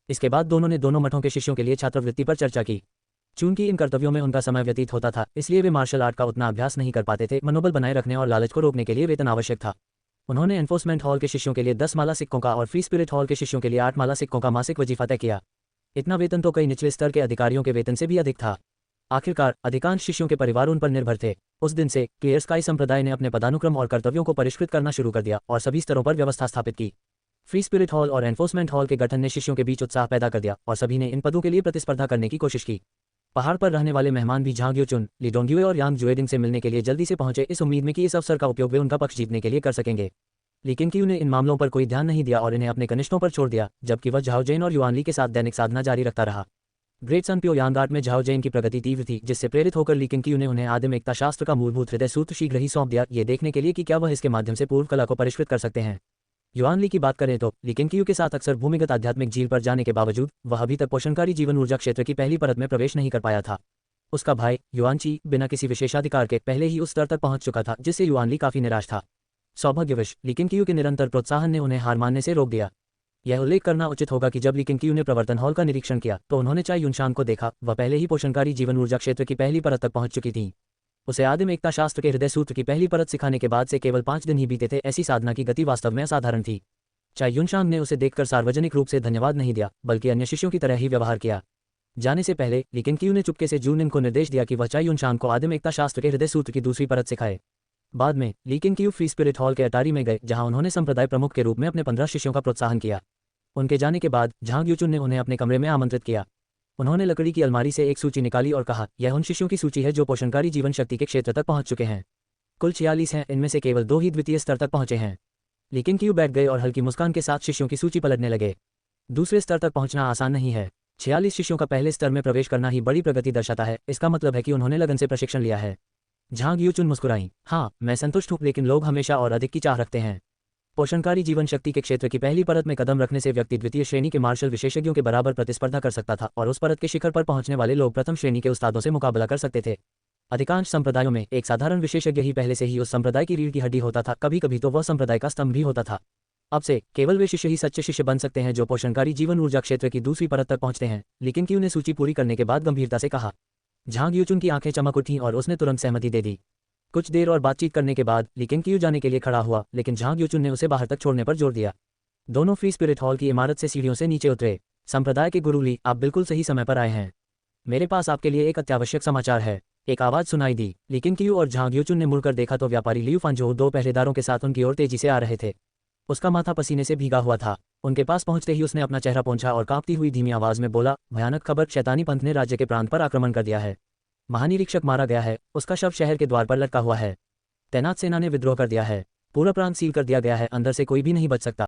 इसके बाद दोनों ने दोनों मठों के शिष्यों के लिए छात्रवृत्ति पर चर्चा की। चूंकि इन कर्तव्यों में उनका समय व्यतीत होता था, इसलिए वे मार्शल आर्ट का उतना अभ्यास नहीं कर पाते थे। मनोबल बनाए रखने और लालच को रोकने के लिए वेतन आवश्यक था। उन्होंने एनफोर्समेंट हॉल के शिष्यों के लिए 10 माला सिक्कों का और फ्री स्पिरिट हॉल के शिष्यों के लिए 8 माला सिक्कों का मासिक वजीफा तय किया। इतना वेतन तो कई निचले स्तर के अधिकारियों के वेतन से भी अधिक था। आखिरकार अधिकांश शिष्यों के परिवार उन पर निर्भर थे। उस दिन से क्लियर स्काई संप्रदाय ने अपने पदानुक्रम और कर्तव्यों को परिष्कृत करना शुरू कर दिया और सभी स्तरों पर व्यवस्था स्थापित की। फ्री स्पिरिट हॉल और एनफोर्समेंट हॉल के गठन ने शिष्यों के बीच उत्साह पैदा कर दिया और सभी ने इन पदों के लिए प्रतिस्पर्धा करने की कोशिश की। पहाड़ पर रहने वाले मेहमान भी झांग यूचुन, ली डोंगयुए और यांग जुएडिंग से मिलने के लिए जल्दी से पहुंचे, इस उम्मीद में कि इस अवसर का उपयोग वे उनका पक्ष जीतने के लिए कर सकेंगे। लेकिन क्यू ने इन मामलों पर कोई ध्यान नहीं दिया और इन्हें अपने कनिष्ठों पर छोड़ दिया, जबकि वह झाओ जैन और युआनली के साथ दैनिक साधना जारी रखता रहा। ग्रेट सन प्योयांग आर्ट में झाओ जैन की प्रगति तीव्र थी, जिससे प्रेरित होकर ली किंग क्यू ने उन्हें आदिम एकता शास्त्र का मूलभूत हृदय सूत्र शीघ्र ही सौंप दिया, ये देखने के लिए कि क्या वह इसके माध्यम से पूर्व कला को परिष्कृत कर सकते हैं। युआनली की बात करें तो ली किंग क्यू के साथ अक्सर भूमिगत आध्यात्मिक झील पर जाने के बावजूद वह अभी तक पोषणकारी जीवन ऊर्जा क्षेत्र की पहली परत में प्रवेश नहीं कर पाया था। उसका भाई युआनची बिना किसी विशेषाधिकार के पहले ही उस स्तर तक पहुंच चुका था, जिससे युआनली काफी निराश था। सौभाग्यवश ली किंग क्यू के निरंतर प्रोत्साहन ने उन्हें हार मानने से रोक दिया। यह उल्लेख करना उचित होगा कि जब ली किंग क्यू ने प्रवर्तन हॉल का निरीक्षण किया तो उन्होंने चाई युनशान को देखा। वह पहले ही पोषणकारी जीवन ऊर्जा क्षेत्र की पहली परत तक पहुंच चुकी थी। उसे आदिम एकता शास्त्र के हृदय सूत्र की पहली परत सिखाने के बाद से केवल 5 दिन ही बीते थे। ऐसी साधना की गति वास्तव में असाधारण थी। चाई युनशान ने उसे देखकर सार्वजनिक रूप से धन्यवाद नहीं दिया, बल्कि अन्य शिष्यों की तरह ही व्यवहार किया। जाने से पहले ली किंग क्यू ने चुपके से जूनिन को निर्देश दिया कि वह चाई युनशान को आदिम एकता शास्त्र के हृदय सूत्र की दूसरी परत सिखाए। बाद में ली किंग क्यू फ्री स्पिरिट हॉल के अटारी में गए, जहां उन्होंने संप्रदाय प्रमुख के रूप में अपने 15 शिष्यों का प्रोत्साहन किया। उनके जाने के बाद झांग यूचुन ने उन्हें अपने कमरे में आमंत्रित किया। उन्होंने लकड़ी की अलमारी से एक सूची निकाली और कहा, यह उन शिष्यों की सूची है जो पोषणकारी जीवन शक्ति के क्षेत्र तक पहुंच चुके हैं। कुल 46 हैं, इनमें से केवल 2 ही द्वितीय स्तर तक पहुंचे हैं। ली किंग क्यू बैठ गए और हल्की मुस्कान के साथ शिष्यों की सूची पलटने लगे। दूसरे स्तर तक पहुंचना आसान नहीं है। 46 शिष्यों का पहले स्तर में प्रवेश करना ही बड़ी प्रगति दर्शाता है। इसका मतलब है कि उन्होंने लगन से प्रशिक्षण लिया है। झांग यूचुन मुस्कुराई। हाँ, मैं संतुष्ट हूं, लेकिन लोग हमेशा और अधिक की चाह रखते हैं। पोषणकारी जीवन शक्ति के क्षेत्र की पहली परत में कदम रखने से व्यक्ति द्वितीय श्रेणी के मार्शल विशेषज्ञों के बराबर प्रतिस्पर्धा कर सकता था और उस परत के शिखर पर पहुंचने वाले लोग प्रथम श्रेणी के उस्तादों से मुकाबला कर सकते थे। अधिकांश संप्रदायों में एक साधारण विशेषज्ञ ही पहले से ही उस संप्रदाय की रीढ़ की हड्डी होता था, कभी कभी तो वह संप्रदाय का स्तंभ भी होता था। अब से केवल वे शिष्य ही सच्चे शिष्य बन सकते हैं जो पोषणकारी जीवन ऊर्जा क्षेत्र की दूसरी परत तक पहुंचते हैं। लेकिन क्यू ने सूची पूरी करने के बाद गंभीरता से कहा। झांग यूचुन की आंखें चमक उठीं और उसने तुरंत सहमति दे दी। कुछ देर और बातचीत करने के बाद ली किंग क्यू जाने के लिए खड़ा हुआ, लेकिन झांग यूचुन ने उसे बाहर तक छोड़ने पर जोर दिया। दोनों फ्री स्पिरिट हॉल की इमारत से सीढ़ियों से नीचे उतरे। संप्रदाय के गुरु ली, आप बिल्कुल सही समय पर आए हैं। मेरे पास आपके लिए एक अत्यावश्यक समाचार है। एक आवाज सुनाई दी। ली किंग क्यू और झांग यूचुन ने मुड़कर देखा तो व्यापारी लियू फांजो 2 पहरेदारों के साथ उनकी ओर तेजी से आ रहे थे। उसका माथा पसीने से भीगा हुआ था। उनके पास पहुंचते ही उसने अपना चेहरा पोंछा और कांपती हुई धीमी आवाज में बोला, भयानक खबर, शैतानी पंथ ने राज्य के प्रांत पर आक्रमण कर दिया है। महानिरीक्षक मारा गया है, उसका शव शहर के द्वार पर लटका हुआ है। तैनात सेना ने विद्रोह कर दिया है। पूरा प्रांत सील कर दिया गया है, अंदर से कोई भी नहीं बच सकता।